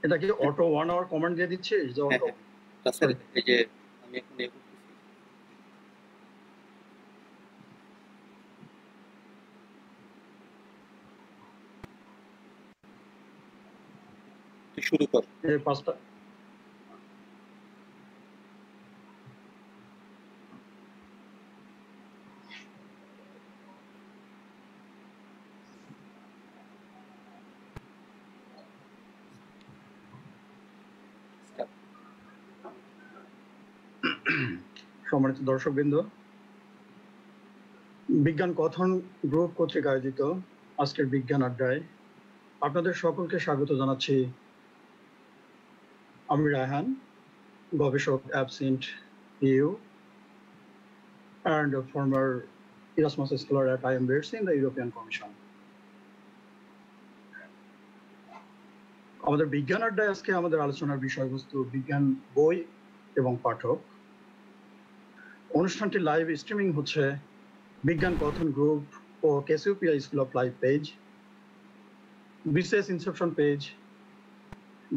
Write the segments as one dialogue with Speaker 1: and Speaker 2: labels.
Speaker 1: এটা কি
Speaker 2: হ্যাঁ
Speaker 1: অটো 1 আওয়ার কমান্ড দিয়ে দিচ্ছিস যে
Speaker 2: হ্যাঁ
Speaker 1: অটো?
Speaker 2: হ্যাঁ তাছাড়া
Speaker 1: সরি।
Speaker 2: এই যে আমি এখন এ করতেছি তুই শুরু কর
Speaker 1: এই 5টা
Speaker 2: স্টার্ট
Speaker 1: সম্মানিত দর্শকবৃন্দ, বিজ্ঞান কথন গ্রুপ কর্তৃক আয়োজিত আজকের বিজ্ঞান আড্ডায় আপনাদের সকলকে স্বাগত জানাচ্ছি। আমি রায়হান, গবেষক অ্যাবসিন্ট you and a former Erasmus scholar at IMBERS in the European Commission. আমাদের বিজ্ঞান আড্ডায় আজকে আমাদের আলোচনার বিষয়বস্তু বিজ্ঞান বই এবং পাঠক। অনুষ্ঠানটি লাইভ স্ট্রিমিং হচ্ছে বিজ্ঞান কথন গ্রুপ ও Cassiopeia school of life page, BCS inception page,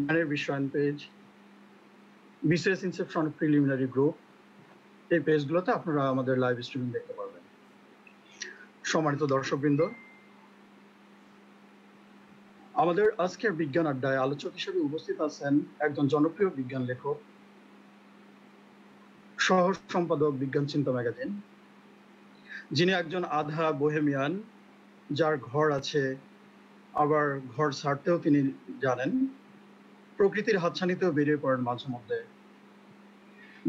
Speaker 1: জ্ঞানের বিশ্বায়ন page, BCS inception preliminary group, এই পেজগুলোতে আপনারা আমাদের লাইভ স্ট্রিমিং দেখতে পারবেন। সম্মানিত দর্শকবৃন্দ, আমাদের আজকের বিজ্ঞান আড্ডায় আলোচক হিসেবে উপস্থিত আছেন একজন জনপ্রিয় বিজ্ঞান লেখক, সহ সম্পাদক বিজ্ঞান চিন্তা ম্যাগাজিন, যিনি একজন আধা বোহেমিয়ান, যার ঘর আছে আবার ঘর ছাড়তেও তিনি জানেন, প্রকৃতির হাতছানিতেও বেরিয়ে পড়েন মাঝে মধ্যে।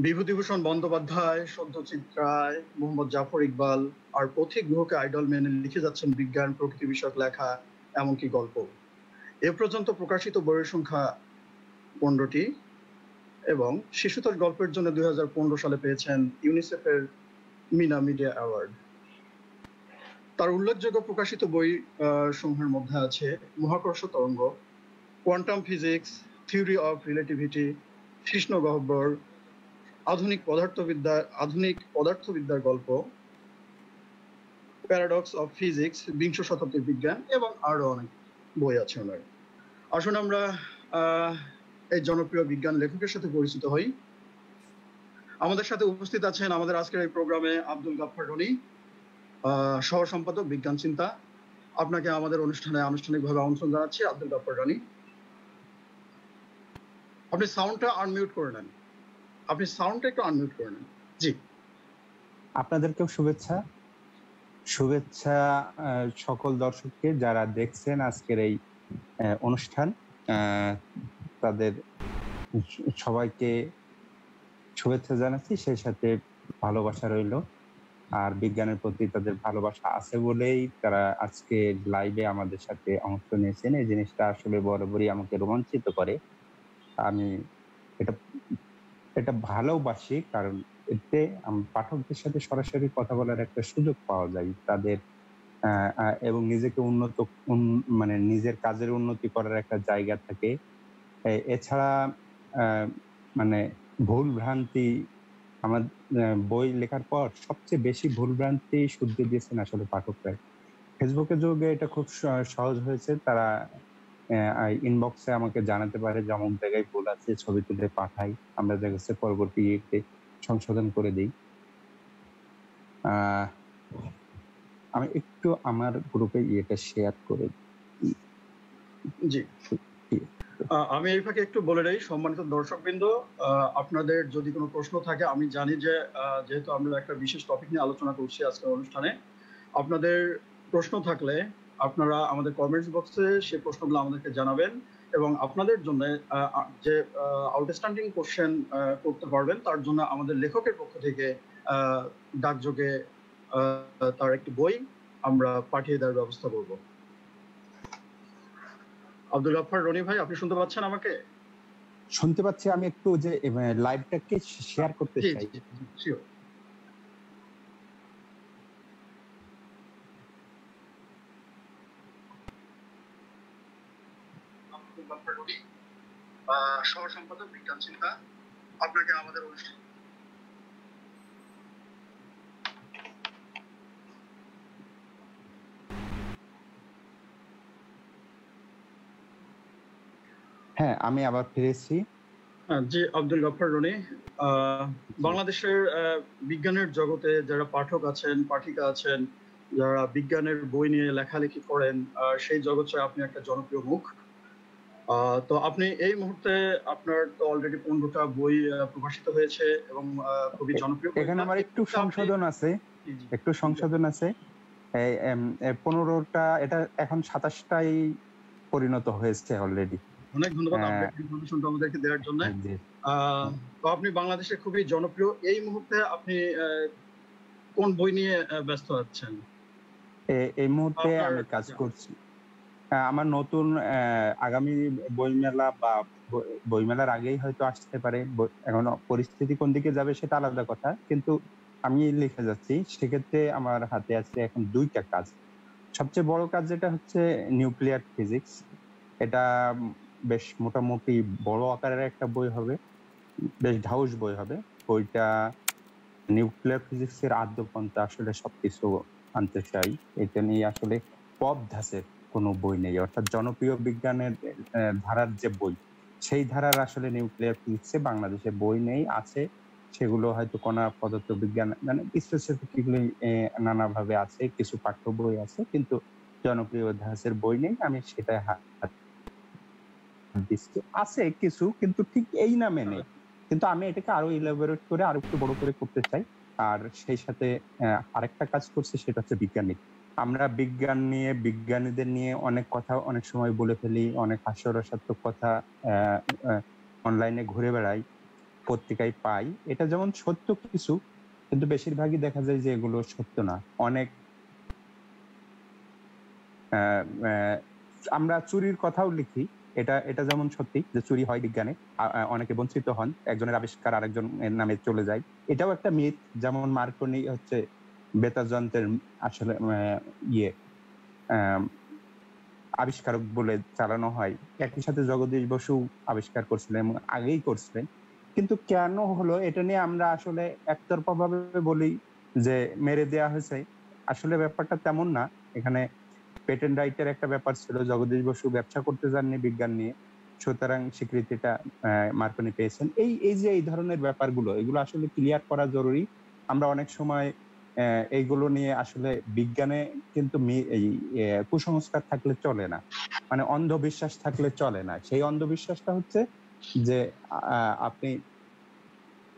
Speaker 1: বিভূতিভূষণ বন্দ্যোপাধ্যায়, সত্যজিৎ রায়, মোহাম্মদ জাফর ইকবাল আর পথিক গুহকে আইডল মেনে লিখে যাচ্ছেন বিজ্ঞান প্রকৃতি বিষয়ক লেখা, এমনকি গল্প। এ পর্যন্ত প্রকাশিত বইয়ের সংখ্যা 15টি এবং শিশুতোষ গল্পের জন্য 2015 সালে পেয়েছেন ইউনিসেফের মিনা মিডিয়া অ্যাওয়ার্ড। তার উল্লেখযোগ্য প্রকাশিত বই সমূহের মধ্যে আছে মহাকর্ষ তরঙ্গ, quantum physics, theory of relativity, Krishna গহ্বর, আধুনিক পদার্থবিদ্যার গল্প, প্যারাডক্স অফ ফিজিক্স, বিংশ শতাব্দীর বিজ্ঞান এবং আরো অনেক বই আছে ওনার। আসুন আমরা এই জনপ্রিয় বিজ্ঞান লেখকের সাথে পরিচিত হই। আমাদের সাথে উপস্থিত আছেন আমাদের আজকের এই প্রোগ্রামে আব্দুল গাফফার রনি, সহ সম্পাদক বিজ্ঞান চিন্তা। আপনাকে আমাদের অনুষ্ঠানে আনুষ্ঠানিকভাবে আমন্ত্রণ জানাচ্ছি আব্দুল গাফফার রনি। আপনি সাউন্ডটা আনমিউট করে নেন, আপনি সাউন্ডটা একটু আনমিউট করে নেন। জি,
Speaker 3: আপনাদেরকেও শুভেচ্ছা সকল দর্শককে যারা দেখছেন আজকের এই অনুষ্ঠান, তাদের সবাইকে শুভেচ্ছা জানাচ্ছি, সেই সাথে ভালোবাসা রইল। আর বিজ্ঞানের প্রতি তাদের ভালোবাসা আছে বলেই তারা আজকে লাইভে আমাদের সাথে অংশ নিয়েছেন। এই জিনিসটা আসলে বরাবরই আমাকে রোমাঞ্চিত করে। আমি এটা ভালোবাসি, কারণ এতে পাঠকদের সাথে সরাসরি কথা বলার একটা সুযোগ পাওয়া যায় তাদের, এবং নিজেকে মানে নিজের কাজের উন্নতি করার একটা জায়গা থাকে। এছাড়া মানে ভুল ভ্রান্তি, আমার বই লেখার পর সবচেয়ে বেশি ভুল ভ্রান্তি শুধরে দিয়েছেন আসলে পাঠকরা। ফেসবুকের যুগে এটা খুব সহজ হয়েছে, তারা ইনবক্সে আমাকে জানাতে পারে যে অমুক জায়গায় ভুল আছে, ছবি তুলে পাঠাই, আমরা দেখা যাচ্ছে পরবর্তী সংশোধন করে দিই। আমি একটু আমার গ্রুপে এটা শেয়ার করে
Speaker 1: জি। আমি এই ফাঁকে একটু বলে নেই, সম্মানিত দর্শকবৃন্দ, আপনাদের যদি কোনো প্রশ্ন থাকে, আমি জানি যে যেহেতু আমরা একটা বিশেষ টপিক নিয়ে আলোচনা করছি আজকের অনুষ্ঠানে, আপনাদের প্রশ্ন থাকলে আপনারা আমাদের কমেন্টস বক্সে সেই প্রশ্নগুলো আমাদেরকে জানাবেন এবং আপনাদের জন্য যে আউটস্ট্যান্ডিং কোশ্চেন করতে পারবেন তার জন্য আমাদের লেখকের পক্ষ থেকে ডাকযোগে তার একটি বই আমরা পাঠিয়ে দেওয়ার ব্যবস্থা করব। আব্দুল গাফফার রনি ভাই, আপনি শুনতে পাচ্ছেন আমাকে?
Speaker 3: শুনতে পাচ্ছি। আমি একটু যে লাইভটাকে শেয়ার করতে চাই।
Speaker 1: শিওর। আব্দুল গাফফার রনি, সহ সম্পাদক বিজ্ঞান চিন্তা, আপনাকে আমাদের অনুষ্ঠান।
Speaker 3: হ্যাঁ, আমি আবার ফিরেছি।
Speaker 1: জি, আব্দুল গফফার রনি। বাংলাদেশের বিজ্ঞানের জগতে যারা পাঠক আছেন, পাঠিকা আছেন, যারা বিজ্ঞানের বই নিয়ে লেখালেখি করেন, সেই জগতে আপনি একটা জনপ্রিয় মুখ। তো আপনি এই মুহূর্তে আপনার তো অলরেডি 15টা বই প্রকাশিত হয়েছে এবং খুবই জনপ্রিয়
Speaker 3: এখানে
Speaker 1: বইগুলো।
Speaker 3: আমার
Speaker 1: এই
Speaker 3: একটু
Speaker 1: মুহূর্তে আপনি
Speaker 3: সংশোধন আছে,
Speaker 1: জি, জি।
Speaker 3: একটু সংশোধন আছে। এই 15টা, এটা এখন 27টাই পরিণত হয়েছে অলরেডি।
Speaker 1: অনেক ধন্যবাদ আপডেট ইনফরমেশনটা আমাদেরকে দেওয়ার জন্য।
Speaker 3: জি।
Speaker 1: তো আপনি বাংলাদেশে খুবই জনপ্রিয়। এই মুহূর্তে আপনি কোন বই নিয়ে ব্যস্ত আছেন?
Speaker 3: এই মুহূর্তে
Speaker 1: আপনার
Speaker 3: আমি কাজ করছি। আমার নতুন আগামী বইমেলা বা বইমেলার আগেই হয়তো আসতে পারে। এখনো পরিস্থিতি কোন দিকে যাবে সেটা আলাদা কথা। কিন্তু আমি লিখে যাচ্ছি। সেক্ষেত্রে আমার হাতে আছে এখন ২টা কাজ। সবচেয়ে বড় কাজ যেটা হচ্ছে নিউক্লিয়ার ফিজিক্স। এটা বেশ মোটামুটি বড় আকারের একটা বই হবে। বেশ ঢাউস বই হবে। বইটা নিউক্লিয়ার ফিজিক্স এর আদ্যপন্থা আসলে সবকিছু আনতে চাই। এটা নিয়ে আসলে পপ ধাঁচের কোনো বই নেই। অর্থাৎ জনপ্রিয় বিজ্ঞানের ধারার যে বই, সেই ধারার আসলে নিউক্লিয়ার ফিজিক্সে বাংলাদেশে বই নেই। আছে, সেগুলো হয়তো কণা পদার্থবিজ্ঞান মানে স্পেসিফিক্যালি নানাভাবে আছে। কিছু পাঠ্য বই আছে, কিন্তু জনপ্রিয় ধাঁচের বই নেই। আমি সেটা হাত দিচ্ছি। আছে কিছু, কিন্তু ঠিক এই নামে নেই। কিন্তু আমি এটাকে আরো ইলাবোরেট করে আরো একটু বড় করে করতে চাই। আর সেই সাথে আরেকটা কাজ করছি, সেটা হচ্ছে বিজ্ঞান নিয়ে। আমরা বিজ্ঞান নিয়ে, বিজ্ঞানীদের নিয়ে অনেক কথা অনেক সময় বলে ফেলি, অনেক হাস্যরসাত্মক কথা অনলাইনে ঘুরে বেড়াই, পত্রিকায় পাই। এটা যেমন সত্য কিছু, কিন্তু বেশিরভাগই দেখা যায় যে এগুলো সত্য না। অনেক আমরা চুরির কথাও লিখি। এটা যেমন সত্যি যে চুরি হয় বিজ্ঞানে, অনেকে বঞ্চিত হন, একজনের আবিষ্কার আরেকজনের নামে চলে যায়। এটাও একটা মিথ। যেমন মার্কনি হচ্ছে বেতার যন্ত্রের আসলে ইয়ে আবিষ্কারক বলে চালানো হয়। একই সাথে জগদীশ বসু আবিষ্কার করছিলেন এবং আগেই করছিলেন। কিন্তু কেন হলো এটা নিয়ে আমরা আসলে একতরফা ভাবে বলি যে মেরে দেয়া হয়েছে। আসলে ব্যাপারটা তেমন না। এখানে পেটেন্ট রাইটের একটা ব্যাপার ছিল। জগদীশ বসু ব্যবসা করতে যাননি বিজ্ঞান নিয়ে, সুতরাং স্বীকৃতিটা মার্কনি পেয়েছেন। এই যে এই ধরনের ব্যাপারগুলো, এগুলো আসলে ক্লিয়ার করা জরুরি। আমরা অনেক সময় এইগুলো নিয়ে আসলে বিজ্ঞানে কিন্তু এই কুসংস্কার থাকলে চলে না, মানে অন্ধবিশ্বাস থাকলে চলে না। সেই অন্ধবিশ্বাসটা হচ্ছে যে আপনি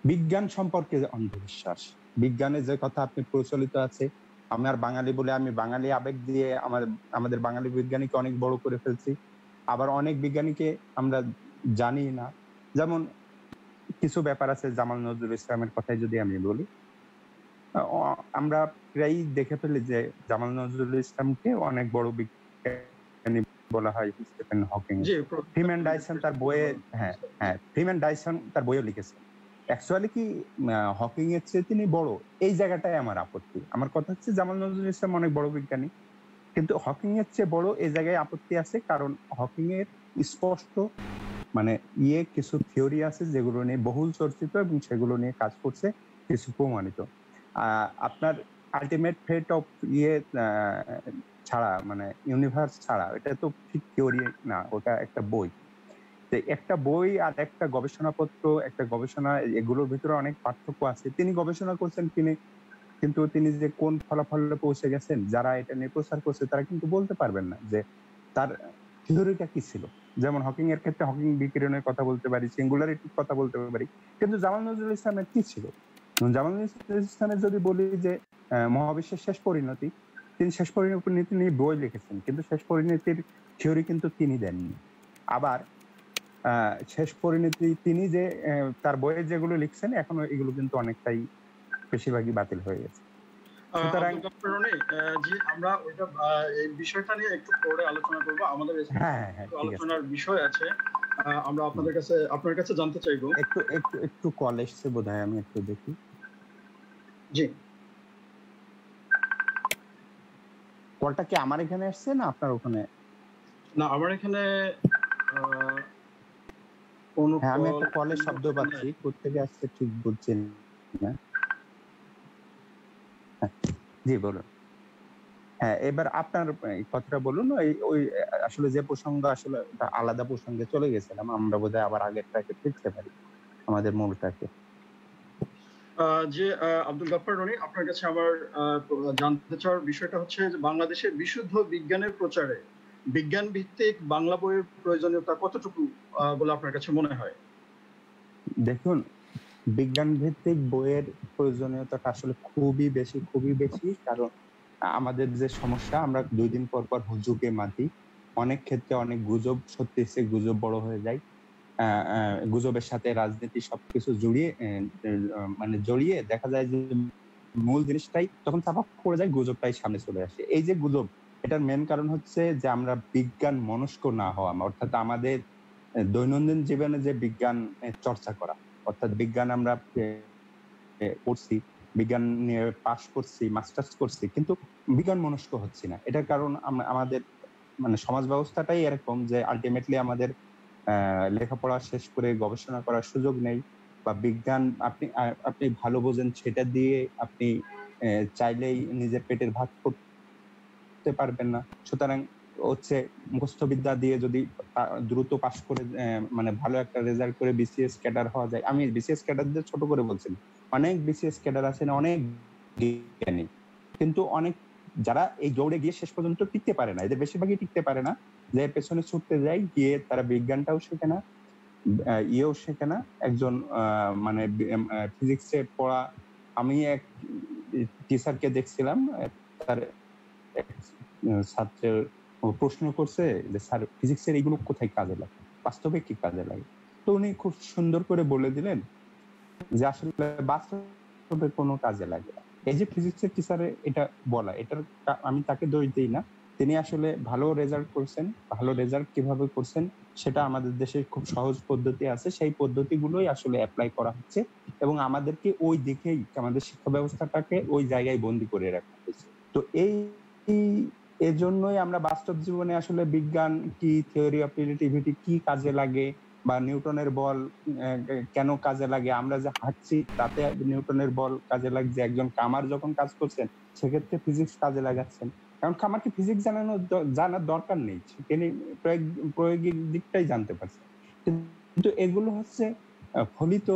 Speaker 3: বিজ্ঞান সম্পর্কে অন্ধবিশ্বাস। বিজ্ঞানে যে কথা আপনি প্রচলিত আছে, আমার বাঙালি বলে আমি বাঙালি আবেগ দিয়ে আমাদের বাঙালি বিজ্ঞানীকে অনেক বড় করে ফেলছি। আবার অনেক বিজ্ঞানীকে আমরা জানি না। যেমন কিছু ব্যাপার আছে, জামাল নজরুল ইসলামের কথাই যদি আমি বলি, আমরা প্রায়ই দেখে ফেলি যে জামাল নজরুল ইসলামকে অনেক বড় বিজ্ঞানী বলা হয় স্টিফেন হকিং।
Speaker 1: জি,
Speaker 3: ফ্রিম্যান ডাইসন তার বইয়ে ফ্রিম্যান ডাইসন তার বইয়ে লিখেছেন। অ্যাকচুয়ালি কি হকিং এর চেয়ে তিনি বড়, এই জায়গাটায় আমার আপত্তি। আমার কথা হচ্ছে জামাল নজরুল ইসলাম অনেক বড় বিজ্ঞানী, কিন্তু হকিং এর চেয়ে বড়, এই জায়গায় আপত্তি আছে। কারণ হকিং এর স্পষ্ট মানে কিছু থিওরি আছে যেগুলো নিয়ে বহুল চর্চিত এবং সেগুলো নিয়ে কাজ করছে, কিছু প্রমাণিত। আপনার আলটিমেট ফেট অফ ছাড়া, মানে ইউনিভার্স ছাড়া, এটা তো ঠিক থিওরি না, ওটা একটা বই। একটা বই আর একটা গবেষণাপত্র, একটা গবেষণা, এগুলোর ভিতরে অনেক পার্থক্য আছে। তিনি গবেষণা করছেন, কিন্তু তিনি যে কোন ফলাফলে পৌঁছে গেছেন, যারা এটা নিয়ে প্রচার করছে তারা কিন্তু বলতে পারবেন না যে তার থিওরিটা কি ছিল। যেমন হকিং এর ক্ষেত্রে হকিং বিকিরণের কথা বলতে পারি, সিঙ্গুলারিটির কথা বলতে পারি, কিন্তু জামাল নজরুল ইসলামের কি ছিল? জামাল নজরুল ইসলামের যদি বলি যে মহাবিশ্বের শেষ পরিণতি, তিনি শেষ পরিণতি নিয়ে বই লিখেছেন, কিন্তু শেষ পরিণতির থিওরি কিন্তু তিনি দেননি। আবার শেষ পরিণতি তিনি যে তার বইয়ে যেগুলো লিখছেন, এখনো এগুলো কিন্তু অনেকটাই বেশিরভাগই বাতিল হয়ে গেছে। সুতরাং
Speaker 1: জি, আমরা ওইটা এই বিষয়টা নিয়ে একটু পরে আলোচনা করব। আমাদের আলোচনার বিষয় আছে, আমরা আপনার কাছে জানতে চাইবো।
Speaker 3: একটু কল এসছে বোধহয়, আমি একটু দেখি।
Speaker 1: জি,
Speaker 3: কলটা কি আমার এখানে আসছে না আপনার ওখানে?
Speaker 1: না, আমার এখানে
Speaker 3: আমি একটা কলের শব্দ পাচ্ছি, কোত্থেকে আসছে ঠিক বুঝছি না। জি বলুন। হ্যাঁ, এবার আপনার এই কথাটা বলুন। ওই আসলে যে প্রসঙ্গ আসলে ওটা আলাদা প্রসঙ্গে চলে গেছিলাম। আমরা বোধহয় আবার আগেরটাকে ফিরতে পারি। আমাদের মূলটাকে।
Speaker 1: যে আব্দুল গাফফার রনি, আপনার কাছে আমার জানতে চাওয়ার বিষয়টা হচ্ছে যে বাংলাদেশে বিশুদ্ধ বিজ্ঞানের প্রচারে বিজ্ঞান ভিত্তিক বাংলা বইয়ের প্রয়োজনীয়তা কতটুকু বলে আপনার কাছে মনে হয়?
Speaker 3: দেখুন, বিজ্ঞান ভিত্তিক বইয়ের প্রয়োজনীয়তাটা আসলে খুবই বেশি। কারণ আমাদের যে সমস্যা, আমরা ২ দিন পর হুজুগে মাতি। অনেক ক্ষেত্রে অনেক গুজব, সত্যি চেয়ে গুজব বড় হয়ে যায়। আ আ গুজবের সাথে রাজনীতি সবকিছু জড়িয়ে দেখা যায় যে মূল জিনিসটাই যখন চাপা পড়ে যায়, গুজবটাই সামনে চলে আসে। এই যে গুজব, এটার মেইন কারণ হচ্ছে যে আমরা বিজ্ঞান মনস্ক না হওয়া। অর্থাৎ আমাদের দৈনন্দিন জীবনে যে বিজ্ঞান চর্চা করা। অর্থাৎ বিজ্ঞান আমরা পড়ছি, বিজ্ঞান নিয়ে পাস করছি, মাস্টার্স করছি, কিন্তু বিজ্ঞান মনস্ক হচ্ছি না। এটার কারণ আমাদের সমাজ ব্যবস্থাটাই এরকম যে আল্টিমেটলি আমাদের লেখাপড়া শেষ করে গবেষণা করার সুযোগ নেই, বা বিজ্ঞান আপনি ভালো বোঝেন সেটা দিয়ে আপনি চাইলেই নিজের পেটের ভাত করতে পারবেন না। সুতরাং হচ্ছে মুখস্থ বিদ্যা দিয়ে যদি দ্রুত পাস করে ভালো একটা রেজাল্ট করে বিসিএস ক্যাডার হওয়া যায়। আমি বিসিএস ক্যাডারদের ছোট করে বলছি না। অনেক বিসিএস ক্যাডার আছেন, অনেক জ্ঞানী। কিন্তু অনেক যারা এই দৌড়ে গিয়ে শেষ পর্যন্ত টিকতে পারে না। এদের বেশিরভাগই টিকতে পারে না। যে পেছনে ছুটতে যায়, গিয়ে তারা বিজ্ঞানটাও শেখে না, ইয়েও শেখে না। একজন ফিজিক্সে পড়া, আমি এক টিচারকে দেখছিলাম, তার এক ছাত্রের প্রশ্ন করছে যে স্যার, ফিজিক্সের এইগুলো কোথায় কাজে লাগে, বাস্তবে কি কাজে লাগে? তো উনি খুব সুন্দর করে বলে দিলেন যে আসলে বাস্তবে কোনো কাজে লাগে না। এই যে ফিজিক্সের টিচারে এটা বলা, এটার আমি তাকে দোষ দিই না। তিনি আসলে ভালো রেজাল্ট করছেন। ভালো রেজাল্ট কিভাবে করছেন সেটা আমাদের দেশে খুব সহজ পদ্ধতি আছে। সেই পদ্ধতিগুলোই আসলে এপ্লাই করা হচ্ছে এবং আমাদেরকে ওই দিকেই আমাদের শিক্ষা ব্যবস্থাটাকে ওই জায়গায় বন্দী করে রাখা হয়েছে। তো এজন্যই আমরা বাস্তব জীবনে আসলে বিজ্ঞান কি, থিওরি অফ রিলেটিভিটি কি কাজে লাগে, বা নিউটনের বল কেন কাজে লাগে, আমরা যে হাঁটছি তাতে নিউটনের বল কাজে লাগছে, একজন কামার যখন কাজ করছেন সেক্ষেত্রে ফিজিক্স কাজে লাগাচ্ছেন। কারণ কামারকে ফিজিক্স জানার দরকার নেই, তিনি প্রয়োগিক দিকটাই জানতে পারছেন। কিন্তু এগুলো হচ্ছে ফলিত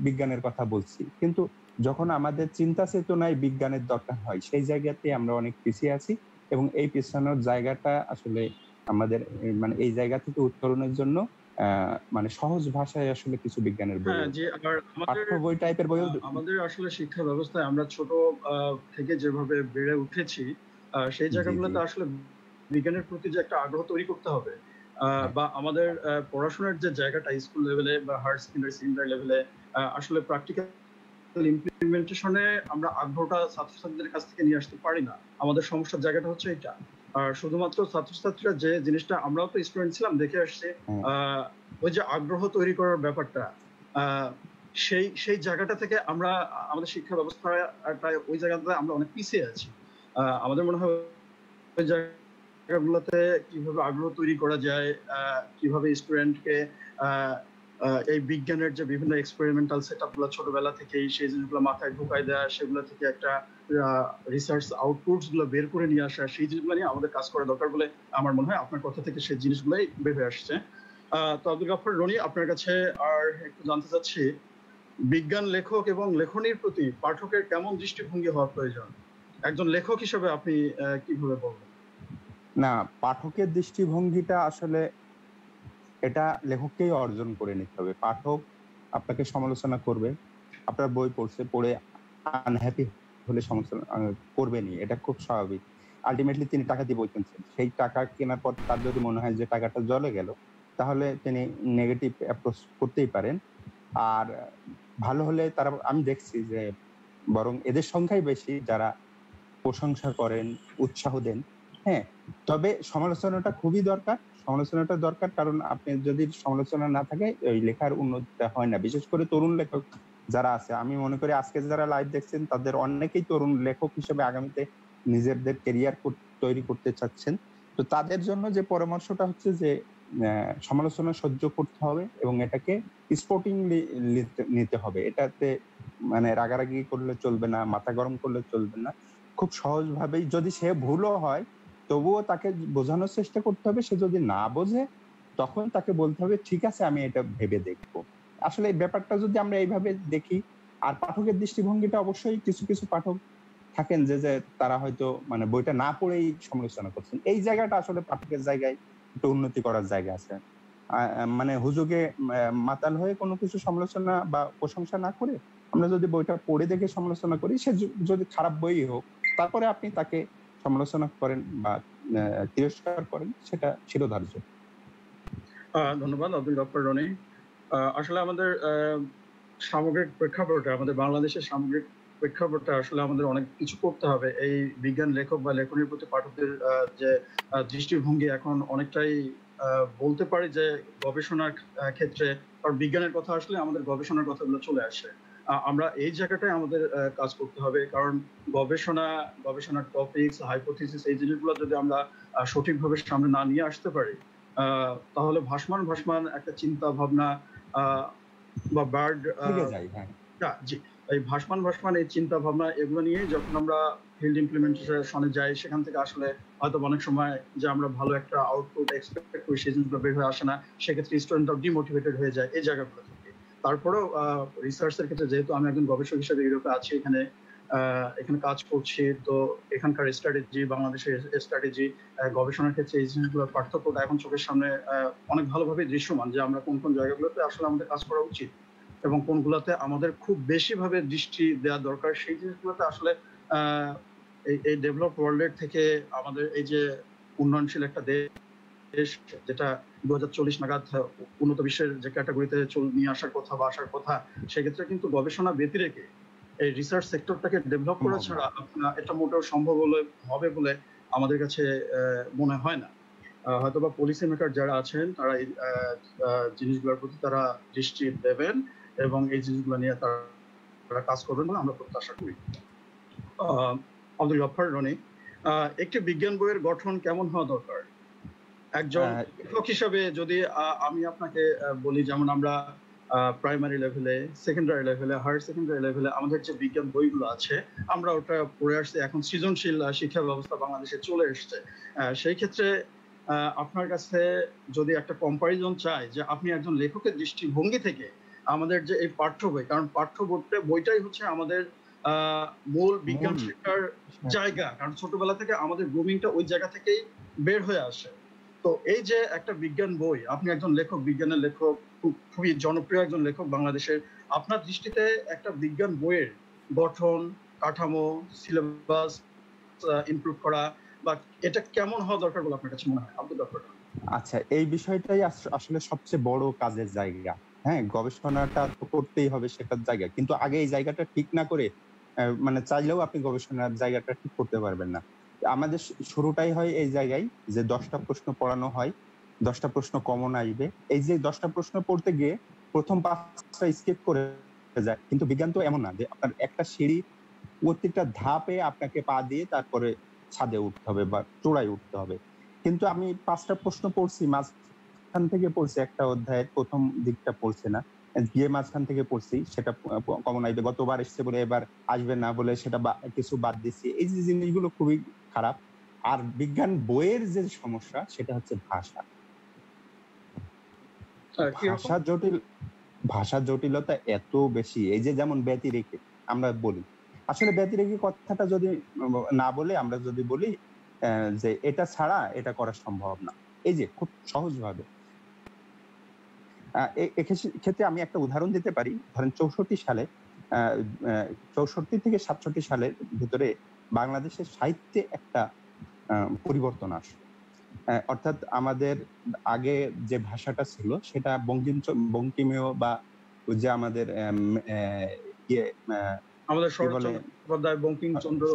Speaker 3: বিজ্ঞানের কথা বলছি। কিন্তু যখন আমাদের চিন্তা চেতনায় বিজ্ঞানের দরকার হয়, সেই জায়গাতে আমরা অনেক পিছিয়ে আছি এবং এই পিছানোর জায়গাটা আসলে আমাদের এই জায়গা থেকে উত্তরণের জন্য সহজ ভাষায় আসলে কিছু বিজ্ঞানের বই,
Speaker 1: হ্যাঁ, যে আর
Speaker 3: পাঠ্য বই টাইপের বইও
Speaker 1: আমাদের আসলে শিক্ষা ব্যবস্থায় আমরা ছোট থেকে যেভাবে বেড়ে উঠেছি, সেই জায়গাগুলোতে আসলে বিজ্ঞানের প্রতি যে একটা আগ্রহ তৈরি করতে হবে, বা আমাদের পড়াশোনার যে জায়গাটা স্কুল লেভেলে বা হায়ার সেকেন্ডারি লেভেলে আসলে প্র্যাকটিক্যাল ইমপ্লিমেন্টেশনে আমরা আগ্রহটা ছাত্রছাত্রীদের কাছ থেকে নিয়ে আসতে পারি না। আমাদের সমস্যার জায়গাটা হচ্ছে এটা। আর শুধুমাত্র ছাত্রছাত্রীরা যে জিনিসটা, আমরাও তো স্টুডেন্ট ছিলাম, দেখে আসছি ওই যে আগ্রহ তৈরি করার ব্যাপারটা, সেই জায়গাটা থেকে আমরা আমাদের শিক্ষা ব্যবস্থায় ওই জায়গাটাতে আমরা অনেক পিছিয়ে আছি। আমাদের মনে হয় ওই জায়গাগুলোতে কিভাবে আগ্রহ তৈরি করা যায়, কিভাবে স্টুডেন্টকে এই বিজ্ঞানের যে বিভিন্ন এক্সপেরিমেন্টাল সেটআপ গুলো ছোটবেলা থেকেই সেই জিনিসগুলো মাথায় ঢুকাই দেওয়া, সেগুলো থেকে একটা রিসার্চ আউটপুটস গুলো বের করে নিয়ে আসা, সেই জিনিসগুলো নিয়ে আমাদের কাজ করা দরকার বলে আমার মনে হয়। আপনার কথা থেকে সেই জিনিসগুলোই বের হয়ে আসছে। তো আব্দুল গাফফার রনি, আপনার কাছে আর একটু জানতে চাচ্ছি, বিজ্ঞান লেখক এবং লেখনীর প্রতি পাঠকের কেমন দৃষ্টিভঙ্গি হওয়া প্রয়োজন? একজন লেখক হিসেবে আপনি কিভাবে বলবেন?
Speaker 3: না, পাঠকের দৃষ্টিভঙ্গিটা আসলে এটা লেখককেই অর্জন করে নিতে হবে। পাঠক আপনাকে সমালোচনা করবে, আপনার বই পড়ে আনহ্যাপি হলে সমালোচনা করবেনই, এটা খুব স্বাভাবিক। আলটিমেটলি তিনি টাকা দিয়ে বই কিনছেন, সেই টাকা কেনার পর তার যদি মনে হয় যে টাকাটা জলে গেল, তাহলে তিনি নেগেটিভ অ্যাপ্রোচ করতেই পারেন। আর ভালো হলে তারা, আমি দেখছি যে বরং এদের সংখ্যাই বেশি যারা প্রশংসা করেন, উৎসাহ দেন। হ্যাঁ, তবে সমালোচনাটা খুবই দরকার। সমালোচনাটা দরকার, কারণ আপনি যদি সমালোচনা না থাকে ওই লেখার উন্নতিটা হয় না। বিশেষ করে তরুণ লেখক যারা আছে, আমি মনে করি আজকে যারা লাইভ দেখছেন তাদের অনেকেই তরুণ লেখক হিসেবে আগামীতে নিজেদের ক্যারিয়ার তৈরি করতে চাচ্ছেন। তো তাদের জন্য যে পরামর্শটা হচ্ছে যে সমালোচনা সহ্য করতে হবে এবং এটাকে স্পোর্টিংলি নিতে হবে। এটাতে রাগারাগি করলে চলবে না, মাথা গরম করলে চলবে না। খুব সহজভাবেই, যদি সে ভুলও হয় তবুও তাকে বোঝানোর চেষ্টা করতে হবে। সে যদি না বোঝে তখন তাকে বলতে হবে ঠিক আছে আমি এটা ভেবে দেখবো। আসলে এই ব্যাপারটা যদি আমরা এইভাবে দেখি, আর পাঠকের দৃষ্টিভঙ্গিটা অবশ্যই কিছু কিছু পাঠক থাকেন যে তারা হয়তো মানে বইটা না পড়েই সমালোচনা করছেন। এই জায়গাটা আসলে পাঠকের জায়গায় একটু উন্নতি করার জায়গা আছে। মানে হুজুগে মাতাল হয়ে কোনো কিছু সমালোচনা বা প্রশংসা না করে আমরা যদি বইটা পড়ে দেখে সমালোচনা করি, সে যদি খারাপ বই হোক তারপরে আপনি তাকে সমালোচনা করেন বা তিরস্কার করেন, সেটা শিরোধার্য।
Speaker 1: ধন্যবাদ আব্দুল গফফার রনি। আসলে আমাদের সামগ্রিক প্রেক্ষাপটে, আমাদের বাংলাদেশের সামগ্রিক প্রেক্ষাপটে আসলে আমাদের অনেক কিছু করতে হবে। এই বিজ্ঞান লেখক বা লেখনীর প্রতি পাঠকদের যে দৃষ্টিভঙ্গি এখন অনেকটাই বলতে পারি যে গবেষণার ক্ষেত্রে, কারণ বিজ্ঞানের কথা আসলে আমাদের গবেষণার কথাগুলো চলে আসে। আমরা এই জায়গাটায় আমাদের কাজ করতে হবে, কারণ গবেষণার টপিকস, হাইপোথিসিস, এই জিনিসগুলো যদি আমরা সঠিকভাবে সামনে না নিয়ে আসতে পারি, তাহলে ভাসমান একটা চিন্তা ভাবনা বা বার্ড জি, এই ভাসমান এই চিন্তা ভাবনা এগুলো নিয়ে যখন আমরা ফিল্ড ইমপ্লিমেন্টেশনে যাই, সেখান থেকে আসলে হয়তো অনেক সময় যে আমরা ভালো একটা আউটপুট এক্সপেক্ট করি সেই জিনিসগুলো বের হয়ে আসে না। সেক্ষেত্রে স্টুডেন্টরা ডিমোটিভেটেড হয়ে যায় এই জায়গাগুলো থেকে। তারপরেও রিসার্চের ক্ষেত্রে, যেহেতু আমি একজন গবেষক হিসেবে ইউরোপে আছি, এখানে কাজ করছি, তো এখানকার স্ট্র্যাটেজি, বাংলাদেশের স্ট্র্যাটেজি, গবেষণার ক্ষেত্রে এই জিনিসগুলোর পার্থক্যটা এখন চোখের সামনে অনেক ভালোভাবে দৃশ্যমান, যে আমরা কোন কোন জায়গাগুলোতে আসলে আমাদের কাজ করা উচিত এবং কোনগুলোতে আমাদের খুব বেশি ভাবে দৃষ্টি দেওয়া দরকার। সেই জিনিসগুলোতে আসলে এই ডেভেলপ ওয়ার্ল্ডের থেকে আমাদের এই যে উন্নয়নশীল একটা দেশ, যেটা 2040 নাগাদ উন্নত বিশ্বের যে ক্যাটাগরিতে নিয়ে আসার কথা বা আসার কথা, সেক্ষেত্রে কিন্তু গবেষণা ব্যতি রেখে এই রিসার্চ সেক্টরটাকে ডেভেলপ করা ছাড়া এটা মোটেও সম্ভব হবে বলে আমাদের কাছে মনে হয় না। হয়তোবা পলিসি মেকার যারা আছেন তারা এই জিনিসগুলোর প্রতি তারা দৃষ্টি দেবেন এবং এই জিনিসগুলো নিয়ে তারা কাজ করবেন বলে আমরা প্রত্যাশা করি। আব্দুল গফফার রনি, একটি বিজ্ঞান বইয়ের গঠন কেমন হওয়া দরকার? একজন লেখক হিসাবে যদি আমি আপনাকে বলি, যেমন আমরা প্রাইমারি লেভেলে, সেকেন্ডারি লেভেলে, হায়ার সেকেন্ডারি লেভেলে আমাদের যে বিজ্ঞান বইগুলো আছে আমরা ওটা পড়ে আসছি। এখন সৃজনশীল শিক্ষা ব্যবস্থা বাংলাদেশে চলে এসছে। সেই ক্ষেত্রে আপনার কাছে যদি একটা কম্পারিজন চাই, যে আপনি একজন লেখকের দৃষ্টিভঙ্গি থেকে আমাদের যে এই পাঠ্য বই, কারণ পাঠ্য বইটাই হচ্ছে আমাদের মূল বিজ্ঞান শিক্ষার জায়গা, কারণ ছোটবেলা থেকে আমাদের গ্রুমিংটা ওই জায়গা থেকেই বের হয়ে আসে। তো এই যে একটা বিজ্ঞান বই, আপনি একজন লেখক, বিজ্ঞানের লেখক, খুবই জনপ্রিয় একজন লেখক বাংলাদেশের, আপনার দৃষ্টিতে একটা বিজ্ঞান বইয়ের গঠন, কাঠামো, সিলেবাস ইমপ্রুভ করা বা এটা কেমন হওয়া দরকার বলে আপনার কাছে মনে হয় আব্দুল গফফার?
Speaker 3: আচ্ছা, এই বিষয়টাই আসলে সবচেয়ে বড় কাজের জায়গা। হ্যাঁ, গবেষণাটা তো করতেই হবে, সেটার জায়গা, কিন্তু আগে এই জায়গাটা ঠিক না করে মানে চাইলেও আপনি গবেষণার জায়গাটা ঠিক করতে পারবেন না। আমাদের শুরুটাই হয় এই জায়গায় যে 10টা প্রশ্ন পড়ানো হয়, 10টা প্রশ্ন কমন আসবে। এই যে 10টা প্রশ্ন পড়তে গিয়ে প্রথম 5টা স্কিপ করে যায়, কিন্তু বিজ্ঞান তো এমন না যে আপনার একটা সিঁড়ি প্রত্যেকটা ধাপে আপনাকে পা দিয়ে তারপরে ছাদে উঠতে হবে বা চূড়ায় উঠতে হবে। কিন্তু আমি 5টা প্রশ্ন পড়ছি, মাঝখান থেকে পড়ছি, একটা অধ্যায়ের প্রথম দিকটা পড়ছে না, গিয়ে মাঝখান থেকে পড়ছি, সেটা কমন আসবে, গতবার এসছে বলে এবার আসবে না বলে সেটা কিছু বাদ দিচ্ছি। এই যে জিনিসগুলো খুবই খারাপ। আর বিজ্ঞান বইয়ের যে সমস্যা সেটা হচ্ছে ভাষা। ভাষা জটিলতা এত বেশি। এই যে যেমন ব্যতিরেকে আমরা বলি, আসলে ব্যতিরেকে কথাটা যদি না বলে আমরা যদি বলি যে এটা ছাড়া এটা করা সম্ভব না, এই যে খুব সহজ ভাবে, ক্ষেত্রে আমি একটা উদাহরণ দিতে পারি। ধরেন 64 সালে 64 থেকে 67 সালের ভিতরে বাংলাদেশের সাহিত্যে একটা পরিবর্তন আসে। অর্থাৎ আমাদের আগে যে ভাষাটা ছিল সেটা বঙ্কিমীয় বা যে আমাদের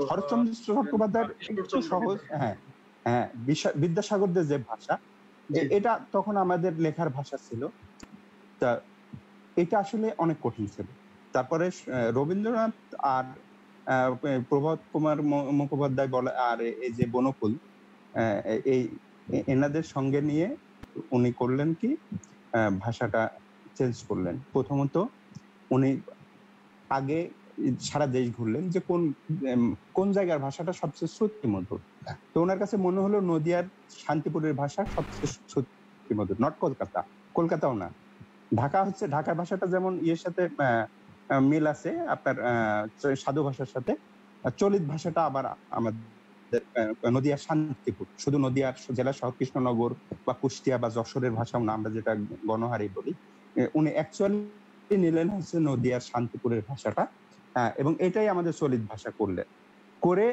Speaker 3: শরৎচন্দ্র চট্টোপাধ্যায়ের একটু সহজ, বিদ্যাসাগরদের যে ভাষা, এটা তখন আমাদের লেখার ভাষা ছিল, তা এটা আসলে অনেক কঠিন ছিল। তারপরে রবীন্দ্রনাথ আর প্রভাত কুমার মুখোপাধ্যায় বলে আর এই যে বনফুল, এই এনাদের সঙ্গে নিয়ে উনি করলেন কি, ভাষাটা চেঞ্জ করলেন। প্রথমত উনি আগে সারা দেশ ঘুরলেন যে কোন জায়গার ভাষাটা সবচেয়ে শ্রুতিমধুর। তো ওনার কাছে মনে হলো নদিয়ার শান্তিপুরের ভাষা সবচেয়ে শ্রুতিমধুর, নট কলকাতা, কলকাতাও না, ঢাকার ভাষাটা যেমন ইয়ের সাথে মিল আছে আপনার সাধু ভাষার সাথে, চলিত ভাষাটা আবার আমাদের নদিয়ার শান্তিপুর, শুধু নদিয়ার জেলা শহর কৃষ্ণনগর বা কুষ্টিয়া বা যশোরের ভাষাও না, আমরা যেটা গণহারে বলি, উনি অ্যাকচুয়ালি নিলেন হচ্ছে নদিয়ার শান্তিপুরের ভাষাটা, এবং এটাই আমাদের চলিত ভাষা করে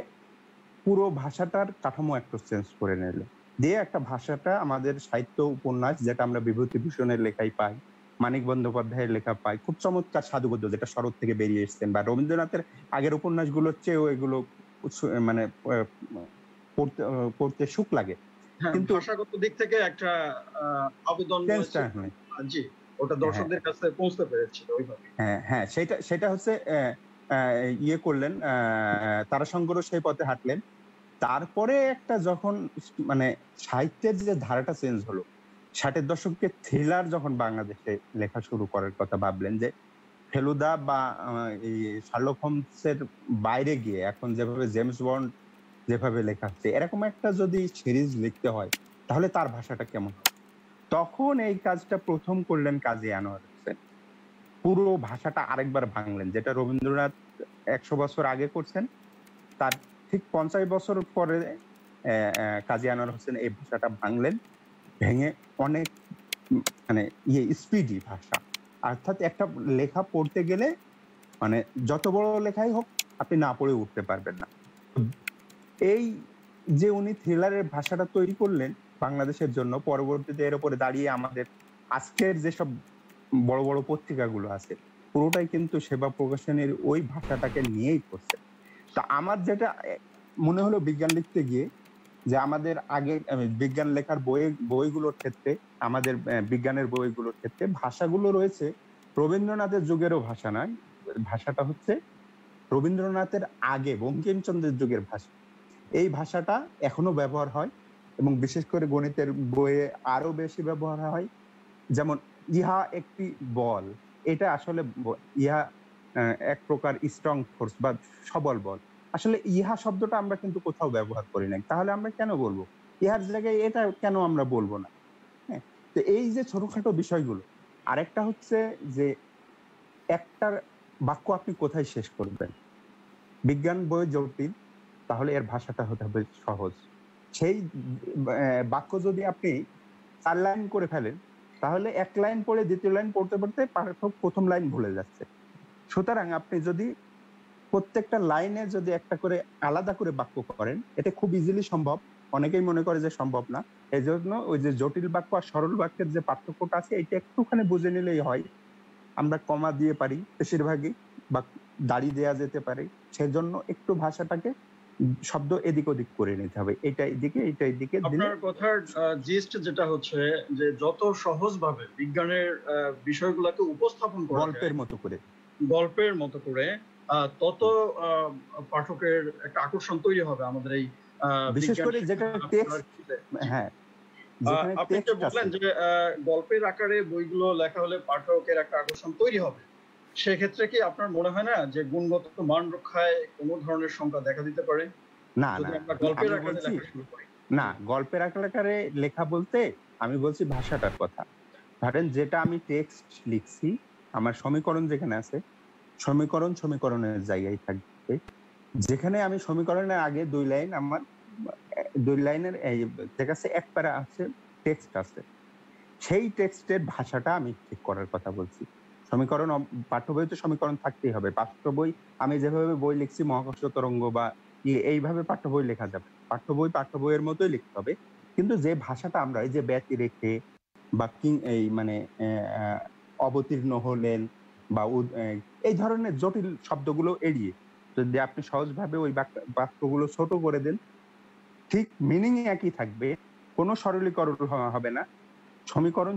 Speaker 3: পুরো ভাষাটার কাঠামো একটু চেঞ্জ করে নিল, দিয়ে একটা ভাষাটা আমাদের সাহিত্য উপন্যাস যেটা আমরা বিভূতিভূষণের লেখায় পাই, মানিক বন্দ্যোপাধ্যায়ের লেখা পাই, খুব চমৎকার সাধুগদ্য যেটা শরৎ থেকে বেরিয়ে এসছেন, বা রবীন্দ্রনাথের আগের উপন্যাসগুলোর চেয়েও এগুলো মানে পড়তে সুখ লাগে,
Speaker 1: কিন্তু ভাষাগত দিক থেকে একটা আবেদন জি ওটা দর্শকদের কাছে পৌঁছতে পেরেছিল ওইভাবে।
Speaker 3: হ্যাঁ সেটা হচ্ছে ইয়ে করলেন, তারাশঙ্করও সেই পথে হাঁটলেন। তারপরে একটা যখন মানে সাহিত্যের যে ধারাটা চেঞ্জ হলো, 60-এর দশকে থ্রিলার যখন বাংলাদেশে লেখা শুরু করার কথা ভাবলেন, যে ফেলুদা বা শার্লক হোমসের বাইরে গিয়ে এখন যেভাবে জেমস বন্ড যেভাবে লেখা হচ্ছে, এরকম একটা যদি সিরিজ লিখতে হয় তাহলে তার ভাষাটা কেমন হবে? তখন এই কাজটা প্রথম করলেন কাজী আনোয়ার হোসেন, পুরো ভাষাটা আরেকবার ভাঙলেন, যেটা রবীন্দ্রনাথ 100 বছর আগে করছেন, তার ঠিক 50 বছর পরে কাজী আনোয়ার হোসেন এই ভাষাটা ভাঙলেন, ভেঙে অনেক মানে স্পিডি ভাষা, অর্থাৎ একটা লেখা পড়তে গেলে মানে যত বড় লেখাই হোক আপনি না পড়ে উঠতে পারবেন না। এই যে উনি থ্রিলারের ভাষাটা তৈরি করলেন বাংলাদেশের জন্য, পরবর্তীতে এর উপরে দাঁড়িয়ে আমাদের আজকের যেসব বড় বড় পত্রিকাগুলো আছে পুরোটাই কিন্তু সেবা প্রকাশনের ওই ভাষাটাকে নিয়েই করছে। তা আমার যেটা মনে হলো বিজ্ঞান লিখতে গিয়ে, যে আমাদের আগে বিজ্ঞান লেখার বইগুলোর ক্ষেত্রে, আমাদের বিজ্ঞানের বইগুলোর ক্ষেত্রে ভাষাগুলো রয়েছে রবীন্দ্রনাথের যুগেরও ভাষা নয়, ভাষাটা হচ্ছে রবীন্দ্রনাথের আগে বঙ্কিমচন্দ্রের যুগের ভাষা। এই ভাষাটা এখনো ব্যবহার হয় এবং বিশেষ করে গণিতের বইয়ে আরো বেশি ব্যবহার হয়। যেমন ইহা একটি বল, এটা আসলে ইহা এক প্রকার স্ট্রং ফোর্স বা সবল বল, আসলে ইহা শব্দটা আমরা কিন্তু কোথাও ব্যবহার করি না, তাহলে আমরা কেন বলবো ইহার জায়গায় এটা, কেন আমরা বলবো না? হ্যাঁ, তো এই যে ছোটখাটো বিষয়গুলো। আরেকটা হচ্ছে যে একটা বাক্য আপনি কোথায় শেষ করবেন, বিজ্ঞান বই জটিল, তাহলে এর ভাষাটা হতে হবে সহজ। সেই বাক্য যদি আপনি 4 লাইন করে ফেলেন, তাহলে 1 লাইন পড়ে 2য় লাইন পড়তে পড়তে পাঠক প্রথম লাইন ভুলে যাচ্ছে। সুতরাং আপনি যদি প্রত্যেকটা লাইনে যদি একটা করে আলাদা করে বাক্য করেন, এটা খুব ইজিলি সম্ভব, অনেকেই মনে করে যে সম্ভব না। এই জন্য ওই যে জটিল বাক্য আর সরল বাক্যের যে পার্থক্যটা আছে, এটা একটুখানি বুঝে নিলেই হয়। আমরা কমা দিয়ে পারি বেশিরভাগই, বা দাড়ি দেয়া যেতে পারে, সেজন্য একটু ভাষাটাকে শব্দ এদিক ওদিক করে নিতে হবে, এটা এদিকে এটা এদিকে।
Speaker 1: আপনার কথার জিস্ট যেটা হচ্ছে যে যত সহজভাবে বিজ্ঞানের বিষয়গুলোকে উপস্থাপন করা যায় গল্পের মতো করে তত পাঠকের একটা আকর্ষণ তৈরি হবে আমাদের এই
Speaker 3: বিশেষ করে যেটা টেক্সট। হ্যাঁ,
Speaker 1: আপনি যে বললেন যে গল্পের আকারে বইগুলো লেখা হলে পাঠকের একটা আকর্ষণ তৈরি হবে, সেক্ষেত্রে কি আপনার মনে হয় না যে গুণগত মান রক্ষায় কোনো ধরনের সংখ্যা দেখা দিতে পারে?
Speaker 3: না, গল্পের আকারে লেখা বলতে আমি বলছি ভাষাটার কথা। ধরেন যেটা আমি টেক্সট লিখছি, আমার সমীকরণ যেখানে আছে, সমীকরণের জায়গায় থাকবে, যেখানে আমি সমীকরণের আগে 2 লাইন, আমার 2 লাইনের দেখাচ্ছে 1 প্যারা আছে, টেক্সট আছে, সেই টেক্সটের ভাষাটা আমি ঠিক করার কথা বলছি। সমীকরণ পাঠ্য বইতে সমীকরণ থাকতেই হবে, পাঠ্য বই আমি যেভাবে বই লিখছি মহাকর্ষ তরঙ্গ বা এইভাবে পাঠ্য বই লেখা যাবে, পাঠ্য বইয়ের মতোই লিখতে হবে। কিন্তু যে ভাষাটা আমরা এই যে ব্যতি রেখে বা এই মানে অবতীর্ণ হলেন বা এই ধরনের জটিল শব্দগুলো এড়িয়ে যদি আপনি সহজভাবে ওই বাক্যগুলো ছোট করে দেন, ঠিক মিনিং একই থাকবে, কোনো সরলীকরণ হবে না,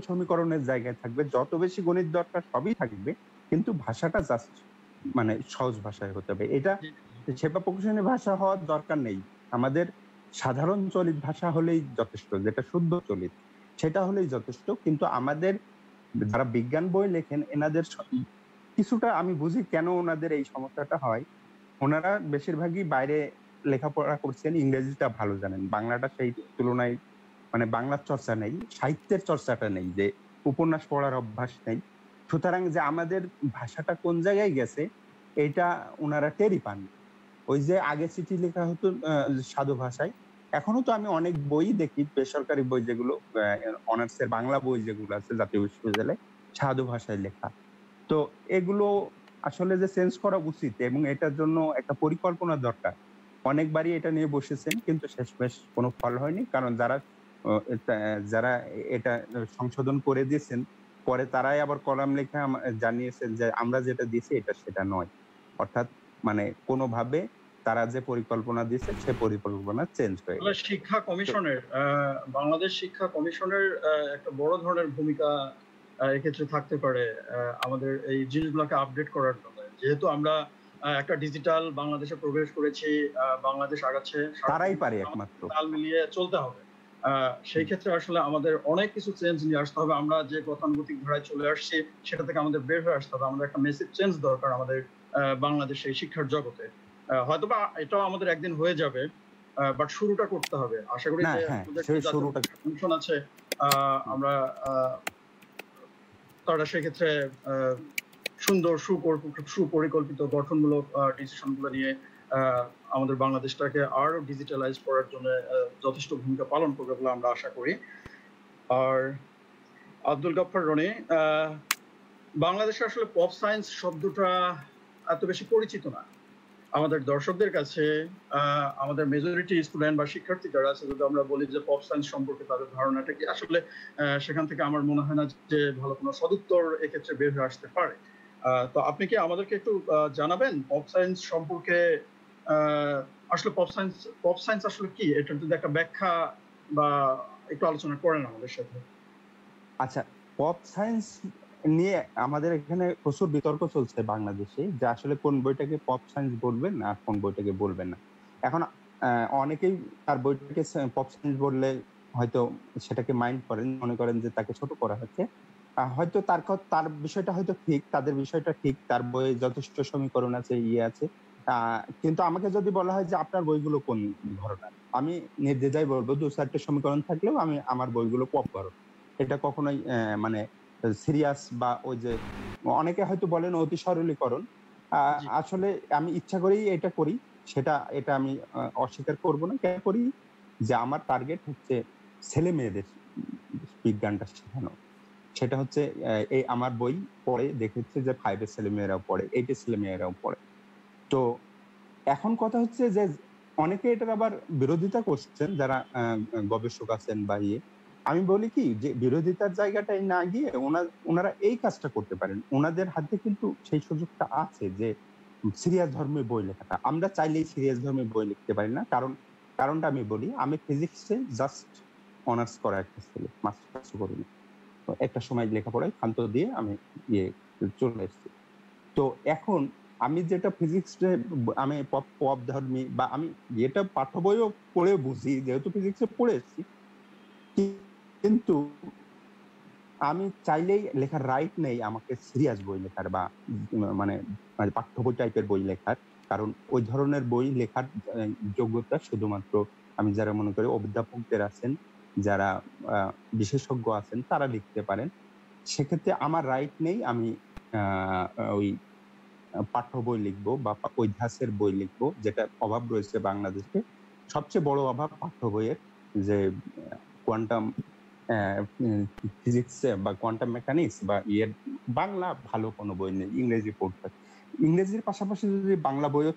Speaker 3: সমীকরণের জায়গায় থাকবে, যত বেশি গণিত দরকার সবই থাকবে, কিন্তু ভাষাটা জাস্ট মানে সহজ ভাষায় হতে হবে। এটা সেবা প্রকাশনী ভাষা হওয়ার দরকার নেই, আমাদের সাধারণ চলিত ভাষা হলেই যথেষ্ট, যেটা শুদ্ধ চলিত সেটা হলেই যথেষ্ট। কিন্তু আমাদের যারা বিজ্ঞান বই লেখেন, এনাদের কিছুটা আমি বুঝি কেন ওনাদের এই সমস্যাটা হয়। ওনারা বেশিরভাগই বাইরে লেখাপড়া করছেন, ইংরেজিটা ভালো জানেন, বাংলাটা সেই তুলনায় মানে বাংলার চর্চা নেই, সাহিত্যের চর্চাটা নেই, যে উপন্যাস পড়ার অভ্যাস নেই। সুতরাং যে আমাদের ভাষাটা কোন জায়গায় গেছে এটা ওনারা টেরই পান। ওই যে আগে চিঠি লেখা হতো সাধু ভাষায়, এখনো তো আমি অনেক বই দেখি, বেসরকারি বই যেগুলো অনার্সের বাংলা বই যেগুলো আছে জাতীয় বিশ্ববিদ্যালয়ে, সাধু ভাষায় লেখা। তো এগুলো আসলে যে চেঞ্জ করা উচিত এবং এটার জন্য একটা পরিকল্পনা দরকার। অনেকবারই এটা নিয়ে বসেছেন কিন্তু শেষমেশ কোনো ফল হয়নি, কারণ যারা এটা সংশোধন করে দিয়েছেন পরে তারাই আবার কলাম লেখা জানিয়েছেন যে আমরা যেটা দিয়েছি এটা সেটা নয়। অর্থাৎ মানে কোনোভাবে তারা যে পরিকল্পনা দিয়েছে সে পরিকল্পনা চেঞ্জ হয়ে গেছে।
Speaker 1: শিক্ষা কমিশনের বাংলাদেশ শিক্ষা কমিশনের একটা বড় ধরনের ভূমিকা এক্ষেত্রে থাকতে পারে আমাদের এই জিনিসগুলোকে আপডেট করার জন্য। যেহেতু আমরা একটা ডিজিটাল বাংলাদেশে প্রবেশ করেছি, বাংলাদেশ আগাচ্ছে,
Speaker 3: তারাই পারে একমাত্র
Speaker 1: তাল মিলিয়ে চলতে হবে। সেই ক্ষেত্রে আসলে আমাদের অনেক কিছু চেঞ্জ নিয়ে আসতে হবে। আমরা যে গতানুগতিক ধারায় চলে আসছি সেটা থেকে আমাদের বের হয়ে আসতে হবে। আমাদের একটা মেসিভ চেঞ্জ দরকার আমাদের বাংলাদেশে শিক্ষার জগতে। হয়তোবা এটাও আমাদের একদিন হয়ে যাবে, বাট শুরুটা করতে হবে। আশা করি যে শুরুটা কমিশন আছে আমরা তারা সেক্ষেত্রে সুন্দর সুপরিকল্পিত গঠনমূলক ডিসিশনগুলো নিয়ে আমাদের বাংলাদেশটাকে আরো ডিজিটালাইজ করার জন্য যথেষ্ট ভূমিকা পালন করবে বলে আমরা আশা করি। আর আব্দুল গাফফার রনি, বাংলাদেশে আসলে পপ সায়েন্স শব্দটা এত বেশি পরিচিত না আমাদের দর্শকদের কাছে। আমাদের মেজরিটি স্টুডেন্ট বা শিক্ষার্থী যারা আছে, যদি আমরা বলি যে পপ সায়েন্স সম্পর্কে তাদের ধারণাটা কি, আসলে সেখান থেকে আমার মনে হয় না যে ভালো কোনো সদুত্তর এক্ষেত্রে বের হয়ে আসতে পারে। তো আপনি কি আমাদেরকে একটু জানাবেন পপ সায়েন্স সম্পর্কে, আসলে পপ সায়েন্স আসলে কি, এটার যদি একটা ব্যাখ্যা বা একটু আলোচনা করেন আমাদের সাথে।
Speaker 3: আচ্ছা, পপ সায়েন্স নিয়ে আমাদের এখানে প্রচুর বিতর্ক চলছে বাংলাদেশে, যে আসলে কোন বইটাকে পপ সায়েন্স বলবেন আর কোন বইটাকে বলবেন না। এখন অনেকেই তার বইটাকে পপ সায়েন্স বললে হয়তো সেটাকে মাইন্ড করেন, মনে করেন যে তাকে ছোট করা হচ্ছে। হয়তো তার বিষয়টা হয়তো ঠিক, তাদের বিষয়টা ঠিক, তার বইয়ে যথেষ্ট সমীকরণ আছে, ইয়ে আছে। কিন্তু আমাকে যদি বলা হয় যে আপনার বইগুলো কোন ধরনের, আমি নির্দ্বিধায় বলবো 2-4টে সমীকরণ থাকলেও আমি আমার বইগুলো পপ ধরনের। এটা কখনোই মানে সিরিয়াস বা ওই যে অনেকে হয়তো বলেন অতি সরলীকরণ, আসলে আমি ইচ্ছা করেই এটা করি, এটা আমি অস্বীকার করব না। কেন করি? যে আমার টার্গেট হচ্ছে ছেলে মেয়েদের বিজ্ঞানটা শেখানো। সেটা হচ্ছে এই আমার বই পড়ে দেখেছে যে 5 এর ছেলে মেয়েরাও পড়ে, 8 এর ছেলে মেয়েরাও পড়ে। তো এখন কথা হচ্ছে যে অনেকে এটার আবার বিরোধিতা করছেন, যারা গবেষক আছেন বা ইয়ে। আমি বলি কি, যে বিরোধিতার জায়গাটাই না গিয়ে ওনারা এই কাজটা করতে পারেন। ওনাদের হাতে কিন্তু সেই সুযোগটা আছে যে সিরিয়াস ধর্মের বই লেখাটা। আমরা চাইলেই সিরিয়াস ধর্মের বই লিখতে পারি না, কারণটা আমি বলি, আমি ফিজিক্সে জাস্ট অনার্স করা একটা ছেলে, মাস্টার্স করিনি। তো একটা সময় লেখাপড়ায় ক্ষান্ত দিয়ে আমি চলে এসেছি। তো এখন আমি যেটা ফিজিক্সে আমি পপ ধর্মী বা আমি যেটা পাঠ্য বইও পড়ে বুঝি, যেহেতু ফিজিক্সে পড়ে এসেছি, কিন্তু আমি চাইলেই লেখার রাইট নেই আমাকে সিরিয়াস বই লেখার বা মানে পাঠ্য বই টাইপের বই লেখার। কারণ ওই ধরনের বই লেখার যোগ্যতা শুধুমাত্র আমি যারা মনে করি অধ্যাপকদের আছেন, যারা বিশেষজ্ঞ আছেন, তারা লিখতে পারেন। সেক্ষেত্রে আমার রাইট নেই আমি ওই পাঠ্য বই লিখবো বা ঐতিহাসের বই লিখবো, যেটা অভাব রয়েছে বাংলাদেশে। সবচেয়ে বড় অভাব পাঠ্য বইয়ের, যে কোয়ান্টাম ফিজিক্স বা কোয়ান্টাম মেকানিক্স বা বাংলা ভালো কোনো বই নেই, ইংরেজি পড়তে। ইংরেজির পাশাপাশি যদি বাংলা বইও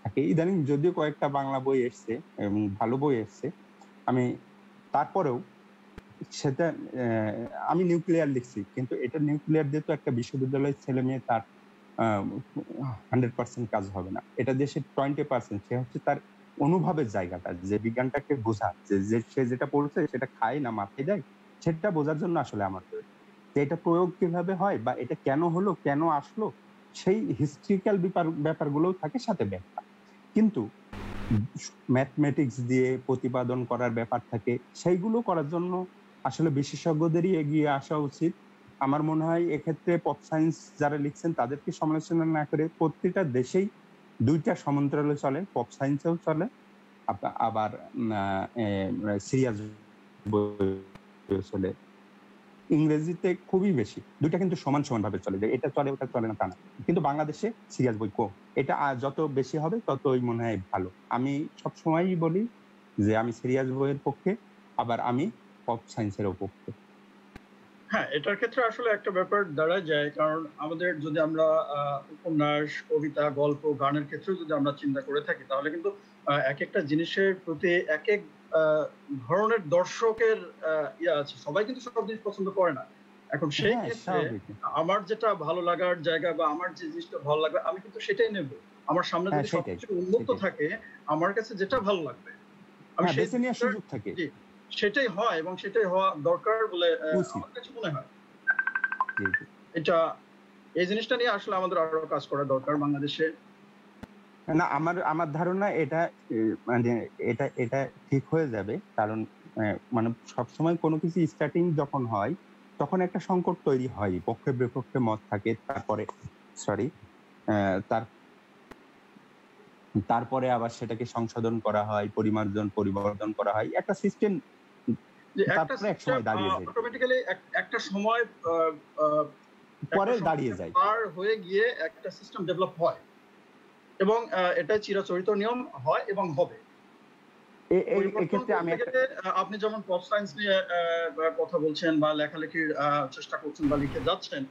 Speaker 3: থাকে, ইদানিং যদিও কয়েকটা বাংলা বই এসছে এবং ভালো বই এসছে, আমি তারপরেও সেটা আমি নিউক্লিয়ার লিখছি, কিন্তু এটা নিউক্লিয়ার দিয়ে তো একটা বিশ্ববিদ্যালয়ের ছেলে মেয়ে তার 100% কাজ হবে না। এটা দেশের 20%, সে হচ্ছে তার অনুভবের জায়গাটা, যে বিজ্ঞানটাকে বোঝা, যে সে যেটা পড়ছে সেটা খায় না মাথায় দেয়, সেটা বোঝার জন্য আসলে আমার যে এটা প্রয়োগ কিভাবে হয় বা এটা কেন হলো, কেন আসলো, সেই হিস্ট্রিক্যাল ব্যাপারগুলো থাকে, সাথে ব্যাখ্যা। কিন্তু ম্যাথমেটিক্স দিয়ে প্রতিপাদন করার ব্যাপার থাকে, সেইগুলো করার জন্য আসলে বিশেষজ্ঞদেরই এগিয়ে আসা উচিত। আমার মনে হয় এক্ষেত্রে পপ সায়েন্স যারা লিখছেন তাদেরকে সমালোচনা না করে প্রত্যেকটা দেশেই দুইটা সমান্তরালে চলে, পপ সায়েন্সেও চলে, আবার সিরিয়াস বইও চলে। ইংরেজিতে খুবই বেশি, দুইটা কিন্তু সমান সমান ভাবে চলে, এটা চলে ওটা চলে না তা না। কিন্তু বাংলাদেশে সিরিয়াস বই কম, এটা যত বেশি হবে ততই মনে হয় ভালো। আমি সবসময়ই বলি যে আমি সিরিয়াস বইয়ের পক্ষে, আবার আমি পপ সায়েন্সের পক্ষে।
Speaker 1: হ্যাঁ, এটার ক্ষেত্রে আসলে একটা ব্যাপার দাঁড়ায় যায়, কারণ আমাদের যদি আমরা উপন্যাস, কবিতা, গল্প, গানের ক্ষেত্রেও যদি আমরা চিন্তা করে থাকি, তাহলে কিন্তু এক একটা জিনিসের প্রতি এক এক ধরনের দর্শকের ইয়ে আছে। সবাই কিন্তু সব জিনিস পছন্দ করে না। এখন সেই ক্ষেত্রে আমার যেটা ভালো লাগার জায়গা বা আমার যে জিনিসটা ভালো লাগবে আমি কিন্তু সেটাই নেব। আমার সামনে যদি সবকিছু উন্মুক্ত থাকে, আমার কাছে যেটা ভালো লাগবে আমি
Speaker 3: বেছে নেওয়ার সুযোগ থাকে,
Speaker 1: সেটাই হয় এবং সেটাই হওয়া দরকার বলে আমার কাছে মনে হয়। এটা এই জিনিসটা নিয়ে আসলে আমাদের আরো কাজ করা দরকার বাংলাদেশে।
Speaker 3: না, আমার ধারণা এটা মানে এটা ঠিক হয়ে যাবে, কারণ মানে সবসময় কোনো কিছু স্টার্টিং যখন হয় তখন একটা সংকট তৈরি হয়, পক্ষে বিপক্ষে মত থাকে, তারপরে আবার সেটাকে সংশোধন করা হয়, পরিবর্তন করা হয়, একটা সিস্টেম তারপরে এক সময় দাঁড়িয়ে যায়,
Speaker 1: অটোমেটিক্যালি একটা সময়
Speaker 3: পরে দাঁড়িয়ে যায়,
Speaker 1: পার হয়ে গিয়ে একটা সিস্টেম ডেভেলপ হয় এবং এটা চিরাচরিত নিয়ম হয় এবং হবে। আপনি যেমন পপ সায়েন্স নিয়ে কথা বলছেন বা লেখালেখির চেষ্টা করছেন বা লিখে যাচ্ছেন,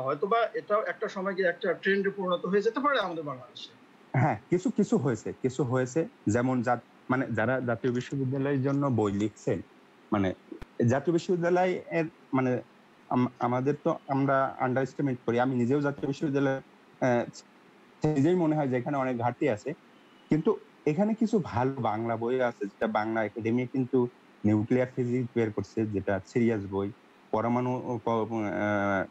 Speaker 1: হয়তোবা এটাও একটা সময় গিয়ে একটা ট্রেন্ডে পরিণত হয়ে যেতে পারে আমাদের বাংলাদেশে।
Speaker 3: হ্যাঁ, কিছু হয়েছে, যেমন মানে যারা জাতীয় বিশ্ববিদ্যালয়ের জন্য বই লিখছেন, মানে জাতীয় বিশ্ববিদ্যালয়ের মানে আমাদের তো আমরা আন্ডার এস্টিমেট করি, আমি নিজেও জাতীয় বিশ্ববিদ্যালয়ে নিজেই মনে হয় যে এখানে অনেক ঘাটতি আছে, কিন্তু এখানে কিছু ভালো বাংলা বই আছে, যেটা বাংলা একাডেমি কিন্তু নিউক্লিয়ার ফিজিক্স বের করছে, যেটা সিরিয়াস বই,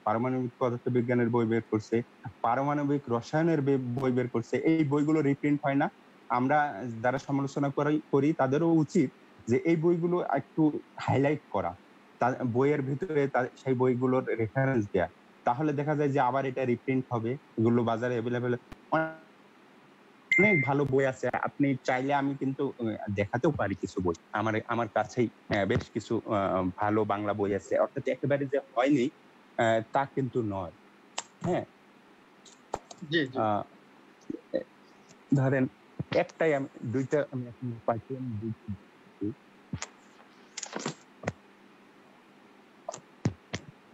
Speaker 3: পারমাণবিক পদার্থবিজ্ঞানের বই বের করছে, পারমাণবিক রসায়নের বই বের করছে। এই বইগুলো রিপ্রিন্ট হয় না। আমরা যারা সমালোচনা করি তাদেরও উচিত যে এই বইগুলো একটু হাইলাইট করা, বইয়ের ভিতরে সেই বইগুলোর রেফারেন্স দেয়া, তাহলে দেখা যায় যে আবার এটা রিপ্রিন্ট হবে, এগুলো বাজারে অ্যাভেলেবেল। অনেক ভালো বই আছে, আপনি চাইলে আমি কিন্তু দেখাতেও পারি কিছু বই, আমার কাছেই বেশ কিছু ভালো বাংলা বই আছে, অর্থাৎ একেবারে যে হয়নি তা কিন্তু নয়। হ্যাঁ, ধরেন একটাই আমি দুইটা আমি এখন পাইছি,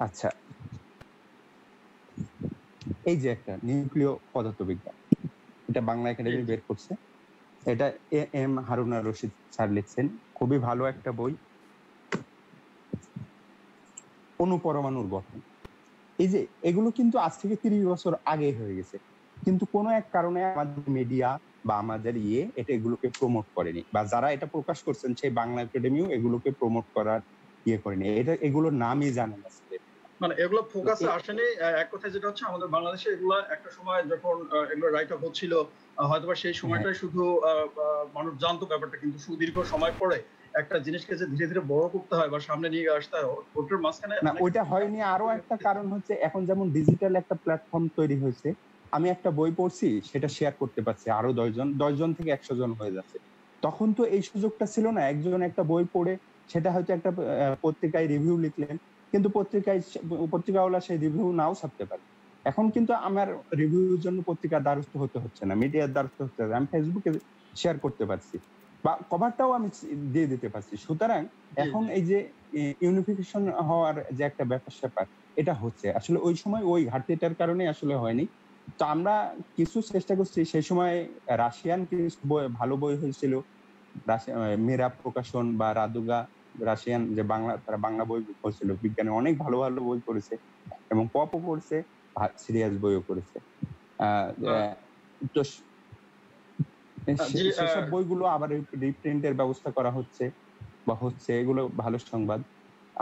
Speaker 3: আচ্ছা, এই যে একটা নিউক্লিয় পদার্থবিজ্ঞান, এটা বাংলা একাডেমি বের করছে, এটা এম হারুনা রশিদ স্যার লিখছেন, খুবই ভালো একটা বই। অনুপরমাণুর গঠন, এই যে এগুলো কিন্তু আজ থেকে 30 বছর আগে হয়ে গেছে, কিন্তু কোনো এক কারণে আমাদের মিডিয়া বা আমাদের এটা এগুলোকে প্রমোট করেনি, বা যারা এটা প্রকাশ করছেন সেই বাংলা একাডেমিও এগুলোকে প্রমোট করার করেনি, এগুলোর নামই জানে না,
Speaker 1: মানে এগুলো ফোকাসে আসেনি। এক কথায় যেটা হচ্ছে, আমাদের বাংলাদেশে এগুলো একটা সময় যখন এগুলো রাইট আপ হচ্ছিল, হয়তোবা সেই সময়টাই শুধু মানুষ জানতো ব্যাপারটা, কিন্তু সুদীর্ঘ সময় পরে একটা জিনিসকে যে ধীরে ধীরে বড় করতে হয় বা সামনে নিয়ে আসতে হয়, ওটার মাঝখানে
Speaker 3: না, ওইটা হয়নি। আরো একটা কারণ হচ্ছে, এখন যেমন ডিজিটাল একটা প্ল্যাটফর্ম তৈরি হয়েছে, আমি একটা বই পড়ছি, সেটা শেয়ার করতে পারছি আরো 10 জন থেকে 100 জন হয়ে যাচ্ছে। তখন তো এই সুযোগটা ছিল না, একজন একটা বই পড়ে সেটা হয়তো একটা পত্রিকায় রিভিউ লিখলেন, কিন্তু পত্রিকাওয়ালা সেই রিভিউ নাও ছাপতে পারে। এখন কিন্তু আমার রিভিউর জন্য পত্রিকার দ্বারস্থ হতে হচ্ছে না, মিডিয়ার দ্বারস্থ হতে হচ্ছে, আমি ফেসবুকে শেয়ার করতে পারছি বা কভারটাও আমি দিয়ে দিতে পারছি। সুতরাং এখন এই যে ইউনিফিকেশন হওয়ার যে একটা ব্যাপার স্যাপার, এটা হচ্ছে আসলে ওই সময় ওই ঘাটতিটার কারণে আসলে হয়নি। তো আমরা কিছু চেষ্টা করছি, সেই সময় রাশিয়ান কিছু ভালো বই হয়েছিল, মেরা প্রকাশন বা রাদুগা, রাশিয়ান যে তারা বাংলা বই পড়ছিল, বিজ্ঞানে অনেক ভালো ভালো বই পড়েছে এবং পপও পড়ছে, সিরিয়াস বইও পড়েছে। তো সেসব বইগুলো আবার রিপ্রিন্টের ব্যবস্থা করা হচ্ছে বা হচ্ছে, এগুলো ভালো সংবাদ।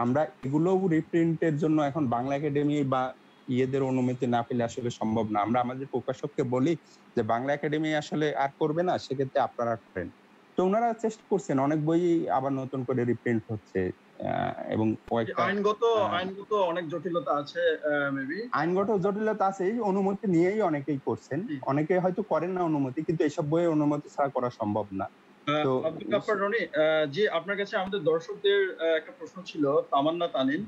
Speaker 3: আমরা এগুলো রিপ্রিন্টের জন্য এখন বাংলা একাডেমি বা ইয়েদের অনুমতি না পেলে আসলে সম্ভব না। আমরা আমাদের প্রকাশককে বলি যে বাংলা একাডেমি আসলে আর করবে না, সেক্ষেত্রে আপনারা করেন। তো ওনারা চেষ্টা করছেন, অনেক বই আবার নতুন করে রিপ্রিন্ট হচ্ছে, এবং কয়েকটা
Speaker 1: আইনগত অনেক জটিলতা আছে মেবি।
Speaker 3: আইনগত জটিলতা আছে, অনুমতি নিয়েই অনেকেই করছেন, অনেকে হয়তো করেন না অনুমতি, কিন্তু এসব বইয়ে অনুমতি ছাড়া করা সম্ভব না। তো
Speaker 1: আব্দুল গাফফার রনি জি, আপনার কাছে আমাদের দর্শকদের একটা প্রশ্ন ছিল। তামান্না তানিন,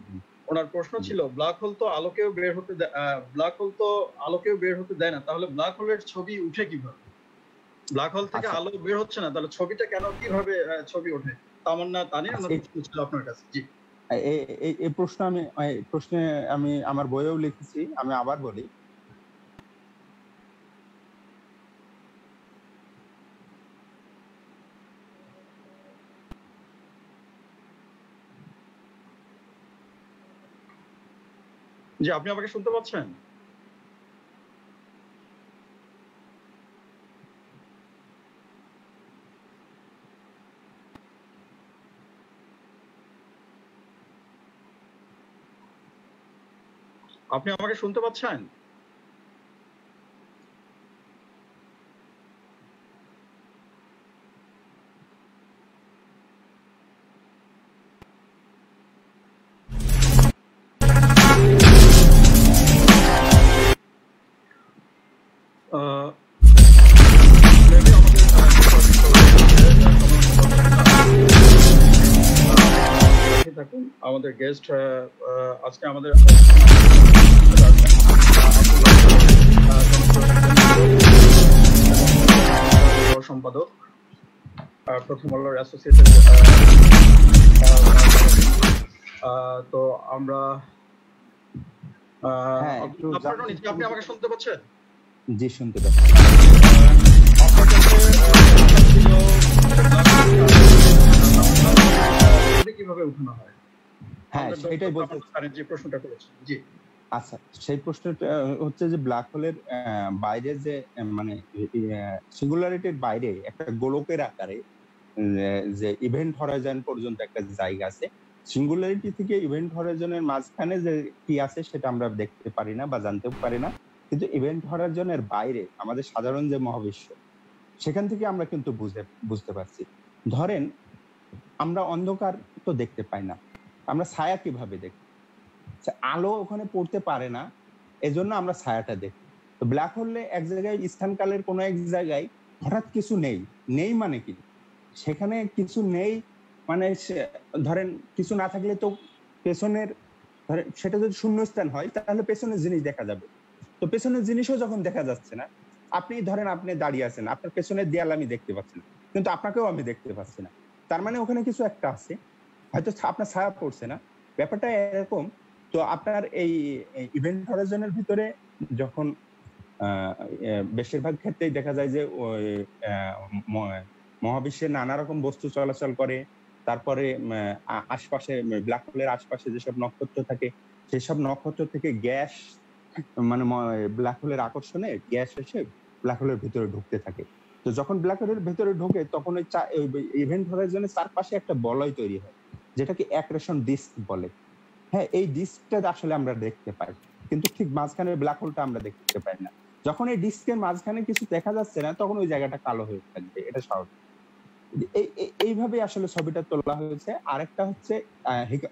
Speaker 1: ওনার প্রশ্ন ছিল ব্ল্যাক হোল তো আলোকেও বের হতে দেয় না, তাহলে ব্ল্যাক হোলের ছবি উঠে কিভাবে? ব্ল্যাক হোল থেকে আলো বের হচ্ছে না, তাহলে ছবিটা কিভাবে ছবি ওঠে? তামান্না তানিন, ওনার প্রশ্ন ছিল আপনার কাছে। জি,
Speaker 3: এই প্রশ্নে আমি আমার বইয়েও লিখেছি, আমি আবার বলি।
Speaker 1: জি, আপনি আমাকে শুনতে পাচ্ছেন? আপনি আমাকে শুনতে পাচ্ছেন? আমাদের গেস্ট আজকে আমাদের সম্পাদক, প্রথম আলোর অ্যাসোসিয়েটেড। তো আমরা আপনি আমাকে শুনতে পাচ্ছেন?
Speaker 3: জি, শুনতে পাচ্ছি।
Speaker 1: আপনার কাছে কিভাবে উঠানো হয়?
Speaker 3: হ্যাঁ, সেটাই বলতে
Speaker 1: যে প্রশ্নটা করেছেন। জি,
Speaker 3: আচ্ছা, সেই প্রশ্নটা হচ্ছে যে ব্ল্যাক হোলের বাইরে যে মানে সিঙ্গুলারিটির বাইরে একটা গোলকের আকারে যে ইভেন্ট হরাইজন পর্যন্ত একটা জায়গা আছে। সিঙ্গুলারিটি থেকে ইভেন্ট হরাইজনের মাঝখানে যে কি আছে সেটা আমরা দেখতে পারি না বা জানতেও পারি না, কিন্তু ইভেন্ট হরাইজনের বাইরে আমাদের সাধারণ যে মহাবিশ্ব, সেখান থেকে আমরা কিন্তু বুঝতে পারছি। ধরেন আমরা অন্ধকার তো দেখতে পাই না, আমরা ছায়া কিভাবে দেখি? আলো ওখানে পড়তে পারে না, এজন্য আমরা ছায়াটা দেখি। তো ব্ল্যাক হোলে এক জায়গায় স্থানকালের কোনো এক জায়গায় হঠাৎ কিছু নেই মানে কি? সেখানে কিছু নেই মানে ধরেন কিছু না থাকলে তো পেছনের, ধরেন সেটা যদি শূন্যস্থান হয় তাহলে পেছনের জিনিস দেখা যাবে। তো পেছনের জিনিসও যখন দেখা যাচ্ছে না, আপনি ধরেন আপনি দাঁড়িয়ে আছেন, আপনার পেছনের দেয়াল আমি দেখতে পাচ্ছি না, কিন্তু আপনাকেও আমি দেখতে পাচ্ছি না, তার মানে ওখানে কিছু একটা আছে, হয়তো আপনার ছায়া পড়ছে না, ব্যাপারটা এরকম। তো আপনার এই ইভেন্ট হরাইজনের ভিতরে যখন বেশিরভাগ ক্ষেত্রেই দেখা যায় যে ওই মহাবিশ্বে নানা রকম বস্তু চলাচল করে, তারপরে আশপাশে ব্ল্যাক হোলের আশপাশে যেসব নক্ষত্র থাকে সেসব নক্ষত্র থেকে গ্যাস মানে ব্ল্যাক হোলের আকর্ষণে গ্যাস এসে ব্ল্যাক হোলের ভিতরে ঢুকতে থাকে। তো যখন ব্ল্যাক হোলের ভিতরে ঢোকে তখন ওই ইভেন্ট হরাইজনের চারপাশে একটা বলয় তৈরি হয়, যেটাকে অ্যাক্রেশন ডিস্ক বলে। হ্যাঁ, এই ডিস্কটা আসলে আমরা দেখতে পাই, কিন্তু ঠিক মাঝখানে ব্ল্যাক হোলটা আমরা দেখতে পাই না। যখন এই ডিস্কের মাঝখানে কিছু দেখা যাচ্ছে না তখন ওই জায়গাটা কালো হয়ে থাকবে, এটা স্বাভাবিক। এইভাবে আসলে ছবিটা তোলা হয়েছে। আরেকটা হচ্ছে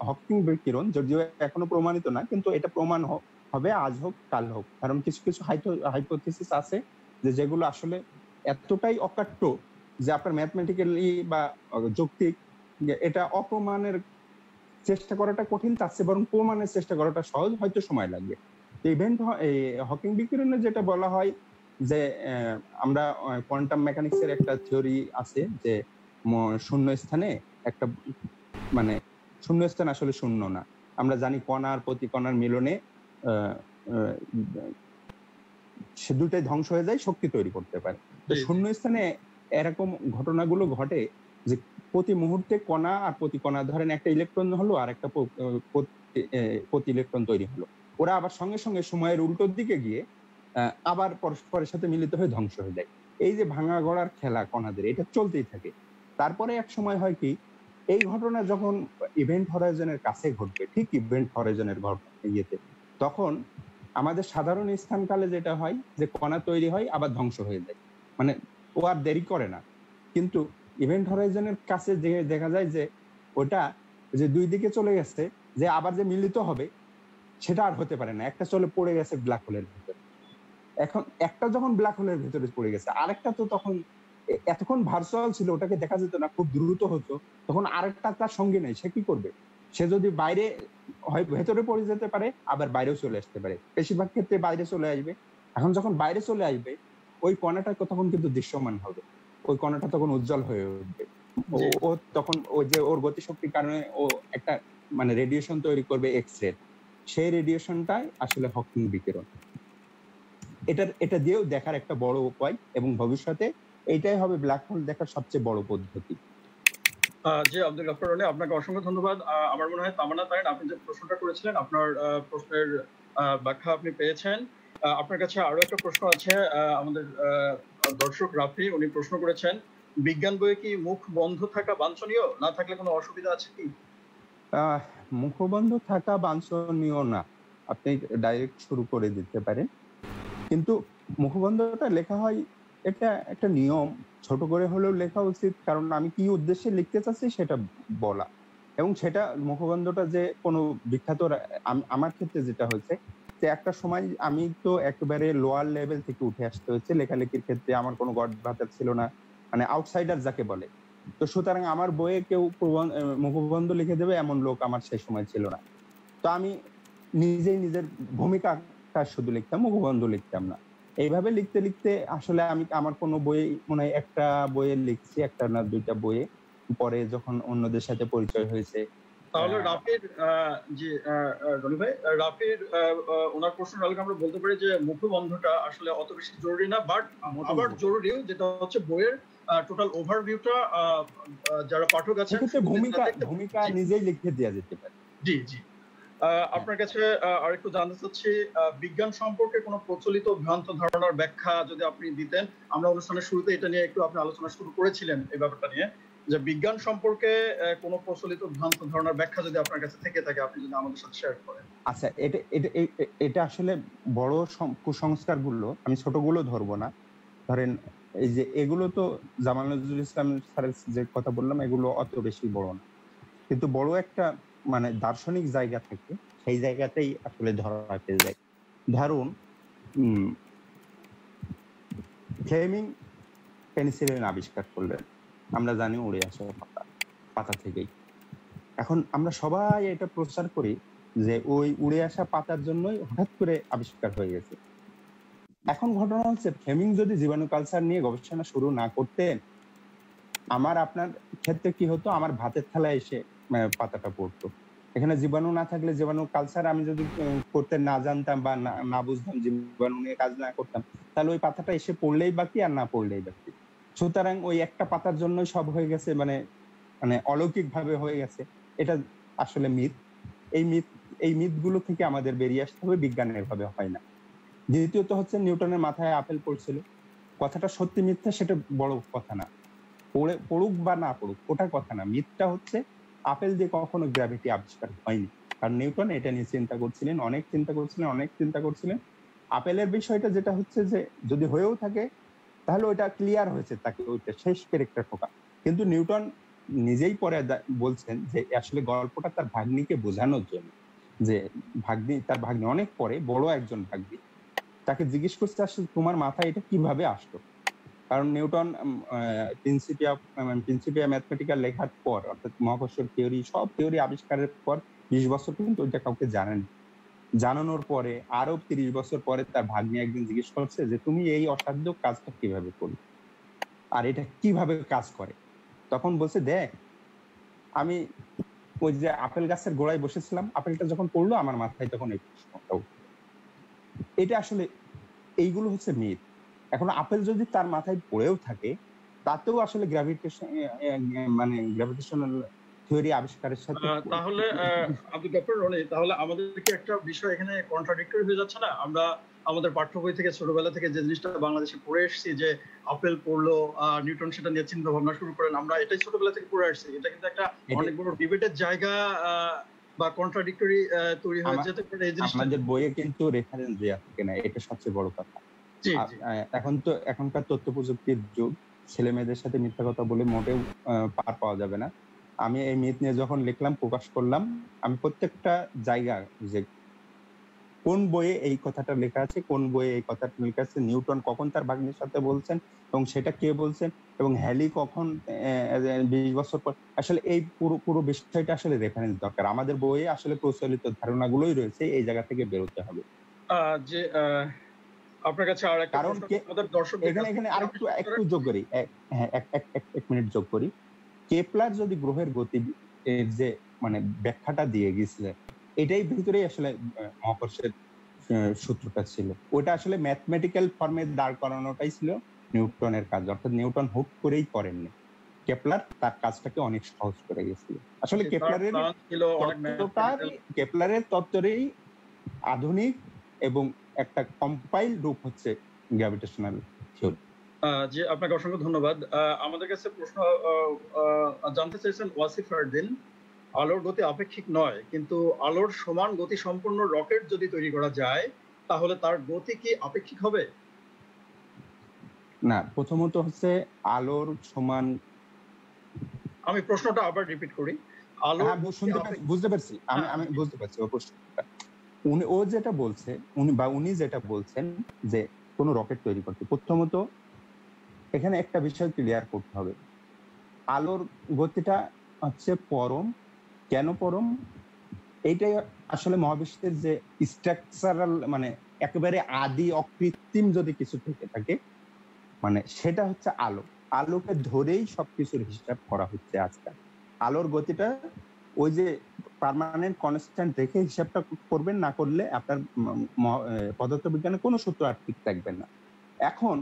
Speaker 3: হকিং বিকিরণ, যদিও এখনো প্রমাণিত না, কিন্তু এটা প্রমাণ হবে আজ হোক কাল হোক, কারণ কিছু কিছু হাইপোথিসিস আছে যেগুলো আসলে এতটাই অকাট্য যে আপনার ম্যাথমেটিক্যালি বা যৌক্তিক এটা অপ্রমাণের চেষ্টা করাটা কঠিন, তার চেয়ে বরং প্রমাণের চেষ্টা করাটা সহজ, হয়তো সময় লাগবে। ইভেন্ট হকিং বিকিরণে যেটা বলা হয় যে আমরা কোয়ান্টাম মেকানিক্সের একটা থিওরি আছে যে শূন্য স্থানে একটা মানে শূন্য স্থান আসলে শূন্য না, আমরা জানি কণার প্রতি কণার মিলনে সে দুটাই ধ্বংস হয়ে যায়, শক্তি তৈরি করতে পারে। তো শূন্য স্থানে এরকম ঘটনাগুলো ঘটে যে প্রতি মুহূর্তে কণা আর প্রতি কণা, ধরেন একটা ইলেকট্রন হলো আর একটা প্রতি ইলেকট্রন তৈরি হলো, ওরা আবার সঙ্গে সঙ্গে সময়ের উল্টোর দিকে গিয়ে আবার পরস্পরের সাথে মিলিত হয়ে ধ্বংস হয়ে যায়। এই যে ভাঙা গড়ার খেলা কণাদের, এটা চলতেই থাকে। তারপরে এক সময় হয় কি, এই ঘটনা যখন ইভেন্ট হরাইজনের কাছে ঘটবে, ঠিক ইভেন্ট হরাইজনের ইয়েতে, তখন আমাদের সাধারণ স্থানকালে যেটা হয় যে কণা তৈরি হয় আবার ধ্বংস হয়ে যায়, মানে ও আর দেরি করে না। কিন্তু ইভেন্ট হরাইজনের কাছে দেখা যায় যে ওটা যে দুই দিকে চলে গেছে, যে আবার যে মিলিত হবে সেটা আর হতে পারে না। একটা চলে পড়ে গেছে ব্ল্যাক হোলের ভিতরে। এখন একটা যখন ব্ল্যাক হোলের ভিতরে পড়ে গেছে, আরেকটা তো তখন এতক্ষণ ভার্চুয়াল ছিল, ওটাকে দেখা যেত না, খুব দ্রুত হতো, তখন আরেকটা তার সঙ্গে নেই, সে কি করবে? সে যদি বাইরে হয় ভেতরে পড়ে যেতে পারে, আবার বাইরেও চলে আসতে পারে, বেশিরভাগ ক্ষেত্রে বাইরে চলে আসবে। এখন যখন বাইরে চলে আসবে, ওই কণাটা তখন কিন্তু দৃশ্যমান হবে, ওই কণাটা তখন উজ্জ্বল হয়ে উঠবে।
Speaker 1: জি।
Speaker 3: ও তখন ওই যে ওর গতিশক্তির কারণে ও একটা মানে রেডিয়েশন তৈরি করবে, এক্স রে। সেই রেডিয়েশনটাই আসলে হকিং বিকিরণ। এটা দিয়েও দেখার একটা বড় উপায়, এবং ভবিষ্যতে এইটাই হবে ব্ল্যাক হোল দেখার সবচেয়ে বড় পদ্ধতি।
Speaker 1: জি, আব্দুল গফফার রনি, আপনাকে অসংখ্য ধন্যবাদ। আমার মনে হয় তামান্না তারিন, আপনি যে প্রশ্নটা করেছিলেন, আপনার প্রশ্নের ব্যাখ্যা আপনি পেয়েছেন। আপনার কাছে আরো একটা প্রশ্ন আছে। আমাদের দর্শক রাফি, উনি প্রশ্ন করেছেন, বিজ্ঞান বইয়ে কি মুখ বন্ধ থাকা বাঞ্ছনীয়? না থাকলে কোনো অসুবিধা আছে কি?
Speaker 3: মুখবন্ধ থাকা বাঞ্ছনীয় না, আপনি ডাইরেক্ট শুরু করে দিতে পারেন, কিন্তু মুখবন্ধটা লেখা হয়, এটা একটা নিয়ম, ছোট করে হলেও লেখা উচিত, কারণ আমি কি উদ্দেশ্যে লিখতে চাচ্ছি সেটা বলা। এবং সেটা মুখবন্ধটা যে কোনো বিখ্যাত আমার ক্ষেত্রে যেটা হয়েছে, যে একটা সময় আমি তো একেবারে লোয়ার লেভেল থেকে উঠে আসতে হচ্ছে লেখালেখির ক্ষেত্রে, আমার কোনো গড ভাতা ছিল না, মানে আউটসাইডার যাকে বলে। তো সুতরাং আমার বইয়ে কেউ মুখবন্ধ লিখে দেবে এমন লোক আমার সেই সময় ছিল না। তো আমি নিজেই নিজের ভূমিকাটা শুধু লিখতাম, মুখবন্ধ লিখতাম না। এইভাবে লিখতে লিখতে আসলে আমি আমার কোনো বই মনে হয় একটা বইয়ে লিখছি, একটা না দুইটা বইয়ে, পরে যখন অন্যদের সাথে পরিচয় হয়েছে।
Speaker 1: তাহলে রাফির জি রনি ভাই, রাফির ওনার প্রশ্নের আলোকে আমরা বলতে পারি যে মুখবন্ধটা আসলে অত বেশি জরুরি না, বাট আবার জরুরি, যেটা হচ্ছে বইয়ের টোটাল ওভারভিউটা যারা পাঠক আছেন
Speaker 3: ভূমিকা নিজেই লিখে দেওয়া যেতে পারে।
Speaker 1: জি জি। আপনার কাছে আরেকটু জানতে চাচ্ছি, বিজ্ঞান সম্পর্কে কোনো প্রচলিত ভ্রান্ত ধারণার ব্যাখ্যা যদি আপনি দিতেন। আমরা অনুষ্ঠানের শুরুতে এটা নিয়ে একটু আপনি আলোচনা শুরু করেছিলেন, এই ব্যাপারটা নিয়ে, যে বিজ্ঞান সম্পর্কে কোনো প্রচলিত ভ্রান্ত ধারণার ব্যাখ্যা যদি আপনার কাছে থেকে থাকে, আপনি যদি আমাদের সাথে শেয়ার করেন।
Speaker 3: আচ্ছা, এটা আসলে বড় কুসংস্কারগুলো, আমি ছোটগুলো ধরবো না। ধরেন এই যে এগুলো তো জামাল নজরুল ইসলাম স্যারের যে কথা বললাম, এগুলো অত বেশি বড় না, কিন্তু বড় একটা মানে দার্শনিক জায়গা থেকে সেই জায়গাতেই আসলে ধরা পেয়ে যায়। ধরুন ফ্লেমিং পেনিসিলিন আবিষ্কার করলেন, আমরা জানি উড়ে আসা পাতা থেকেই। এখন আমরা সবাই এটা প্রচার করি যে ওই উড়ে আসা পাতার জন্যই হঠাৎ করে আবিষ্কার হয়ে গেছে। এখন ঘটনা হচ্ছে, ফ্লেমিং যদি জীবাণু কালচার নিয়ে গবেষণা শুরু না করতেন, আমার আপনার ক্ষেত্রে কি হতো, আমার ভাতের থালায় এসে পাতাটা পড়তো। এখানে জীবাণু না থাকলে, জীবাণু কালচার আমি যদি করতে না জানতাম বা না বুঝতাম, জীবাণু নিয়ে কাজ না করতাম, তাহলে ওই পাতাটা এসে পড়লেই বাকি, আর না পড়লেই বাকি। সুতরাং ওই একটা পাতার জন্যই সব হয়ে গেছে, মানে মানে অলৌকিক ভাবে হয়ে গেছে। এটা আসলে মিথ। এই মিথগুলো থেকে আমাদের বেরিয়ে আসতে হবে, বিজ্ঞানের ভাবে হয় না। দ্বিতীয়ত হচ্ছে, নিউটনের মাথায় আপেল পড়ছিল, কথাটা সত্যি মিথ্যা সেটা বড় কথা না, পড়ুক বা না পড়ুক ওটা কথা না, মিথটা হচ্ছে আপেল দিয়ে কখনো গ্র্যাভিটি আবিষ্কার হয়নি। কারণ নিউটন এটা নিয়ে চিন্তা করছিলেন। আপেলের বিষয়টা যেটা হচ্ছে যে যদি হয়েও থাকে তাহলে ওইটা ক্লিয়ার হয়েছে, তাকে ওইটা শেষ পেরেকটা ঠোকা। কিন্তু নিউটন নিজেই পরে বলছেন যে আসলে গল্পটা তার ভাগ্নিকে বোঝানোর জন্য, যে তার ভাগ্নি অনেক পরে বড় একজন ভাগ্নি, তাকে জিজ্ঞেস করছে আসলে তোমার মাথায় এটা কিভাবে আসলো। কারণ নিউটন প্রিন্সিপিয়া ম্যাথমেটিক্যাল লেখার পর, অর্থাৎ মহাকর্ষের থিওরি, সব থিওরি আবিষ্কারের পর 20 বছর কিন্তু ওইটা কাউকে জানানোর পরে আরো 30 বছর পরে তার ভাগ্নি একদিন জিজ্ঞেস করছে যে তুমি এই অসাধ্য কাজটা কিভাবে করলে, আর এটা কিভাবে কাজ করে। তখন বলছে, দেখ আমি ওই যে আপেল গাছের গোড়ায় বসেছিলাম, আপেলটা যখন পড়লো আমার মাথায় তখন এই প্রশ্নটা উঠলো। এটা আসলে এইগুলো হচ্ছে মিথ। এখন আপেল যদি তার মাথায় পড়েও থাকে, তাতেও আসলে গ্র্যাভিটেশনাল থিওরি আবিষ্কারের সাথে
Speaker 1: তাহলে আব্দুল গফফার রনি, তাহলে আমাদেরকে একটা বিষয় এখানে কন্ট্রাডিক্টরি হয়ে যাচ্ছে না? আমরা আমাদের পাঠ্য বই থেকে ছোটবেলা থেকে যে জিনিসটা বাংলাদেশে পড়ে এসেছি, যে আপেল পড়লো, নিউটন সেটা নিয়ে চিন্তা ভাবনা শুরু করেন, আমরা এটাই ছোটবেলা থেকে পড়ে আসছি। এটা কিন্তু একটা অনেক বড় ডিবেটের জায়গা বা কন্ট্রাডিক্টরি তৈরি হয়ে যেতে পারে এই জিনিসটা।
Speaker 3: আমাদের বইয়ে কিন্তু রেফারেন্স দেয়া থাকে না, এটা সবচেয়ে বড় কথা। এখনকার তথ্য প্রযুক্তির যুগ, ছেলে মেয়েদের সাথে মিথ্যা কথা বলে মোটেও পার পাওয়া যাবে না। আমি এই মিথ নিয়ে যখন লিখলাম, প্রকাশ করলাম, আমি প্রত্যেকটা জায়গা যে কোন বইয়ে এই কথাটা লেখা আছে, কোন বইয়ে এই কথাটা লেখা আছে, নিউটন কখন তার ভাগ্নের সাথে বলছেন এবং সেটা কে বলছেন, এবং হ্যালি কখন 20 বছর পর, আসলে এই পুরো পুরো বিষয়টা আসলে রেফারেন্স দরকার। আমাদের বইয়ে আসলে প্রচলিত ধারণাগুলোই রয়েছে, এই জায়গা থেকে বেরোতে হবে।
Speaker 1: যে আপনার কাছে আর একটা
Speaker 3: কারণ
Speaker 1: প্রশ্ন আমাদের দর্শকদের
Speaker 3: এখানে
Speaker 1: কাছে
Speaker 3: এখানে আরেকটু যোগ করি, হ্যাঁ, এক মিনিট যোগ করি। কেপলার যদি গ্রহের গতি এর যে মানে ব্যাখ্যাটা দিয়ে গেছিলেন, এটাই ভিতরেই আসলে মহাকর্ষের সূত্রটা ছিল। ওটা আসলে ম্যাথমেটিক্যাল ফর্মে দাঁড় করানোটাই ছিল নিউটনের কাজ, অর্থাৎ নিউটন হুট করেই করেননি। কেপলার তার কাজটাকে অনেক সহজ করে গেছিল। আসলে কেপলারের তত্ত্বেরই আধুনিক এবং একটা কম্পাইল রূপ হচ্ছে গ্র্যাভিটেশনাল থিওরি।
Speaker 1: জি, আপনাকে অসংখ্য ধন্যবাদ। আমাদের কাছে প্রশ্ন জানতে চাইছেন ওয়াসিফ ফারদিন, আলোর গতি আপেক্ষিক নয়, কিন্তু আলোর সমান গতি সম্পন্ন রকেট যদি তৈরি করা যায় তাহলে তার গতি কি আপেক্ষিক হবে?
Speaker 3: না, প্রথমত হচ্ছে আলোর সমান,
Speaker 1: আমি প্রশ্নটা আবার রিপিট করি।
Speaker 3: বুঝতে পারছি, আমি বুঝতে পারছি ও প্রশ্নটা। ও যেটা বলছে, উনি যেটা বলছেন যে কোন রকেট তৈরি করতে, প্রথমত এখানে একটা বিষয় ক্লিয়ার করতে হবে। আলোর গতিটা হচ্ছে পরম। কেন পরম? এইটাই আসলে মহাবিশ্বের যে স্ট্রাকচারাল, মানে একেবারে আদি অকৃত্রিম যদি কিছু থেকে থাকে, মানে সেটা হচ্ছে আলো। আলোকে ধরেই সবকিছুর হিসাব করা হচ্ছে আজকাল। আলোর গতিটা ওই যে পার্মানেন্ট কনস্ট্যান্ট দেখে হিসাবটা করবেন, না করলে আপনার পদার্থবিজ্ঞানে কোনো সূত্র আর ঠিক থাকবে না। এখন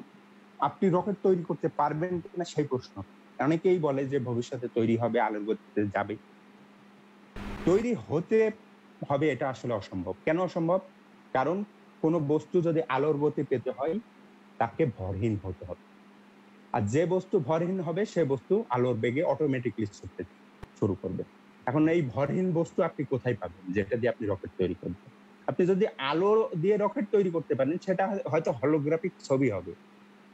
Speaker 3: আপনি রকেট তৈরি করতে পারবেন কিনা সেই প্রশ্ন। অনেকেই বলে যে ভবিষ্যতে তৈরি হবে, আলোর গতিতে যাবে। তৈরি হতে হবে, এটা আসলে অসম্ভব। কেন অসম্ভব? কারণ কোনো বস্তু যদি আলোর গতি পেতে হয় তাকে ভরহীন হতে হবে, আর যে বস্তু ভরহীন হবে সে বস্তু আলোর বেগে অটোমেটিকলি ছুটতে শুরু করবে। এখন এই ভরহীন বস্তু আপনি কোথায় পাবেন যেটা দিয়ে আপনি রকেট তৈরি করবেন? আপনি যদি আলো দিয়ে রকেট তৈরি করতে পারেন, সেটা হয়তো হলোগ্রাফিক ছবি হবে,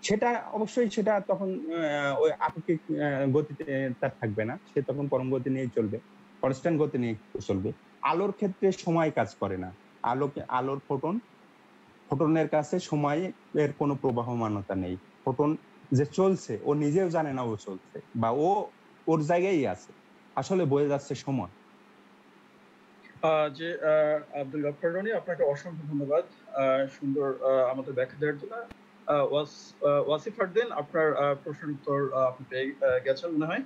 Speaker 3: সেটা অবশ্যই সেটা তখন ওই আপেক্ষিক গতিতে তার থাকবে না, সে তখন পরম গতি নিয়ে চলবে, কনস্ট্যান্ট গতি নিয়ে চলবে। আলোর ক্ষেত্রে সময় কাজ করে না। আলোর ফোটনের কাছে সময়ের কোনো প্রবাহমানতা নেই। ফোটন যে চলছে ও নিজেও জানে না ও চলছে, বা ওর জায়গায় আছে, আসলে বয়ে যাচ্ছে সময়।
Speaker 1: যে আব্দুল গফফার রনি, আপনাকে অসংখ্য ধন্যবাদ সুন্দর আমাদের ব্যাখ্যা দেওয়ার জন্য। ওয়াসিফ ফারদিন, আপনার প্রশ্নের উত্তর আপনি পেয়ে গেছেন মনে হয়।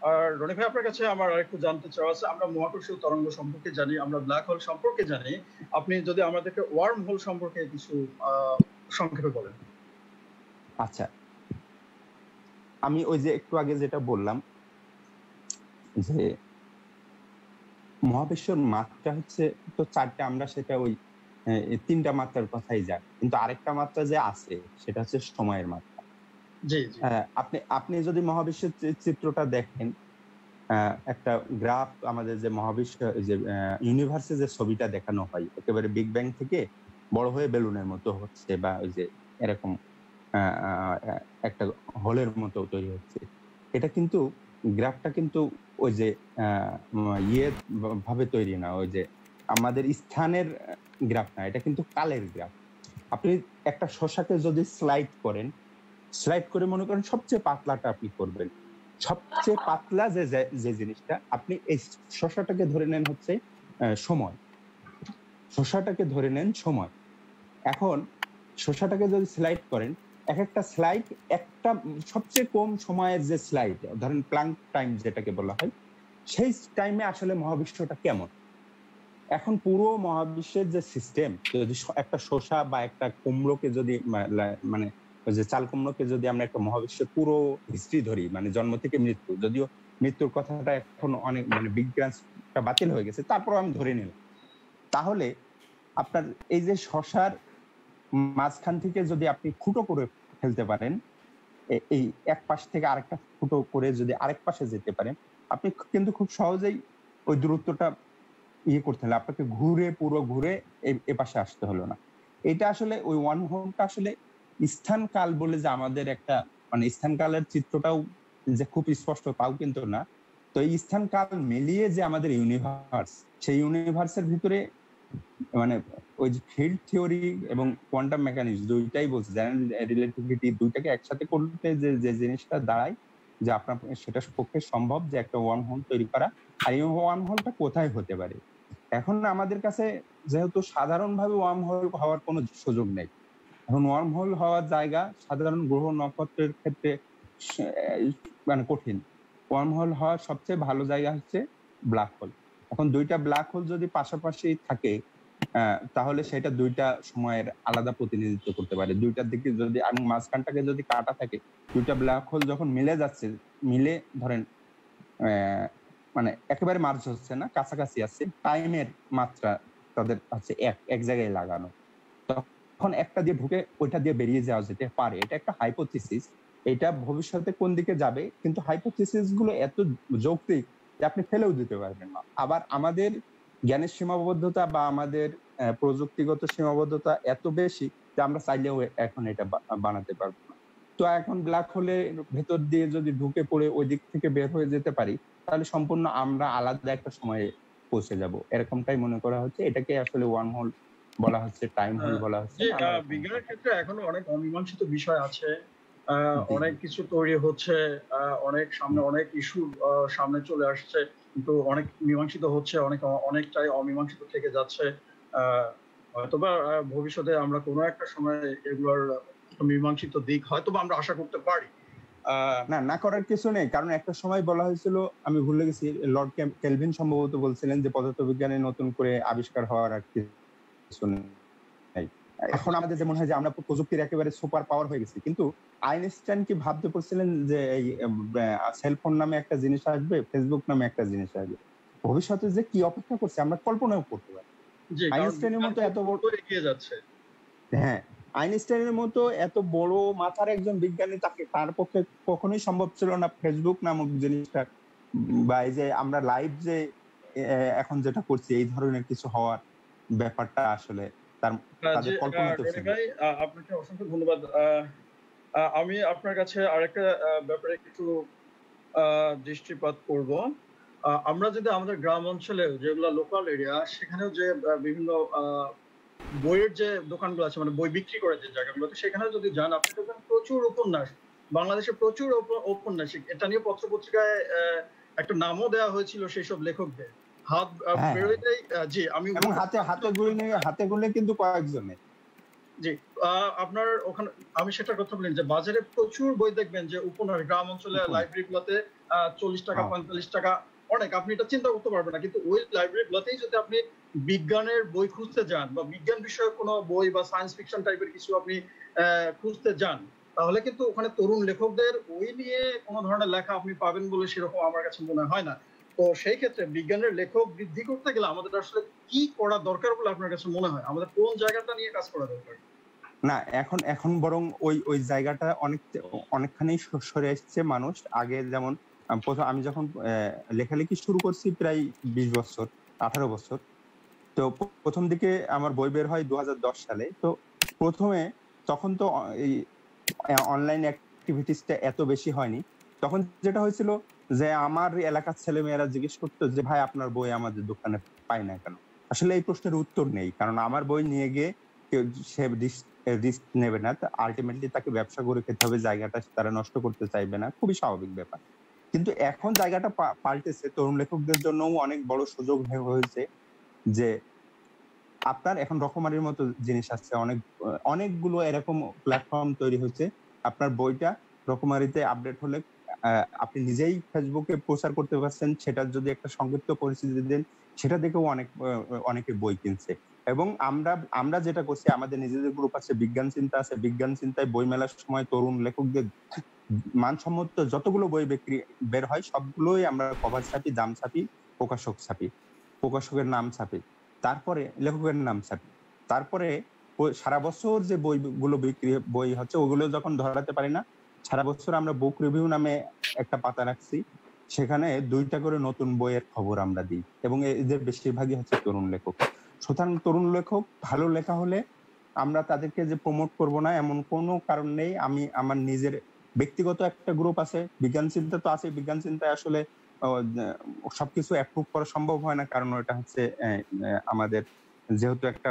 Speaker 1: আর রনি ভাই, আপনার কাছে আমার আরেকটু জানতে চাওয়া আছে। আমরা মহাকর্ষীয় তরঙ্গ সম্পর্কে জানি, আমরা ব্ল্যাক হোল সম্পর্কে জানি, আপনি যদি আমাদেরকে ওয়ার্ম হোল সম্পর্কে কিছু সংক্ষেপে বলেন।
Speaker 3: আচ্ছা, আমি ওই যে একটু আগে যেটা বললাম যে মহাবিশ্বের মাত্রা হচ্ছে তো 4টা, আমরা সেটা ওই 3টা মাত্রার কথাই জানি, কিন্তু আরেকটা মাত্রা যে আছে সেটা হচ্ছে সময়ের মাত্রা।
Speaker 1: জি,
Speaker 3: আপনি যদি মহাবিশ্বের চিত্রটা দেখেন, একটা গ্রাফ, আমাদের যে মহাবিশ্ব, যে ইউনিভার্সে যে ছবিটা দেখানো হয় একেবারে বিগ ব্যাং থেকে বড় হয়ে বেলুনের মতো হচ্ছে, বা ওই যে এরকম একটা হোলের মতো তৈরি হচ্ছে, এটা কিন্তু গ্রাফটা কিন্তু ওই যে ভাবে তৈরি না, ওই যে আমাদের স্থানের গ্রাফ না, এটা কিন্তু কালের গ্রাফ। আপনি একটা শসাকে যদি স্লাইড করে মনে করেন সবচেয়ে পাতলাটা আপনি করবেন, সবচেয়ে পাতলা যে জিনিসটা, আপনি এই শসাটাকে ধরে নেন হচ্ছে সময়, শসাটাকে ধরে নেন সময়। এখন শসাটাকে যদি স্লাইড করেন, একটা স্লাইড, একটা সবচেয়ে কম সময়ের যে স্লাইড, ধরেন প্লাঙ্ক টাইম যেটাকে বলা হয়, সেই টাইমে আসলে মহাবিশ্বটা কেমন। এখন পুরো মহাবিশ্বের যে সিস্টেম, যদি একটা শসা বা একটা কুমড়োকে যদি মানে ওই যে চাল কুমড়োকে যদি আমরা একটা মহাবিশ্বের পুরো হিস্ট্রি ধরি, মানে জন্ম থেকে মৃত্যু, যদিও মৃত্যুর কথাটা এখন অনেক মানে বিজ্ঞানটা বাতিল হয়ে গেছে, তারপর আমি ধরে নিলাম, তাহলে আপনার এই যে শসার মাঝখান থেকে যদি আপনি ফুটো করে ফেলতে পারেন, এই এক পাশ থেকে আরেকটা ফুটো করে যদি আরেক পাশে যেতে পারেন, আপনি কিন্তু খুব সহজেই ওই দূরত্বটা করতে হলে আপনাকে পুরো ঘুরে এ পাশে আসতে হলো না। এটা আসলে ওই ওয়ান হোলটা আসলে স্থান কাল বলে যে আমাদের একটা মানে স্থান কালের চিত্রটাও যে খুব স্পষ্ট তাও কিন্তু না, তো এই স্থান কাল মিলিয়ে যে আমাদের ইউনিভার্স, সেই ইউনিভার্সের ভিতরে মানে ওই যে ফিল্ড থিওরি এবং কোয়ান্টাম মেকানিক্স দুইটাই বলছে, জেনারেল রিলেটিভিটি দুইটাকে একসাথে করতে যে যে জিনিসটা দাঁড়ায় যে আপনার সেটা পক্ষে সম্ভব যে একটা ওয়ার্ম হোল তৈরি করা। আর এই ওয়ার্ম হোলটা কোথায় হতে পারে? এখন আমাদের কাছে যেহেতু সাধারণভাবে ওয়ার্ম হোল হওয়ার কোনো সুযোগ নেই, এখন ওয়ার্ম হোল হওয়ার জায়গা সাধারণ গ্রহ নক্ষত্রের ক্ষেত্রে মানে কঠিন। ওয়ার্ম হোল হওয়ার সবচেয়ে ভালো জায়গা হচ্ছে ব্ল্যাক হোল। এখন দুইটা ব্ল্যাক হোল যদি পাশাপাশি থাকে তাহলে সেটা দুইটা সময়ের আলাদা প্রতিনিধিত্ব করতে পারে। দুইটার দিকে যদি আমি মাঝখানটাকে যদি কাটা থাকে, দুইটা ব্ল্যাক হোল যখন মিলে যাচ্ছে, মিলে ধরেন মানে একেবারে মার্জ হচ্ছে না, কাছাকাছি আছে, টাইমের মাত্রা তাদের হচ্ছে এক জায়গায় লাগানো, তখন একটা দিয়ে ঢুকে ওইটা দিয়ে বেরিয়ে যাওয়া যেতে পারে। এটা একটা হাইপোথিসিস, এটা ভবিষ্যতে কোন দিকে যাবে, কিন্তু হাইপোথিসিস গুলো এত যৌক্তিক যে আপনি ফেলেও দিতে পারবেন না। আবার আমাদের জ্ঞানের সীমাবদ্ধতা বা আমাদের প্রযুক্তিগত সীমাবদ্ধতা এত বেশি যে আমরা চাইলেও এখন এটা বানাতে পারবো না। তো এখন ব্ল্যাক হোলের ভেতর দিয়ে যদি ঢুকে পড়ে ওই দিক থেকে বের হয়ে যেতে পারি, তাহলে সম্পূর্ণ আমরা আলাদা একটা সময়ে পৌঁছে যাব, এরকমটাই মনে করা হচ্ছে। এটাকে আসলে ওয়ার্ম হোল বলা হচ্ছে, টাইম হোল বলা হচ্ছে।
Speaker 1: বিজ্ঞানের ক্ষেত্রে এখনো অনেক অমীমাংসিত বিষয় আছে, অনেক কিছু তৈরি হচ্ছে, অনেক সামনে অনেক ইস্যু সামনে চলে আসছে, কিন্তু অনেক মীমাংসিত হচ্ছে, অনেকটাই অমীমাংসিত থেকে যাচ্ছে। হয়তোবা ভবিষ্যতে আমরা কোনো একটা সময় এগুলোর মীমাংসিত দিক হয়তোবা আমরা আশা করতে পারি।
Speaker 3: না করার কিছু নেই, কারণ একটা সময় বলা হয়েছিল, আমি ভুলে গেছি, লর্ড কেলভিন সম্ভবত বলছিলেন যে পদার্থবিজ্ঞানে নতুন করে আবিষ্কার হওয়ার আর কিছু নেই। এখন আমাদের যেমন হয় যে আমরা প্রযুক্তির একেবারে সুপার পাওয়ার হয়ে গেছি, কিন্তু আইনস্টাইন কি ভাবতে পারছিলেন যে এই সেলফোন নামে একটা জিনিস আসবে, ফেসবুক নামে একটা জিনিস আসবে? ভবিষ্যতে যে কি অপেক্ষা করছে আমরা কল্পনাও করতে পারি। আইনস্টাইনের মতো এত বড়
Speaker 1: এগিয়ে যাচ্ছে,
Speaker 3: হ্যাঁ, আইনস্টাইনের মতো এত বড় মাথার একজন বিজ্ঞানী, তার পক্ষে কখনোই সম্ভব ছিল না ফেসবুক নামক জিনিসটা, বা এই যে আমরা লাইভ যে এখন যেটা করছি এই ধরনের কিছু হওয়ার ব্যাপারটা আসলে তাদের কল্পনাতে ছিল।
Speaker 1: আপনাকে অসংখ্য ধন্যবাদ। আমি আপনার কাছে আরেকটা ব্যাপারে একটু দৃষ্টিপাত করব। আমরা যদি আমাদের গ্রাম অঞ্চলে যেগুলো লোকাল এরিয়া, সেখানেও যে বিভিন্ন বইয়ের যে দোকানগুলো আছে, মানে বই বিক্রি করে যে জায়গাগুলোতে, সেখানে যদি যান আপনি দেখবেন প্রচুর উপন্যাস, বাংলাদেশে প্রচুর ঔপন্যাসিক। এটা নিয়ে পত্রপত্রিকায় একটা নামও দেওয়া হয়েছিল সেই সব লেখকদের। হাত বেরোতেই জি আমি
Speaker 3: হাতে গুলে কিন্তু কয়েকজনের।
Speaker 1: জি, আপনার ওখানে আমি সেটার কথা বলি যে বাজারে প্রচুর বই দেখবেন যে উপন্যাস, গ্রাম অঞ্চলে লাইব্রেরিগুলোতে 40 টাকা 45 টাকা অনেক, আপনি এটা চিন্তা করতে পারবেন না। কিন্তু ওই লাইব্রেরিগুলোতেই যদি আপনি বিজ্ঞানের বই খুঁজতে যান বা বিজ্ঞান বিষয়ক কোনো বই বা সায়েন্স ফিকশন টাইপের কিছু আপনি খুঁজতে যান, তাহলে কিন্তু ওখানে তরুণ লেখকদের ওই নিয়ে কোনো ধরনের লেখা আপনি পাবেন বলে সেরকম আমার কাছে মনে হয় না। তো সেই ক্ষেত্রে বিজ্ঞানের লেখক বৃদ্ধি করতে গেলে আমাদের আসলে কি করা দরকার বলে আপনার কাছে মনে হয়? আমাদের কোন জায়গাটা নিয়ে কাজ করা দরকার?
Speaker 3: না, এখন বরং ওই জায়গাটা অনেকখানি সরে আসছে মানুষ। আগে যেমন আমি যখন লেখালেখি শুরু করছি প্রায় 20 বছর 18 বছর, তো প্রথম দিকে আমার বই বের হয় 2010 সালে। তো প্রথমে তখন তো এই অনলাইন অ্যাক্টিভিটিসটা এত বেশি হয়নি। তখন যেটা হয়েছিল যে আমার এলাকার ছেলেমেয়েরা জিজ্ঞেস করতো যে ভাই আপনার বই আমাদের দোকানে পাই না কেন? আসলে এই প্রশ্নের উত্তর নেই, কারণ আমার বই নিয়ে গিয়ে কেউ সে রিস্ক নেবে না, আলটিমেটলি তাকে ব্যবসা করে খেতে হবে, জায়গাটা তারা নষ্ট করতে চাইবে না, খুবই স্বাভাবিক ব্যাপার। কিন্তু এখন জায়গাটা পাল্টেছে, তরুণ লেখকদের জন্য অনেক বড় সুযোগ হয়েছে যে আপনার এখন রকমারির মতো জিনিস আছে, অনেকগুলো এরকম প্ল্যাটফর্ম তৈরি হচ্ছে। আপনার বইটা রকমারিতে আপডেট হলে আপনি নিজেই ফেসবুকে প্রচার করতে পারছেন, সেটার যদি একটা সংক্ষিপ্ত পরিচিতি দেন, সেটা দেখেও অনেকে বই কিনছে। এবং আমরা যেটা করছি, আমাদের নিজেদের গ্রুপ আছে, বিজ্ঞান চিন্তা আছে, বিজ্ঞান চিন্তায় বই মেলার সময় তরুণ লেখকদের মানসম্মত যতগুলো বই বের হয় সবগুলোই আমরা কভার ছাপি, দাম ছাপি, প্রকাশক ছাপি, প্রকাশকের নাম ছাপি, তারপরে লেখকের নাম ছাপি, তারপরে সারা বছর যে বইগুলো বিক্রি বই হচ্ছে ওগুলো যখন ধরাতে পারি না, সারা বছর আমরা বুক রিভিউ নামে একটা পাতা রাখছি, সেখানে 2টা করে নতুন বইয়ের খবর আমরা দিই, এবং এদের বেশিরভাগই হচ্ছে তরুণ লেখক। সুতরাং তরুণ লেখক ভালো লেখা হলে আমরা তাদেরকে যে প্রমোট করব না এমন কোনো কারণ নেই। আমি আমার নিজের ব্যক্তিগত একটা গ্রুপ আছে, বিজ্ঞান চিন্তা তো আছে, বিজ্ঞান চিন্তায় আসলে সবকিছু অ্যাপ্রুভ করা সম্ভব হয় না, কারণ ওটা হচ্ছে আমাদের যেহেতু একটা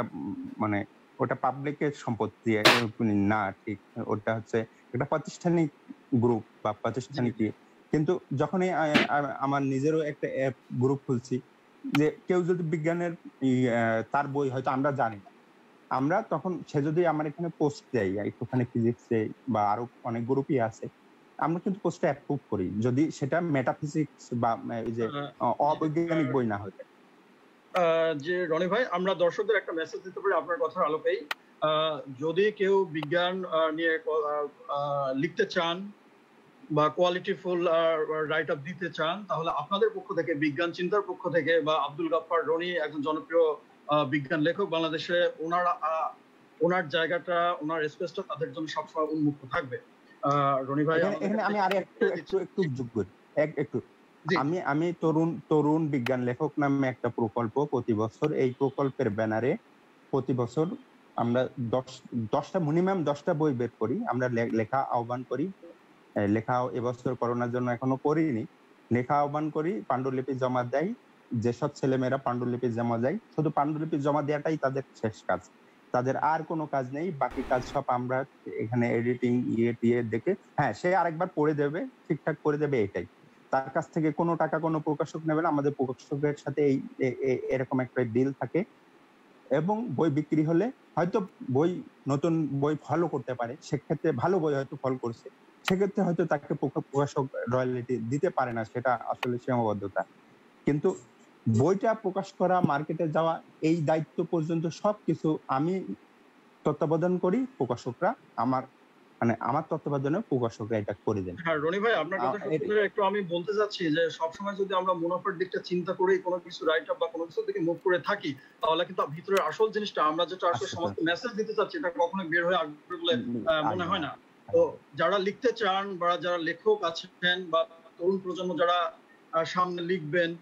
Speaker 3: মানে ওটা পাবলিকের সম্পত্তি না, ঠিক ওটা হচ্ছে একটা প্রাতিষ্ঠানিক গ্রুপ বা প্রাতিষ্ঠানিক কিন্তু যখনই আমার নিজেরও একটা অ্যাপ গ্রুপ খুলছি, যে কেউ যদি বিজ্ঞানের তার বই হয়তো আমরা জানি না, আমরা তখন সে যদি আমার এখানে পোস্ট দেয় একটুখানি ফিজিক্সে বা আরো অনেক গ্রুপই আছে, আমরা কিন্তু পোস্টটা অ্যাপ্রুভ করি যদি সেটা মেটাফিজিক্স বা এই যে অবৈজ্ঞানিক বই না হয়।
Speaker 1: যে রনি ভাই, আমরা দর্শকদের একটা মেসেজ দিতে পারি আপনার কথার আলোকেই। যদি কেউ বিজ্ঞান নিয়ে লিখতে চান বা কোয়ালিটিফুল রাইট আপ দিতে চান, তাহলে আপনাদের পক্ষ থেকে, বিজ্ঞান চিন্তার পক্ষ থেকে, বা আব্দুল গাফফার রনি একজন জনপ্রিয় বিজ্ঞান লেখক বাংলাদেশে, ওনার জায়গাটা, ওনার স্পেসটা তাদের জন্য সবসময় উন্মুক্ত থাকবে। রনি ভাই,
Speaker 3: এখানে আমি আর একটু যোগ করি, একটু আমি তরুণ বিজ্ঞান লেখক নামে একটা প্রকল্প প্রতি বছর, এই প্রকল্পের ব্যানারে প্রতি বছর আমরা 10টা মিনিমাম 10টা বই বের করি, আমরা লেখা আহ্বান করি। লেখা এবছর করোনার জন্য এখনো করিনি, লেখা আহ্বান করি, পাণ্ডুলিপি জমা দেয়। যেসব ছেলেমেয়েরা পাণ্ডুলিপি জমা দেয়, শুধু পাণ্ডুলিপি জমা দেওয়াটাই তাদের শেষ কাজ, তাদের আর কোনো কাজ নেই। বাকি কাজ সব আমরা এখানে এডিটিং দিয়ে দেখে, হ্যাঁ সে আরেকবার পড়ে দেবে, ঠিকঠাক করে দেবে, এটাই। তার কাছ থেকে কোনো টাকা কোনো প্রকাশক নেবে না, আমাদের প্রকাশকের সাথে এরকম একটা ডিল থাকে। এবং বই বিক্রি হলে হয়তো নতুন বই ফলো করতে পারে, সেক্ষেত্রে ভালো বই হয়তো ফলো করছে, সেক্ষেত্রে হয়তো তাকে প্রকাশক রয়্যালটি দিতে পারে না, সেটা আসলে সীমাবদ্ধতা। কিন্তু বইটা প্রকাশ করা, মার্কেটে যাওয়া, এই দায়িত্ব পর্যন্ত সবকিছু আমি তত্ত্বাবধান করি, প্রকাশকরা আমার তত্ত্বাবধানে প্রকাশকরা এটা করে দেন।
Speaker 1: হ্যাঁ রনি ভাই, আপনার কথা শুনে একটু আমি বলতে যাচ্ছি যে সবসময় যদি আমরা মুনাফার দিকটা চিন্তা করি, কোনো কিছু রাইট আপ বা কোনো কিছু দিকে মুভ করে থাকি, তাহলে কিন্তু ভিতরের আসল জিনিসটা, আমরা যেটা আসলে সমস্ত মেসেজ দিতে চাচ্ছি, এটা কখনো বের হয়ে আসবে বলে মনে হয় না। তো যারা লিখতে চান বা যারা লেখক আছেন বা তরুণ প্রজন্ম যারা সামনে লিখবেন,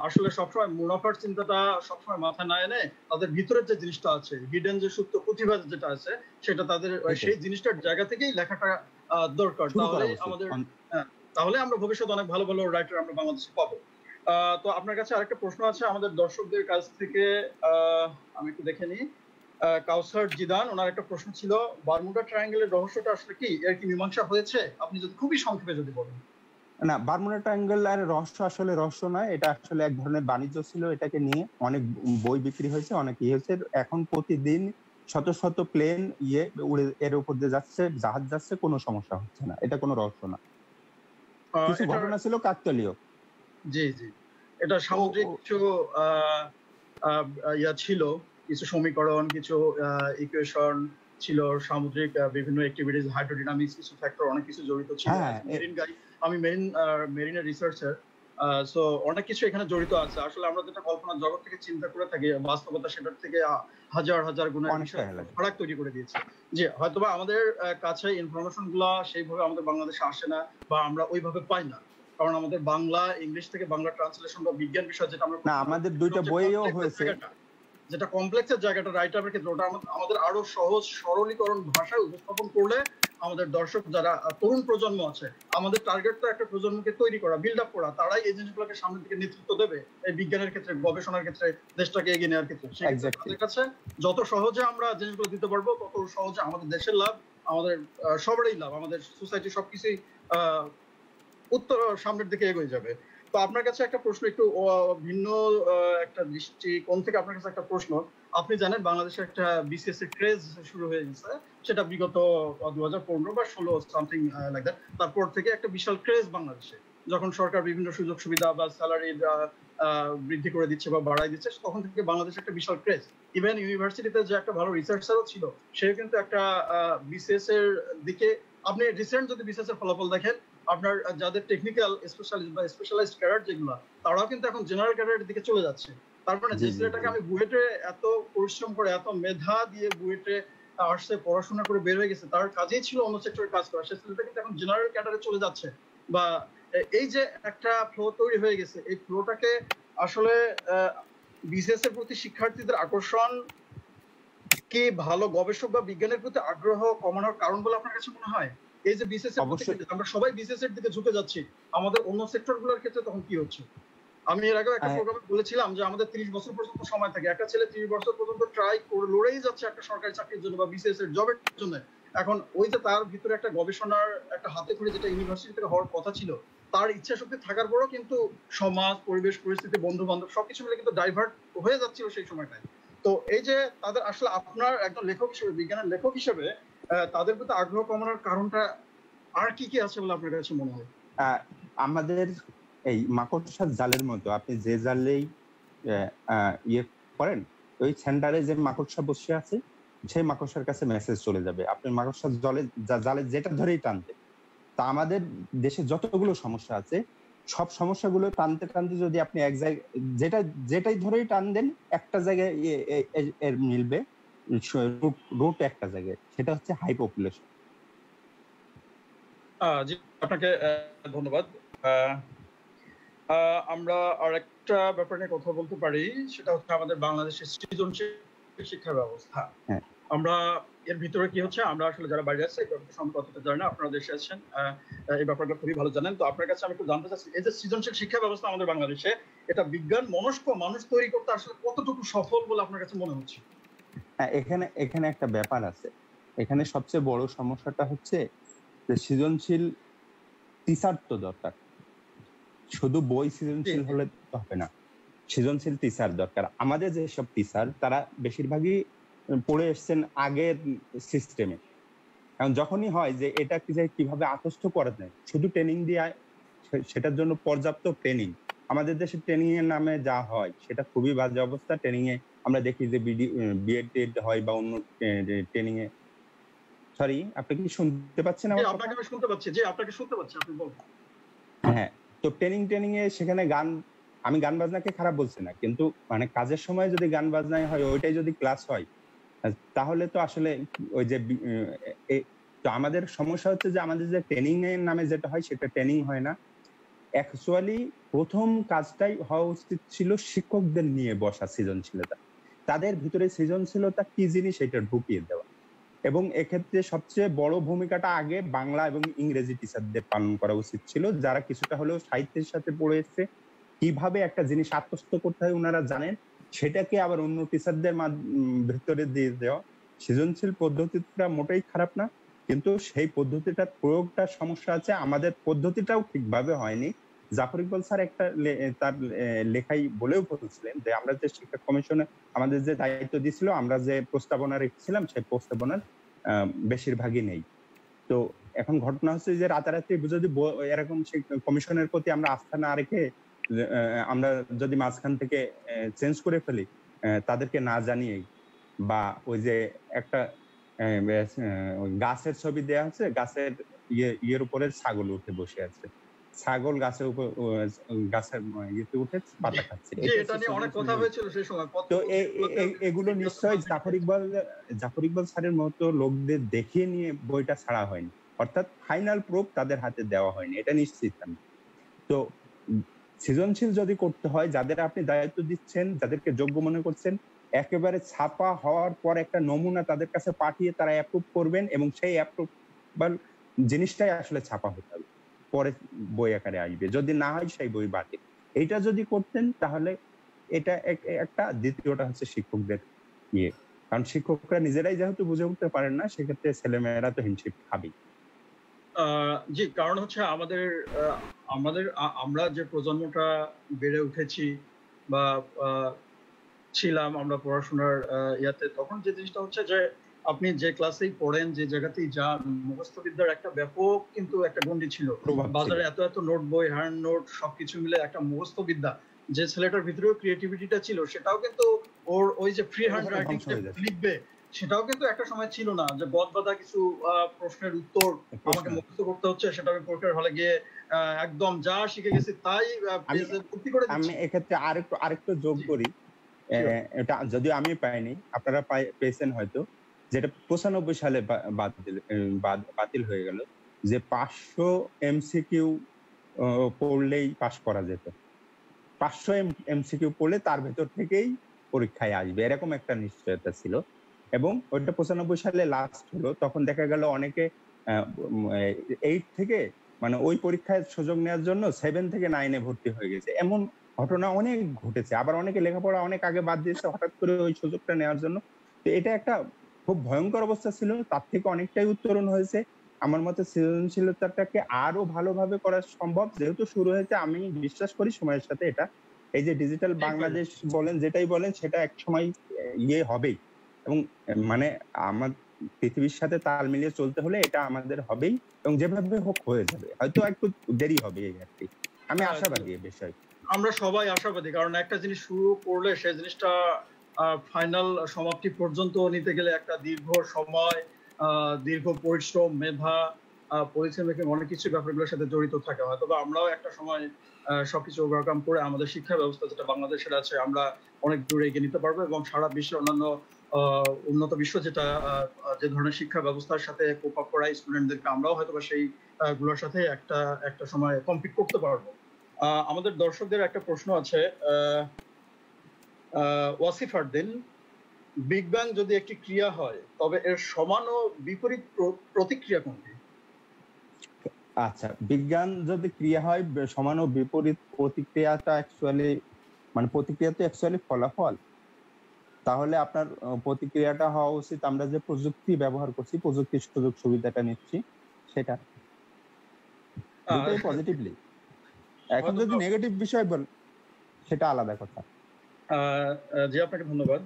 Speaker 1: আসলে সবসময় মুনাফার চিন্তাটা সবসময় মাথায় না এনে তাদের ভিতরের যে জিনিসটা আছে, হিডেন যে সুপ্ত প্রতিভা যেটা আছে, সেটা তাদের সেই জিনিসটার জায়গা থেকেই লেখাটা দরকার। তাহলে আমরা ভবিষ্যতে অনেক ভালো ভালো রাইটার আমরা বাংলাদেশে পাবো। তো আপনার কাছে আরেকটা প্রশ্ন আছে আমাদের দর্শকদের কাছ থেকে, আমি একটু দেখে নিই। কাউসার জিদান, ওনার একটা প্রশ্ন ছিল, বারমুডা ট্রায়াঙ্গেলের রহস্যটা আসলে কি, এর কি মীমাংসা হয়েছে? আপনি যদি খুবই সংক্ষেপে যদি বলেন।
Speaker 3: না, বারমুডা ট্রায়াঙ্গেল আর রহস্য আসলে রহস্য নয়, এটা আসলে এক ধরনের বাণিজ্য ছিল। এটাকে নিয়ে অনেক বই বিক্রি হয়েছে, অনেক হয়েছে। এখন প্রতিদিন শত শত প্লেন উড়ে এর উপর দিয়ে যাচ্ছে, জাহাজ যাচ্ছে, কোনো সমস্যা হচ্ছে না, এটা কোনো রহস্য না। কিছু ঘটনা ছিল কাকতালীয়।
Speaker 1: জি জি, এটা সামুদ্রিক কিছু ছিল, কিছু সমীকরণ, কিছু ইকুয়েশন ছিল, সামুদ্রিক বিভিন্ন অ্যাক্টিভিটিস, হাইড্রোডাইনামিক্স, কিছু ফ্যাক্টর, অনেক কিছু জড়িত ছিল। আমি মেরিনের রিসার্চার, সো অনেক কিছু এখানে জড়িত আছে। আসলে আমরা যেটা কল্পনা জগৎ থেকে চিন্তা করে থাকি, বাস্তবতা সেটার থেকে হাজার হাজার গুণের ফারাক তৈরি করে দিয়েছে। যে হয়তোবা আমাদের কাছে ইনফরমেশন গুলা সেইভাবে আমাদের বাংলাদেশে আসে না, বা আমরা ওইভাবে পাই না, কারণ আমাদের বাংলা ইংলিশ থেকে বাংলা ট্রান্সলেশন বা বিজ্ঞান বিষয় যেটা আমরা,
Speaker 3: না আমাদের দুইটা বইও হয়েছে,
Speaker 1: যেটা কমপ্লেক্সের জায়গাটা রাইটারের ক্ষেত্রে, ওটা আমাদের আরো সহজ সরলীকরণ ভাষায় উপস্থাপন করলে আমাদের দর্শক যারা তরুণ প্রজন্ম আছে, আমাদের টার্গেট তো একটা প্রজন্মকে তৈরি করা, বিল্ড আপ করা, তারাই এই জিনিসগুলোকে সামনের দিকে নেতৃত্ব দেবে এই বিজ্ঞানের ক্ষেত্রে, গবেষণার ক্ষেত্রে, দেশটাকে এগিয়ে নেওয়ার ক্ষেত্রে। তাদের কাছে যত সহজে আমরা জিনিসগুলো দিতে পারবো, তত সহজে আমাদের দেশের লাভ, আমাদের সবারই লাভ, আমাদের সোসাইটি সবকিছুই উত্তর সামনের দিকে এগিয়ে যাবে। তো আপনার কাছে একটা প্রশ্ন, একটু ভিন্ন একটা দৃষ্টিকোণ থেকে আপনার কাছে একটা প্রশ্ন। আপনি জানেন বাংলাদেশে একটা বিসিএস এর ক্রেজ শুরু হয়ে গেছে, সেটা বিগত 2015 বা 16 সামথিং লাইক দ্যাট। তারপর থেকে একটা বিশাল ক্রেজ বাংলাদেশে, যখন সরকার বিভিন্ন সুযোগ সুবিধা বা স্যালারি বৃদ্ধি করে দিচ্ছে বা বাড়াই দিচ্ছে, তখন থেকে বাংলাদেশে একটা বিশাল ক্রেজ। ইভেন ইউনিভার্সিটিতে যে একটা ভালো রিসার্চারও ছিল, সে কিন্তু একটা বিসিএস এর দিকে, আপনি রিসেন্ট যদি বিসিএস এর ফলাফল দেখেন, আপনার যাদের টেকনিক্যাল স্পেশালিস্ট বা স্পেশালাইজড ক্যাডার যেগুলো, তারাও কিন্তু এখন জেনারেল ক্যাডারের দিকে চলে যাচ্ছে। তার মানে যে ছেলেটাকে আমি বুয়েটে এত পরিশ্রম করে, এত মেধা দিয়ে বুয়েটে আসছে, পড়াশোনা করে বের হয়ে গেছে, তার কাজেই ছিল অন্য সেক্টরে কাজ করা, সে ছেলেটা কিন্তু এখন জেনারেল ক্যাডারে চলে যাচ্ছে। বা এই যে একটা ফ্লো তৈরি হয়ে গেছে, এই ফ্লোটাকে আসলে বিসিএস এর প্রতি শিক্ষার্থীদের আকর্ষণ কি ভালো গবেষক বা বিজ্ঞানের প্রতি আগ্রহ কমানোর কারণ বলে আপনার কাছে মনে হয়? এই যে বিসিএস এর
Speaker 3: অবশ্যই
Speaker 1: আমরা সবাই বিসিএস এর দিকে ঝুঁকে যাচ্ছি, আমাদের অন্য সেক্টরগুলোর ক্ষেত্রে তখন কি হচ্ছে? আমি এর আগেও একটা প্রোগ্রামে বলেছিলাম যে আমাদের 30 বছর পর্যন্ত সময় থাকে, একটা ছেলে 30 বছর পর্যন্ত ট্রাই করে লড়েই যাচ্ছে একটা সরকারি চাকরির জন্য বা বিসিএস এর জবের জন্য। এখন ওই যে তার ভিতরে একটা গবেষণার একটা হাতে খড়ি যেটা ইউনিভার্সিটি থেকে হওয়ার কথা ছিল, তার ইচ্ছা শক্তি থাকার পরেও কিন্তু সমাজ, পরিবেশ, পরিস্থিতি, বন্ধু বান্ধব সবকিছু মিলে কিন্তু ডাইভার্ট হয়ে যাচ্ছিল সেই সময়টায়। তো এই যে তাদের আসলে আপনার একজন লেখক হিসেবে, বিজ্ঞানের লেখক হিসেবে তাদের প্রতি আগ্রহ কমানোর কারণটা আর কি কি আছে বলে আপনার কাছে মনে হয়?
Speaker 3: আমাদের এই মাকড়সার জালের মতো আপনি যে জালেই ইয়ে করেন, ওই সেন্টারে যে মাকড়সা বসে আছে সেই মাকড়সার কাছে মেসেজ চলে যাবে, আপনি মাকড়সার জালে যেটা ধরেই টানতে। তা আমাদের দেশে যতগুলো সমস্যা আছে সব সমস্যাগুলো টানতে টানতে যদি আপনি এক জায়গায় যেটাই ধরেই টান দেন একটা জায়গায় এর মিলবে, রুট একটা জায়গায়, সেটা হচ্ছে হাই পপুলেশন।
Speaker 1: জি, আপনাকে ধন্যবাদ। আমরা আরেকটা ব্যাপার নিয়ে কথা বলতে পারি, সেটা হচ্ছে আমাদের বাংলাদেশের সৃজনশীল শিক্ষা ব্যবস্থা। আমরা এর ভিতরে কি হচ্ছে, আমরা আসলে যারা বাইরে আছে সম্পর্কে অতটা জানি না, আপনারা দেশে আছেন, এই ব্যাপারটা খুবই ভালো জানেন। তো আপনার কাছে আমি একটু জানতে চাচ্ছি, এই যে সৃজনশীল শিক্ষা ব্যবস্থা আমাদের বাংলাদেশে, এটা বিজ্ঞান মনস্ক মানুষ তৈরি করতে আসলে কতটুকু সফল বলে আপনার কাছে মনে হচ্ছে?
Speaker 3: এখানে একটা ব্যাপার আছে। এখানে সবচেয়ে বড় সমস্যাটা হচ্ছে যে সৃজনশীল টিচার তো দরকার, শুধু বই সৃজনশীল হলে হবে না, সৃজনশীল টিচার দরকার। আমাদের যেসব টিচার তারা বেশিরভাগই পড়ে এসছেন আগের সিস্টেমে। এখন যখনই হয় যে এটা কিভাবে আত্মস্থ করা যায়, শুধু ট্রেনিং দিয়ে সেটার জন্য পর্যাপ্ত ট্রেনিং, আমাদের দেশে ট্রেনিং এর নামে যা হয় সেটা খুবই বাজে অবস্থা। ট্রেনিং এ আমরা দেখি যে বিএড হয় বা অন্য ট্রেনিং এ, সরি আপনি কি শুনতে পাচ্ছেন?
Speaker 1: আপনাকে আমি শুনতে পাচ্ছি, জি আপনাকে শুনতে পাচ্ছি, আপনি বলুন।
Speaker 3: হ্যাঁ, তো ট্রেনিং এ সেখানে আমি গান বাজনাকে খারাপ বলছি না, কিন্তু মানে কাজের সময় যদি গান বাজনাই হয়, ওইটাই যদি ক্লাস হয়, তাহলে তো আসলে ওই যে তো আমাদের সমস্যা হচ্ছে যে আমাদের যে ট্রেনিং এর নামে যেটা হয় সেটা ট্রেনিং হয় না। অ্যাকচুয়ালি প্রথম কাজটাই হওয়া উচিত ছিল শিক্ষকদের নিয়ে বসা সৃজনশীলতা, তাদের ভিতরে সৃজনশীলতা কি জিনিস সেটা ঢুকিয়ে দেওয়া। এবং এক্ষেত্রে সবচেয়ে বড় ভূমিকাটা আগে বাংলা এবং ইংরেজি টিচারদের পালন করা উচিত ছিল, যারা কিছুটা হলেও সাহিত্যের সাথে পড়ে এসছে, কিভাবে একটা জিনিস আত্মস্থ করতে হয় ওনারা জানেন, সেটাকে আবার অন্য টিচারদের ভিতরে দিয়ে দেওয়া। সৃজনশীল পদ্ধতিটা মোটেই খারাপ না, কিন্তু সেই পদ্ধতিটার প্রয়োগটার সমস্যা আছে, আমাদের পদ্ধতিটাও ঠিকভাবে হয়নি। জাফর ইকবাল স্যার একটা তার লেখাই বলেও বলছিলেন যে আমরা যে শিক্ষা কমিশনে আমাদের যে দায়িত্ব দিয়েছিল, আমরা যে প্রস্তাবনা রেখেছিলাম সেই প্রস্তাবনার বেশিরভাগই নেই। তো এখন ঘটনা হচ্ছে যে রাতারাতি যদি এরকম কমিশনের প্রতি আমরা আস্থা না রেখে আমরা যদি মাঝখান থেকে চেঞ্জ করে ফেলি, তাদেরকে না জানিয়েই, বা ওই যে একটা গাছের ছবি দেয়া আছে, গাছের ইয়ের উপরে ছাগল উঠে বসে আছে, ছাগল গাছের উপর গাছের ইয়েতে উঠে পাতা খাচ্ছে,
Speaker 1: এটা নিয়ে অনেক কথা হয়েছিল সেই সময়।
Speaker 3: তো এগুলো নিশ্চয়ই জাফর ইকবাল স্যারের মতো লোকদের দেখিয়ে নিয়ে বইটা ছাড়া হয়নি, অর্থাৎ ফাইনাল প্রুফ তাদের হাতে দেওয়া হয়নি, এটা নিশ্চিত আমি। তো সৃজনশীল যদি করতে হয়, যাদের আপনি দায়িত্ব দিচ্ছেন, যাদেরকে যোগ্য মনে করছেন, একেবারে ছাপা হওয়ার পর একটা নমুনা তাদের কাছে পাঠিয়ে তারা অ্যাপ্রুভ করবেন, এবং সেই অ্যাপ্রুভাল জিনিসটাই আসলে ছাপা হতে হবে, পরে বই আকারে আসবে। যদি না হয় সেই বই বাতিল। এইটা যদি করতেন তাহলে এটা একটা। দ্বিতীয়টা হচ্ছে শিক্ষকদের ইয়ে, কারণ শিক্ষকরা নিজেরাই যেহেতু বুঝে উঠতে পারেন না, সেক্ষেত্রে ছেলেমেয়েরা তো হিমশিম খাবেই।
Speaker 1: জি, কারণ হচ্ছে আমরা যে প্রজন্মটা বেড়ে উঠেছি বা ছিলাম আমরা পড়াশোনার ইয়াতে, তখন যে জিনিসটা হচ্ছে যে আপনি যে ক্লাসেই পড়েন, যে জায়গাতেই যান, মুখস্থ বিদ্যার একটা ব্যাপক কিন্তু একটা গন্ডি ছিল। বাজারে এত নোট বই, হ্যান্ড নোট সবকিছু মিলে একটা মুখস্থ বিদ্যা, যে ছেলেটার ভিতরেও ক্রিয়েটিভিটিটা ছিল, সেটাও কিন্তু ওর ওই যে ফ্রি হ্যান্ড রাইটিং লিখবে, সেটাও কিন্তু একটা সময় ছিল না, যে গদবাঁধা কিছু প্রশ্নের উত্তর আমাকে মুখস্থ করতে হচ্ছে, সেটা আমি পরীক্ষার হলে গিয়ে একদম যা শিখে গেছি তাই ভর্তি করে দিচ্ছি।
Speaker 3: আমি এক্ষেত্রে আরেকটু যোগ করি, এটা যদিও আমি পাইনি, আপনারা পেয়েছেন হয়তো, যেটা 95 সালে বাতিল হয়ে গেল, যে 500 এমসিকিউ পড়লেই পাস করা যেত। 500 এমসিকিউ পড়লে তার ভেতর থেকেই পরীক্ষায় আসবে, এরকম একটা নিশ্চয়তা ছিল। এবং ওইটা 95 সালে লাস্ট হলো, তখন দেখা গেল অনেকে 8 থেকে মানে ওই পরীক্ষায় সুযোগ নেওয়ার জন্য 7 থেকে 9-এ ভর্তি হয়ে গেছে। এমন ঘটনা অনেক ঘটেছে। আবার অনেকে লেখাপড়া অনেক আগে বাদ দিয়েছে হঠাৎ করে ওই সুযোগটা নেওয়ার জন্য। তো এটা একটা খুব ভয়ঙ্কর অবস্থা ছিল। তার থেকে অনেকটাই উত্তরণ হয়েছে। আমার মতে সৃজনশীলতাটাকে আরো ভালোভাবে করা সম্ভব। যেহেতু শুরু হয়েছে, আমি বিশ্বাস করি সময়ের সাথে এটা এই যে ডিজিটাল বাংলাদেশ বলেন, যেটাই বলেন, সেটা একসময় হবেই। এবং মানে আমার পৃথিবীর সাথে তাল মিলিয়ে চলতে হলে এটা আমাদের হবেই, এবং যেভাবে হোক হয়ে যাবে। হয়তো একটু দেরি হবে এই আর কি। আমি আশাবাদী এই বিষয়ে।
Speaker 1: আমরা সবাই আশাবাদী, কারণ একটা জিনিস শুরু করলে সেই জিনিসটা ফাইনাল সমাপ্তি পর্যন্ত নিতে গেলে একটা দীর্ঘ সময়, দীর্ঘ পরিশ্রম, মেধা, পরিশ্রম অনেক কিছু ব্যাপারগুলোর সাথে জড়িত থাকে। হয়তো আমরাও একটা সময় সবকিছু ওভারকাম করে আমাদের শিক্ষা ব্যবস্থা যেটা বাংলাদেশের আছে আমরা অনেক দূরে এগিয়ে নিতে পারবো, এবং সারা বিশ্বের অন্যান্য উন্নত বিশ্ব যেটা যে ধরনের শিক্ষা ব্যবস্থার সাথে কোপ আপ করা স্টুডেন্টদেরকে আমরাও হয়তো সেই গুলোর সাথে একটা সময় কম্পিট করতে পারবো। আমাদের দর্শকদের একটা প্রশ্ন আছে, ওয়াসিফ আরদিন, বিগ ব্যাং যদি একটি ক্রিয়া হয় তবে এর সমান ও বিপরীত প্রতিক্রিয়া কোনটি?
Speaker 3: আচ্ছা, বিজ্ঞান যদি ক্রিয়া হয়, সমান ও বিপরীত প্রতিক্রিয়াটা অ্যাকচুয়ালি মানে প্রতিক্রিয়া তো অ্যাকচুয়ালি ফলাফল। তাহলে আপনার প্রতিক্রিয়াটা হওয়া উচিত আমরা যে প্রযুক্তি ব্যবহার করছি, প্রযুক্তির সুযোগ সুবিধাটা নিচ্ছি, সেটা পজিটিভলি। এখন যদি নেগেটিভ বিষয় বল, সেটা আলাদা কথা।
Speaker 1: জি, আপনাকে ধন্যবাদ।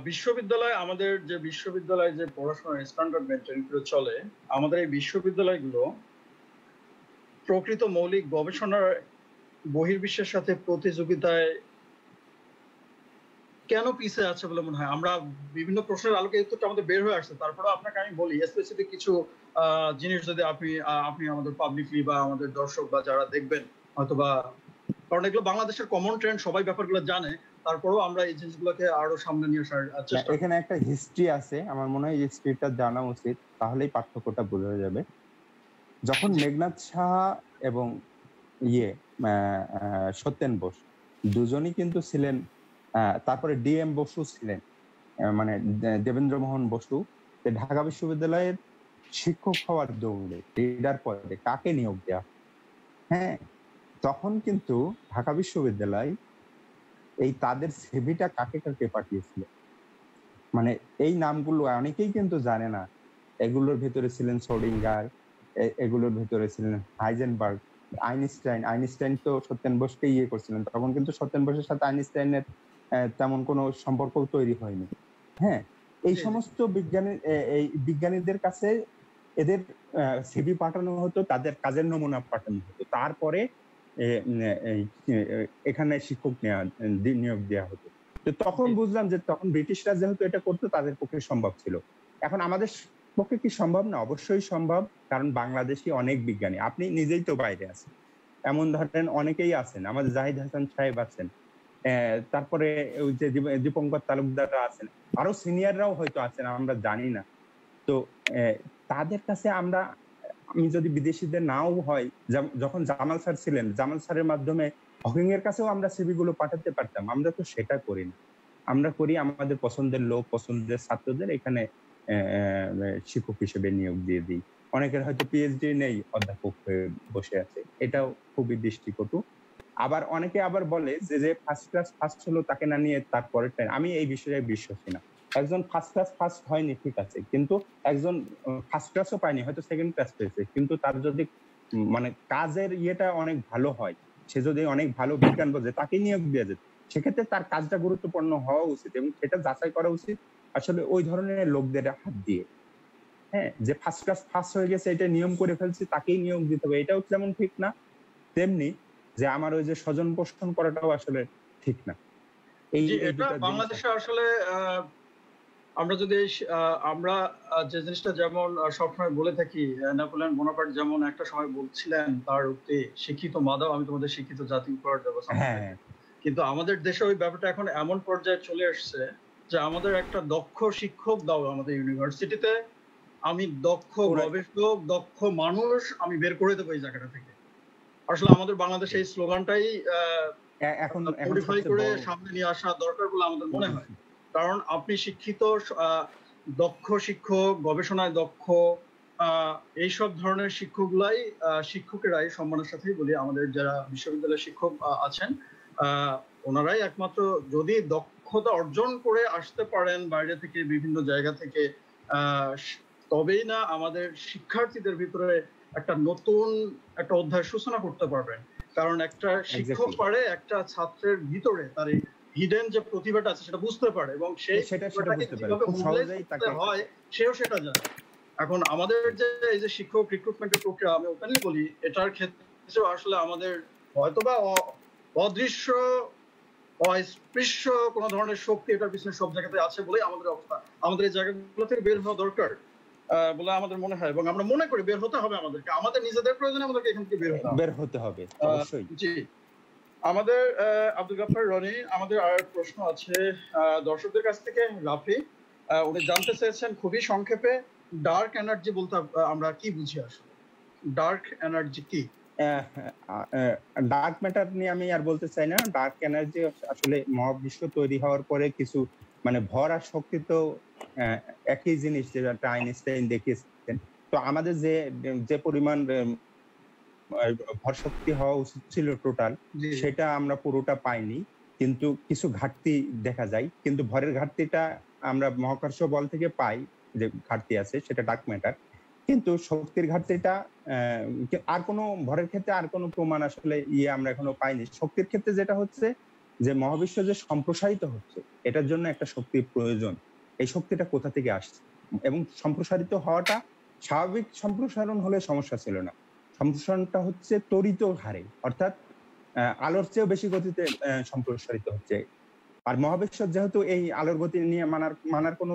Speaker 1: বিশ্ববিদ্যালয়, আমাদের যে বিশ্ববিদ্যালয় যে পড়াশোনার স্ট্যান্ডার্ড মেনটেন করে চলে, আমাদের এই বিশ্ববিদ্যালয়গুলো প্রকৃত মৌলিক গবেষণার বহির্বিশ্বের সাথে প্রতিযোগিতায় কেন পিছিয়ে আছে বলে মনে হয়? আমরা বিভিন্ন প্রশ্নের আলোকে উত্তরটা আমাদের বের হয়ে আসছে, তারপরে আপনাকে আমি বলি স্পেসিফিক কিছু জিনিস যদি আপনি আমাদের পাবলিকলি বা আমাদের দর্শক বা যারা দেখবেন হয়তোবা, কারণ এগুলো বাংলাদেশের কমন ট্রেন্ড, সবাই ব্যাপারগুলো জানে, তারপরেও আমরা এই জিনিসগুলোকে আরো সামনে নিয়ে আসার চেষ্টা।
Speaker 3: এখানে একটা হিস্ট্রি আছে, আমার মনে হয় এই হিস্ট্রিটা জানা উচিত, তাহলেই পার্থক্যটা বোঝা যাবে। যখন মেঘনাদ সাহা এবং সত্যেন বোস দুজনই কিন্তু ছিলেন, তারপরে ডিএম বসু ছিলেন, মানে দেবেন্দ্র মোহন বসু, ঢাকা বিশ্ববিদ্যালয়ের শিক্ষক হওয়ার দৌড়ে লিডার পদে কাকে নিয়োগ দেওয়া, হ্যাঁ, তখন কিন্তু ঢাকা বিশ্ববিদ্যালয় এই তাদের সিভিটা কাকে কাকে পাঠিয়েছিল, মানে এই নামগুলো অনেকেই কিন্তু জানে না। এগুলোর ভেতরে ছিলেন শোডিঙ্গার, এগুলোর ভেতরে ছিলেন হাইজেনবার্গ, আইনস্টাইন তো সত্যেন বোসকে করছিলেন, তখন কিন্তু সত্যেন বোসের সাথে আইনস্টাইনের তেমন কোনো সম্পর্ক তৈরি হয়নি। হ্যাঁ, এই সমস্ত বিজ্ঞানীদের কাছে এদের সিভি পাঠানো হতো, তাদের কাজের নমুনা পাঠানো হতো, তারপরে এখানে শিক্ষক নিয়োগ দেওয়া হতো। তো তখন বুঝলাম যে তখন ব্রিটিশরা যেহেতু এটা করতো, তাদের পক্ষে সম্ভব ছিল। এখন আমাদের পক্ষে কি সম্ভব না? অবশ্যই সম্ভব, কারণ বাংলাদেশি অনেক বিজ্ঞানী, আপনি নিজেই তো বাইরে আছেন, এমন ধরেন অনেকেই আছেন, আমাদের জাহিদ হাসান সাহেব আছেন, তারপরে ওই যে দীপঙ্কর তালুকদাররা আছেন, আরো সিনিয়ররাও হয়তো আছেন, আমরা জানি না। তো তাদের কাছে আমি যদি বিদেশিদের নাও হয়, যখন জামাল স্যার ছিলেন, জামাল স্যারের মাধ্যমে হকিং এর কাছেও আমরা সিভি গুলো পাঠাতে পারতাম। আমরা তো সেটা করি না, আমরা করি আমাদের পছন্দের লোক, পছন্দের ছাত্রদের এখানে শিক্ষক হিসেবে নিয়োগ দিয়ে দিই। অনেকের হয়তো পিএইচডি নেই, অধ্যাপক হয়ে বসে আছে, এটাও খুবই দৃষ্টিকটু। আবার অনেকে আবার বলে যে ফার্স্ট ক্লাস ফার্স্ট হলো তাকে না নিয়ে তারপরে, আমি এই বিষয়ে বিশ্বাসী না। একজন ফার্স্ট ক্লাস ফার্স্ট হয়নি ঠিক আছে, কিন্তু একজন ফার্স্ট ক্লাসও পায়নি, হয়তো সেকেন্ড ক্লাস পেয়েছে, কিন্তু তার যদি মানে কাজের ইয়েটা অনেক ভালো হয়, সে যদি অনেক ভালো বিজ্ঞান বোঝে, তাকে নিয়োগ দেওয়া যেত, সেক্ষেত্রে তার কাজটা গুরুত্বপূর্ণ হওয়া উচিত, এবং সেটা যাচাই করা উচিত আসলে ওই ধরনের লোকদের হাত দিয়ে। হ্যাঁ, যে ফার্স্ট ক্লাস ফার্স্ট হয়ে গেছে এটা নিয়ম করে ফেলছি, তাকেই নিয়োগ দিতে হবে, এটাও যেমন ঠিক না, তেমনি যে আমার ওই যে স্বজন পোষণ করাটাও আসলে ঠিক না।
Speaker 1: এটা বাংলাদেশে আসলে আমরা যদি আমরা যে জিনিসটা যেমন সবসময় বলে থাকি, নেপোলিয়ন বোনাপার্ট যেমন একটা সময় বলছিলেন তার উক্তি, শিক্ষিত মাদাও আমি তোমাদের শিক্ষিত জাতি উপহার দেবো, কিন্তু আমাদের দেশে ওই ব্যাপারটা এখন এমন পর্যায়ে চলে আসছে যে আমাদের একটা দক্ষ শিক্ষক দাও আমাদের ইউনিভার্সিটিতে, আমি দক্ষ গবেষক, দক্ষ মানুষ আমি বের করে দেবো এই জায়গাটা থেকে। আসলে আমাদের বাংলাদেশে এই স্লোগানটাই এখন মডিফাই করে সামনে নিয়ে আসা দরকার বলে আমাদের মনে হয়। কারণ আপনি শিক্ষিত, দক্ষ শিক্ষক, গবেষণায় দক্ষ, এইসব ধরনের শিক্ষকেরাই সম্মানের সাথেই বলি, আমাদের যারা বিশ্ববিদ্যালয়ের শিক্ষক আছেন, ওনারাই একমাত্র যদি দক্ষতা অর্জন করে আসতে পারেন বাইরে থেকে, বিভিন্ন জায়গা থেকে, তবেই না আমাদের শিক্ষার্থীদের ভিতরে একটা নতুন একটা অধ্যায় সূচনা করতে পারবেন। কারণ একটা শিক্ষক পারে একটা ছাত্রের ভিতরে তার এই হিডেন যে প্রতিভাটা আছে সেটা বুঝতে পারে, এবং সেই প্রতিভাটাকে কিভাবে মোবিলাইজ করতে হয় সেও সেটা জানে। এখন আমাদের যে এই যে শিক্ষক রিক্রুটমেন্টের প্রক্রিয়া, আমি ওপেনলি বলি, এটার ক্ষেত্রে আসলে আমাদের হয়তোবা অদৃশ্য অস্পৃশ্য কোন ধরনের শক্তি এটার পিছনে সব জায়গাতে আছে বলেই আমাদের অবস্থা। আমাদের এই জায়গাগুলো থেকে বের হওয়া দরকার বলে আমাদের মনে হয়, এবং আমরা মনে করি বের হতে হবে আমাদেরকে, আমাদের নিজেদের প্রয়োজনে আমাদেরকে এখান থেকে বের হতে হবে। অবশ্যই। জি, আমাদের আব্দুল গাফফার রনি, আমাদের আর প্রশ্ন আছে দর্শকদের কাছ থেকে। রাফি উনি জানতে চেয়েছেন খুবই সংক্ষেপে, ডার্ক এনার্জি বলতে আমরা কি বুঝি আসলে? ডার্ক এনার্জি কি?
Speaker 3: ডার্ক ম্যাটার নিয়ে আমি আর বলতে চাই না। ডার্ক এনার্জি আসলে মহাবিশ্ব তৈরি হওয়ার পরে কিছু মানে ভর আর শক্তি তো একই জিনিস, যেটা আইনস্টাইন দেখিয়েছেন। তো আমাদের যে পরিমাণ ভর শক্তি হওয়া উচিত ছিল টোটাল, সেটা আমরা পুরোটা পাইনি, কিন্তু কিছু ঘাটতি দেখা যায়। কিন্তু ভরের ঘাটতিটা আমরা মহাকর্ষ বল থেকে পাই, যে ঘাটতি আছে সেটা ডার্ক ম্যাটার। কিন্তু শক্তির ঘাটতিটা আর কোনো ভরের ক্ষেত্রে আর কোনো প্রমাণ আসলে আমরা এখনো পাইনি। শক্তির ক্ষেত্রে যেটা হচ্ছে যে মহাবিশ্ব যে সম্প্রসারিত হচ্ছে, এটার জন্য একটা শক্তির প্রয়োজন। এই শক্তিটা কোথা থেকে আসছে, এবং সম্প্রসারিত হওয়াটা স্বাভাবিক সম্প্রসারণ হলে সমস্যা ছিল না। সম্প্রসারণটা হচ্ছে ত্বরিত হারে, অর্থাৎ আলোর চেয়েও বেশি গতিতে সম্প্রসারিত হচ্ছে। আর মহাবিশ্ব যেহেতু এই আলোর গতি নিয়ে মানার কোনো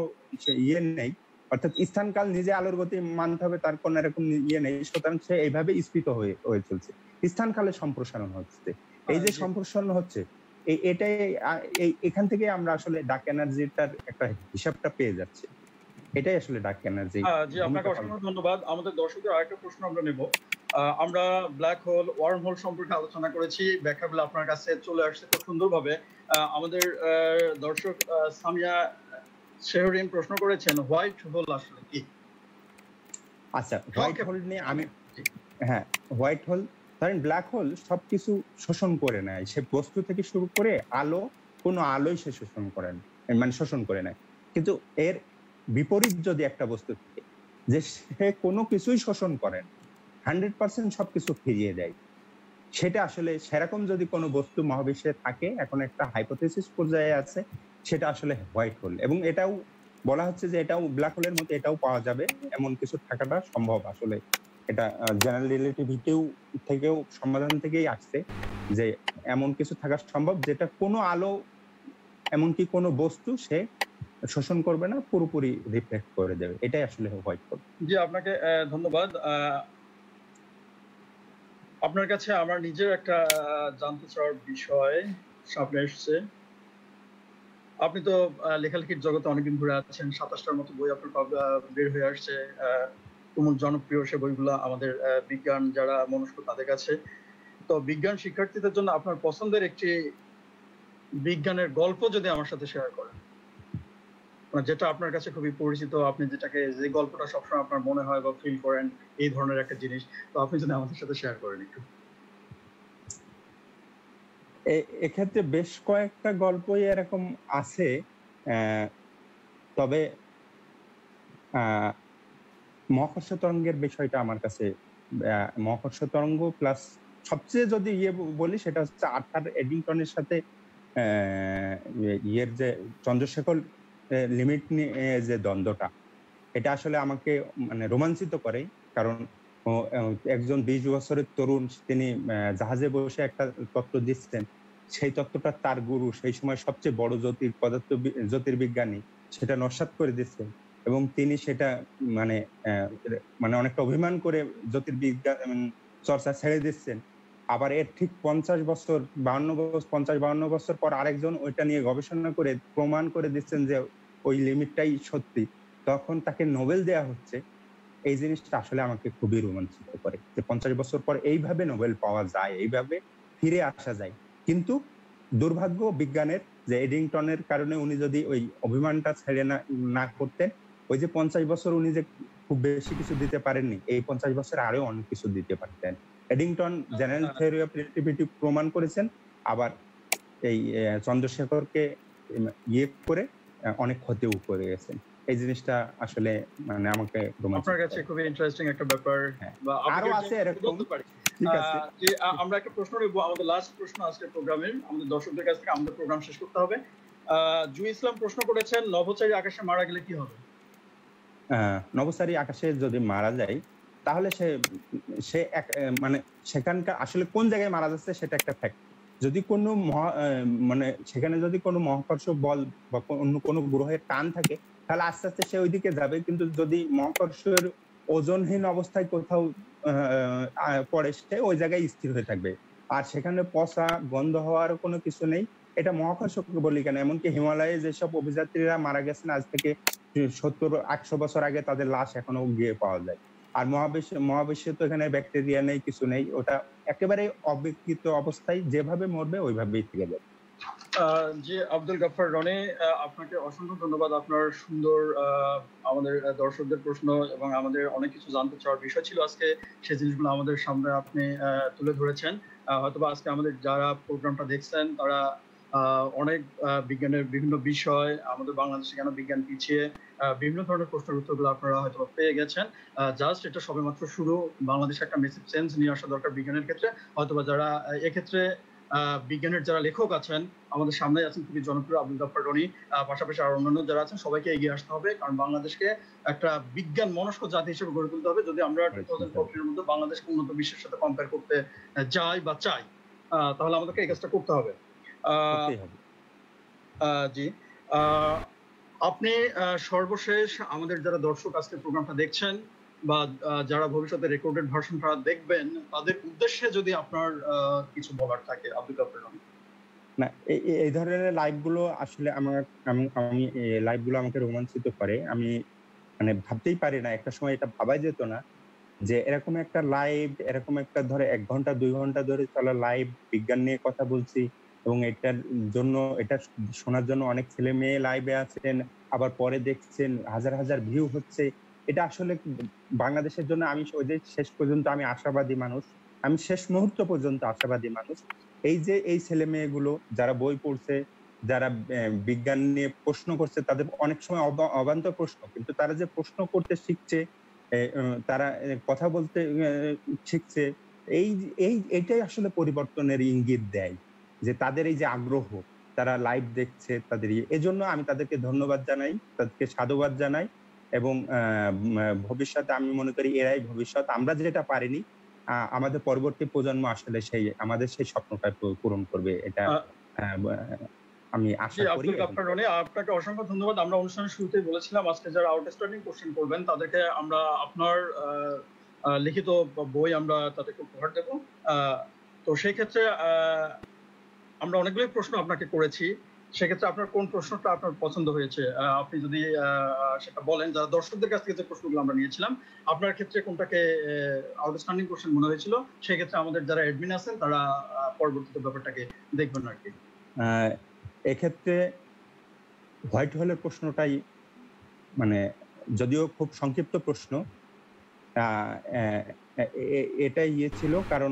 Speaker 3: নেই, অর্থাৎ স্থানকাল নিজে আলোর গতি মানতে হবে, তার কোনো এরকম নেই, সুতরাং সে এইভাবে স্ফীত হয়ে চলছে। স্থানকালে সম্প্রসারণ হচ্ছে, এই যে সম্প্রসারণ হচ্ছে, এটাই এখান থেকে আমরা আসলে ডার্ক এনার্জিটার একটা হিসাবটা পেয়ে যাচ্ছি। এটাই আসলে ডার্ক এনার্জি।
Speaker 1: জি, আপনাকে অসংখ্য ধন্যবাদ। আমাদের দর্শকদের আরেকটা প্রশ্ন আমরা নেব। আমরা ব্ল্যাক হোল, ওয়ার্ম হোল সম্পর্কে আলোচনা করেছি, ব্যাখ্যাগুলো আপনার কাছে চলে আসছে খুব সুন্দরভাবে। আমাদের দর্শক সামিয়া শেহরিন প্রশ্ন করেছেন, হোয়াইট হোল আসলে কি?
Speaker 3: আচ্ছা, হোয়াইট হোল নিয়ে আমি হোয়াইট হোল, ধরেন ব্ল্যাক হোল সবকিছু শোষণ করে নেয়, সে বস্তু থেকে শুরু করে কোনো আলোই সে শোষণ করে নেয়। কিন্তু এর বিপরীত যদি একটা বস্তু থাকে যে সে কোনো কিছুই শোষণ করে না, 100% সবকিছু ফিরিয়ে দেয়, সেটা আসলে সেরকম যদি কোনো বস্তু মহাবিশ্বে থাকে, এখন একটা হাইপোথেসিস পর্যায়ে আছে, সেটা আসলে হোয়াইট হোল। এবং এটাও বলা হচ্ছে যে এটাও ব্ল্যাক হোলের মতো এটাও পাওয়া যাবে, এমন কিছু থাকাটা সম্ভব। আসলে এটা জেনারেল রিলেটিভিটিও থেকেও সমাধান থেকেই আসছে যে এমন কিছু থাকা সম্ভব যেটা কোনো আলো, এমনকি কোনো বস্তু সে শোষণ করবে না, পুরোপুরি রিফ্লেক্ট করে দেবে। এটাই আসলে হোয়াইট হোল।
Speaker 1: জি, আপনাকে ধন্যবাদ। আপনার কাছে আমার নিজের একটা জানতে চাওয়ার বিষয় সামনে এসছে। আপনি তো লেখালেখির জগতে অনেকদিন ধরে আছেন, 27টার মতো বই আপনার বের হয়ে আসছে, তুমুল জনপ্রিয় সে বইগুলো আমাদের বিজ্ঞান যারা মনস্ক তাদের কাছে। তো বিজ্ঞান শিক্ষার্থীদের জন্য আপনার পছন্দের একটি বিজ্ঞানের গল্প যদি আমার সাথে শেয়ার করেন, যেটা আপনার কাছে খুবই পরিচিত, আপনি যে গল্পটা সবসময় আপনার মনে হয় বা ফিল করেন, এই ধরনের একটা জিনিস, তো আপনি যদি আমাদের সাথে শেয়ার করেন একটু।
Speaker 3: এক্ষেত্রে বেশ কয়েকটা গল্পই এরকম আছে, তবে মহাকর্ষ তরঙ্গের বিষয়টা আমার কাছে, মহাকর্ষ তরঙ্গ প্লাস সবচেয়ে যদি বলি, সেটা হচ্ছে আর্থার এডিংটনের সাথে যে চন্দ্রশেখর লিমিট নিয়ে যে দ্বন্দ্বটা, এটা আসলে আমাকে রোমাঞ্চিত করে। কারণ একজন 20 বছরের তরুণ, তিনি জাহাজে বসে একটা তত্ত্ব দিচ্ছেন, সেই তত্ত্বটা তার গুরু, সেই সময় সবচেয়ে বড় জ্যোতির্বিজ্ঞানী, সেটা নস্যাৎ করে দিচ্ছেন, এবং তিনি সেটা অনেকটা অভিমান করে জ্যোতির্বিজ্ঞান চর্চা ছেড়ে দিচ্ছেন। আবার এর ঠিক 50-52 বছর পর আরেকজন ওইটা নিয়ে গবেষণা করে প্রমাণ করে দিচ্ছেন যে ওই লিমিটটাই সত্যি, তখন তাকে নোবেল দেয়া হচ্ছে। এই জিনিসটা আসলে আমাকে খুবই রোমাঞ্চিত করে যে 50 বছর পর এইভাবে নোবেল পাওয়া যায়, এইভাবে ফিরে আসা যায়। কিন্তু দুর্ভাগ্য বিজ্ঞানের, যে এডিংটনের কারণে উনি যদি ওই অভিমানটা ছেড়ে না করতেন, ওই যে 50 বছর উনি যে খুব বেশি কিছু দিতে পারেননি, এই 50 বছর আরো অনেক কিছু দিতে পারতেন। Eddington general theory of relativity প্রমাণ করেছেন, আবার এই চন্দ্রশেখরকে ইয়ে করে অনেক ক্ষতিও করে গেছেন। এই জিনিসটা আসলে মানে আমাকে
Speaker 1: আপনার কাছে খুবই ইন্টারেস্টিং একটা ব্যাপার,
Speaker 3: বা আরো আছে এরকম। ঠিক আছে,
Speaker 1: যে আমরা একটা প্রশ্ন নেব, আমাদের লাস্ট প্রশ্ন আজকে প্রোগ্রামের, আমাদের দর্শকদের কাছ থেকে আমাদের প্রোগ্রাম শেষ করতে হবে। জুই ইসলাম প্রশ্ন করেছেন, নভোচারী আকাশে মারা গেলে কি হবে?
Speaker 3: নভোচারী আকাশে যদি মারা যায়, তাহলে সে মানে সেখানকার আসলে কোন জায়গায় মারা যাচ্ছে সেটা একটা ফ্যাক্ট। যদি কোনো মানে সেখানে যদি কোনো মহাকর্ষ বল বা অন্য কোনো গ্রহের টান থাকে, তাহলে আস্তে আস্তে সে ওইদিকে যাবে। কিন্তু যদি মহাকর্ষের ওজনহীন অবস্থায় কোথাও পড়ে, সে ওই জায়গায় স্থির হয়ে থাকবে। আর সেখানে পচা গন্ধ হওয়ার কোনো কিছু নেই। এটা মহাকর্ষকে বলি কেন, এমনকি হিমালয়ে যেসব অভিযাত্রীরা মারা গেছেন আজ থেকে 70-100 বছর আগে, তাদের লাশ এখনো গিয়ে পাওয়া যায়। আর মহাবিশ্বে তো এখানে ব্যাকটেরিয়া নেই, কিছু নেই, ওটা একেবারে অবিকৃত অবস্থায় যেভাবে মরবে ওইভাবেই থেকে যাবে।
Speaker 1: জি, আব্দুল গাফফার রনি, আপনাকে অসংখ্য ধন্যবাদ। আপনার সুন্দর আমাদের দর্শকদের প্রশ্ন এবং আমাদের অনেক কিছু জানতে চাওয়ার বিষয় ছিল আজকে, সেই জিনিসগুলো আমাদের সামনে আপনি তুলে ধরেছেন। হয়তোবা আজকে আমাদের যারা প্রোগ্রামটা দেখছেন তারা অনেক বিজ্ঞানের বিভিন্ন বিষয়, আমাদের বাংলাদেশে কেন বিজ্ঞান পিছিয়ে, বিভিন্ন ধরনের প্রশ্নের উত্তরগুলো আপনারা হয়তো পেয়ে গেছেন। জাস্ট এটা সবেমাত্র শুরু। বাংলাদেশে একটা মেসিভ চেঞ্জ নিয়ে আসা দরকার বিজ্ঞানের ক্ষেত্রে। হয়তোবা যারা এক্ষেত্রে বিজ্ঞানের যারা লেখক আছেন, আমাদের সামনে আছেন খুবই জনপ্রিয় আব্দুল গাফফার রনি, পাশাপাশি আর অন্যান্য যারা আছেন, সবাইকে এগিয়ে আসতে হবে, কারণ বাংলাদেশকে একটা বিজ্ঞান মনস্ক জাতি হিসেবে গড়ে তুলতে হবে যদি আমরা 2014 এর মধ্যে বাংলাদেশকে উন্নত বিশ্বের সাথে কম্পেয়ার করতে যাই বা চাই, তাহলে আমাদেরকে এই কাজটা করতে হবে। জি, আপনি সর্বশেষ আমাদের যারা দর্শক আজকে প্রোগ্রামটা দেখছেন বা যারা ভবিষ্যতে রেকর্ডেড ভার্সনটা দেখবেন, তাদের উদ্দেশ্যে যদি আপনার কিছু বলার থাকে আব্দুল গাফফার রনি।
Speaker 3: না, এই ধরনের লাইভগুলো আসলে আমি লাইভগুলো আমাকে রোমাঞ্চিত করে। আমি মানে ভাবতেই পারি না, একটা সময় এটা ভাবাই যেত না যে এরকম একটা লাইভ, এরকম একটা ধরে 1 ঘন্টা 2 ঘন্টা ধরে চলা লাইভ বিজ্ঞান নিয়ে কথা বলছি, এবং এটার জন্য, এটা শোনার জন্য অনেক ছেলে মেয়ে লাইভে আছেন, আবার পরে দেখছেন হাজার হাজার ভিউ হচ্ছে। এটা আসলে বাংলাদেশের জন্য, আমি ওই যে শেষ পর্যন্ত আমি আশাবাদী মানুষ, আমি শেষ মুহূর্ত পর্যন্ত আশাবাদী মানুষ। এই যে এই ছেলে মেয়েগুলো যারা বই পড়ছে, যারা বিজ্ঞান নিয়ে প্রশ্ন করছে, তাদের অনেক সময় অবান্তর প্রশ্ন, কিন্তু তারা যে প্রশ্ন করতে শিখছে, তারা কথা বলতে শিখছে, এইটাই আসলে পরিবর্তনের ইঙ্গিত দেয়, যে তাদের এই যে আগ্রহ, তারা লাইভ দেখছে, তাদের এজন্য আমি তাদেরকে ধন্যবাদ জানাই, তাদেরকে সাধুবাদ জানাই। এবং ভবিষ্যতে আমি মনে করি এরাই ভবিষ্যৎ। আমরা যেটা পারিনি, আমাদের পরবর্তী প্রজন্ম আসলে আমাদের সেই স্বপ্নটা পূরণ করবে, এটা আমি আশা করি।
Speaker 1: আব্দুল গাফফার রনি, আপনাকে অসংখ্য ধন্যবাদ। আমরা অনুষ্ঠানের শুরুতেই বলেছিলাম আজকে যারা আউটস্ট্যান্ডিং কোশ্চেন করবেন তাদেরকে আমরা আপনার লিখিত বই আমরা তাদেরকে উপহার দেব। তো সেই ক্ষেত্রে আমরা অনেকগুলো প্রশ্ন আপনাকে করেছি, সেক্ষেত্রে আপনার কোন প্রশ্নটা আপনার পছন্দ হয়েছে আপনি যদি সেটা বলেন। যারা দর্শকদের কাছ থেকে যে প্রশ্নগুলো আমরা নিয়েছিলাম, আপনার ক্ষেত্রে কোনটাকে আউটস্ট্যান্ডিং কোশ্চেন মনে হয়েছিল, সেক্ষেত্রে আমাদের যারা অ্যাডমিন আছেন তারা পরবর্তীতে ব্যাপারটাকে দেখবেন আর কি।
Speaker 3: এক্ষেত্রে হোয়াইট হোলের প্রশ্নটাই, মানে যদিও খুব সংক্ষিপ্ত প্রশ্ন, এটাই ছিল, কারণ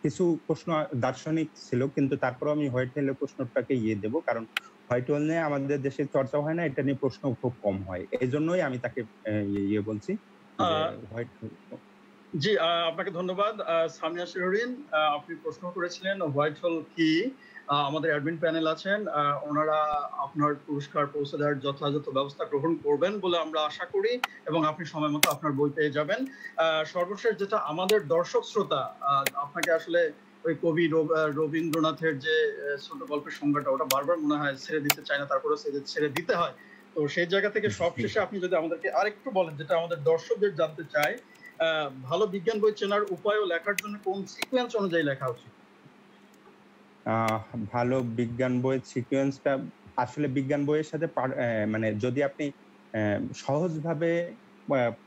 Speaker 3: কিছু প্রশ্ন দার্শনিক ছিল, কিন্তু তারপর আমি হোয়াইট হোলের প্রশ্নটাকে দেব, কারণ হোয়াইট হোল নিয়ে আমাদের দেশে চর্চা হয় না, এটা নিয়ে প্রশ্ন খুব কম হয়, এই জন্যই আমি তাকে বলছি হোয়াইট হোল।
Speaker 1: জি, আপনাকে ধন্যবাদ। সামিয়া শিরোরিন, আপনি প্রশ্ন করেছিলেন হোয়াইট হোল কি। আমাদের অ্যাডমিন প্যানেল আছেন, ওনারা আপনার পুরস্কার পৌঁছে দেওয়ার যথাযথ ব্যবস্থা গ্রহণ করবেন বলে আমরা আশা করি, এবং আপনি সময় মতো আপনার বই পেয়ে যাবেন। সর্বশেষ যেটা, আমাদের দর্শক শ্রোতা আপনাকে আসলে ওই কবি রবীন্দ্রনাথের যে ছোট গল্পের সংজ্ঞাটা, ওটা বারবার মনে হয় ছেড়ে দিতে চায় না, তারপরে ছেড়ে দিতে হয়। তো সেই জায়গা থেকে সবশেষে আপনি যদি আমাদেরকে আরেকটু বলেন, যেটা আমাদের দর্শকদের জানতে চায়, ভালো বিজ্ঞান বই চেনার উপায় ও লেখার জন্য কোন সিকোয়েন্স অনুযায়ী লেখা উচিত?
Speaker 3: ভালো বিজ্ঞান বইয়ের সিকোয়েন্সটা আসলে বিজ্ঞান বইয়ের সাথে, মানে যদি আপনি সহজভাবে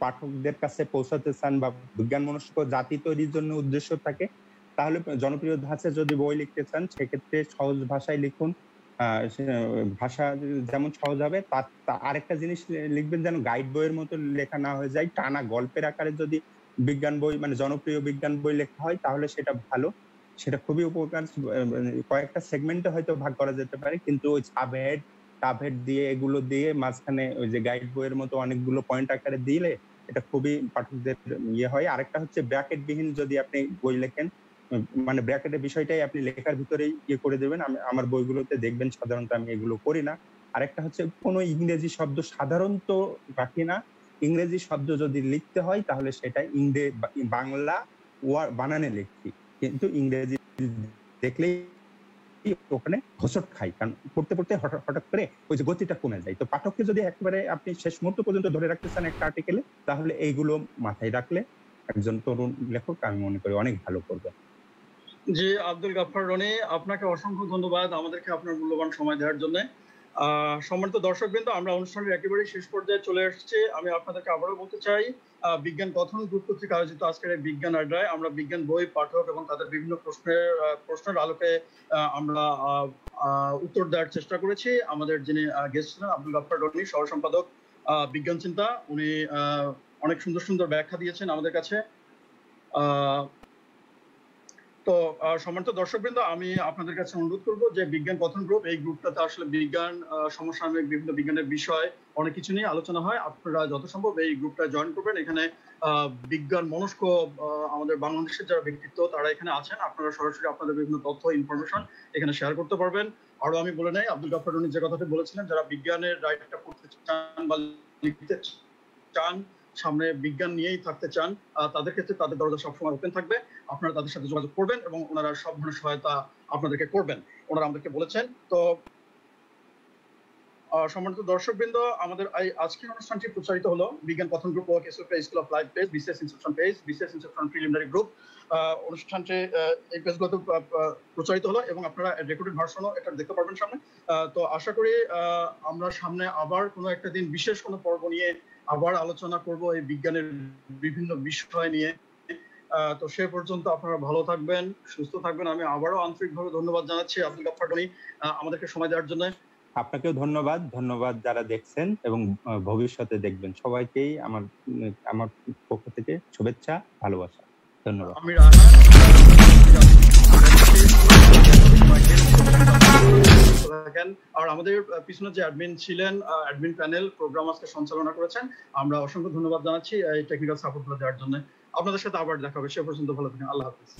Speaker 3: পাঠকদের কাছে পৌঁছাতে চান বা বিজ্ঞান মনস্ক জাতি তৈরির জন্য উদ্দেশ্য থাকে, তাহলে জনপ্রিয় ধাঁচে যদি বই লিখতে চান, সেক্ষেত্রে সহজ ভাষায় লিখুন, ভাষা যেমন সহজ হবে, তার আরেকটা জিনিস লিখবেন যেন গাইড বইয়ের মতো লেখা না হয়ে যায়। টানা গল্পের আকারে যদি বিজ্ঞান বই মানে জনপ্রিয় বিজ্ঞান বই লেখা হয় তাহলে সেটা ভালো, সেটা খুবই উপকার। কয়েকটা সেগমেন্টে হয়তো ভাগ করা যেতে পারে, কিন্তু ওই সাবহেড দিয়ে এগুলো দিয়ে মাঝখানে ওই যে গাইড বইয়ের মতো অনেকগুলো পয়েন্ট আকারে দিলে এটা খুবই পাঠকদের ইয়ে হয়। আরেকটা হচ্ছে ব্র্যাকেট বিহীন যদি আপনি বই লেখেন, মানে ব্র্যাকেটের বিষয়টাই আপনি লেখার ভিতরেই ইয়ে করে দেবেন। আমার বইগুলোতে দেখবেন সাধারণত আমি এগুলো করি না। আরেকটা হচ্ছে কোনো ইংরেজি শব্দ সাধারণত রাখি না। ইংরেজি শব্দ যদি লিখতে হয় তাহলে সেটা বাংলা বানানে লিখছি, কিন্তু ইংরেজি দেখলেই ওখানে হোঁচট খাই, কারণ পড়তে পড়তে হঠাৎ করে ওই যে গতিটা কমে যায়। তো পাঠককে যদি একেবারে আপনি শেষ মুহূর্ত পর্যন্ত ধরে রাখতে চান একটা আর্টিকেলে, তাহলে এইগুলো মাথায় রাখলে একজন তরুণ লেখক আমি মনে করি অনেক ভালো করবে।
Speaker 1: জি, আব্দুল গাফফার রনি, আপনাকে অসংখ্য ধন্যবাদ আমাদেরকে আপনার মূল্যবান সময় দেওয়ার জন্য। সম্মানিত দর্শকবৃন্দ, আমরা অনুষ্ঠানের একেবারেই শেষ পর্যায়ে চলে এসেছি। আমি আপনাদেরকে আবারও বলতে চাই, বিজ্ঞান কথন গ্রুপ কর্তৃক আয়োজিত আজকের এই বিজ্ঞান আড্ডায় আমরা বিজ্ঞান বই পাঠক এবং তাদের বিভিন্ন প্রশ্নের আলোকে আমরা উত্তর দেওয়ার চেষ্টা করেছি। আমাদের যিনি গেস্ট ছিলেন আব্দুল গাফফার রনি, সহ সম্পাদক বিজ্ঞান চিন্তা, উনি অনেক সুন্দর সুন্দর ব্যাখ্যা দিয়েছেন আমাদের কাছে। তো সম্মানিত দর্শকবৃন্দ, আমি আপনাদের কাছে অনুরোধ করব যে বিজ্ঞান কথন গ্রুপ, এই গ্রুপটাতে আসলে বিজ্ঞান সমসাময়িক বিভিন্ন বিজ্ঞানের বিষয় অনেক কিছু নিয়ে আলোচনা হয়। আপনারা যত সম্ভব এই গ্রুপটা জয়েন করবেন। এখানে বিজ্ঞান মনস্ক আমাদের বাংলাদেশের যারা ব্যক্তিত্ব তারা এখানে আছেন। আপনারা সরাসরি আপনাদের বিভিন্ন তথ্য ইনফরমেশন এখানে শেয়ার করতে পারবেন। আরো আমি বলে নেই, আব্দুল গাফফার রনি যে কথাটি বলেছিলেন, যারা বিজ্ঞানের রাইটটা করতে চান বা লিখতে চান, সামনে বিজ্ঞান নিয়েই থাকতে চান, তাদের ক্ষেত্রে তাদের দরজা সবসময় ওপেন থাকবে। আপনারা তাদের সাথে যোগাযোগ করবেন এবং ওনারা সব ধরনের সহায়তা আপনাদেরকে করবেন, ওনারা আমাদেরকে বলেছেন। তো সম্মানিত দর্শকবৃন্দ, আমাদের আজকের অনুষ্ঠানটি প্রচারিত হলো বিজ্ঞান Kathan group work school of life page, BCS inception page, BCS inception preliminary group. অনুষ্ঠানটি এই পেজগুলোতে প্রচারিত হলো এবং আপনারা রেকর্ডেড ভার্সনও এটা দেখতে পারবেন সামনে। তো আশা করি আমরা সামনে আবার কোনো একটা দিন বিশেষ কোনো পর্ব নিয়ে আবার আলোচনা করব এই বিজ্ঞানের বিভিন্ন বিষয় নিয়ে। তো সে পর্যন্ত আপনারা ভালো থাকবেন, সুস্থ থাকবেন। আমি আবারও আন্তরিকভাবে ধন্যবাদ জানাচ্ছি আব্দুল গাফফার রনি আমাদেরকে সময় দেওয়ার জন্য।
Speaker 3: আপনাকেও ধন্যবাদ যারা দেখছেন এবং ভবিষ্যতে দেখবেন। সবাইকেই আমার পক্ষ থেকে শুভেচ্ছা, ভালোবাসা, ধন্যবাদ।
Speaker 1: আমি রাহান, আর আমাদের পিছনে যে অ্যাডমিন ছিলেন, অ্যাডমিন প্যানেল প্রোগ্রাম আজকে সঞ্চালনা করেছেন, আমরা অসংখ্য ধন্যবাদ জানাচ্ছি এই টেকনিক্যাল সাপোর্টগুলো দেওয়ার জন্য। আপনাদের সাথে আবার দেখা হবে, সে পর্যন্ত ভালো থাকেন। আল্লাহ হাফেজ।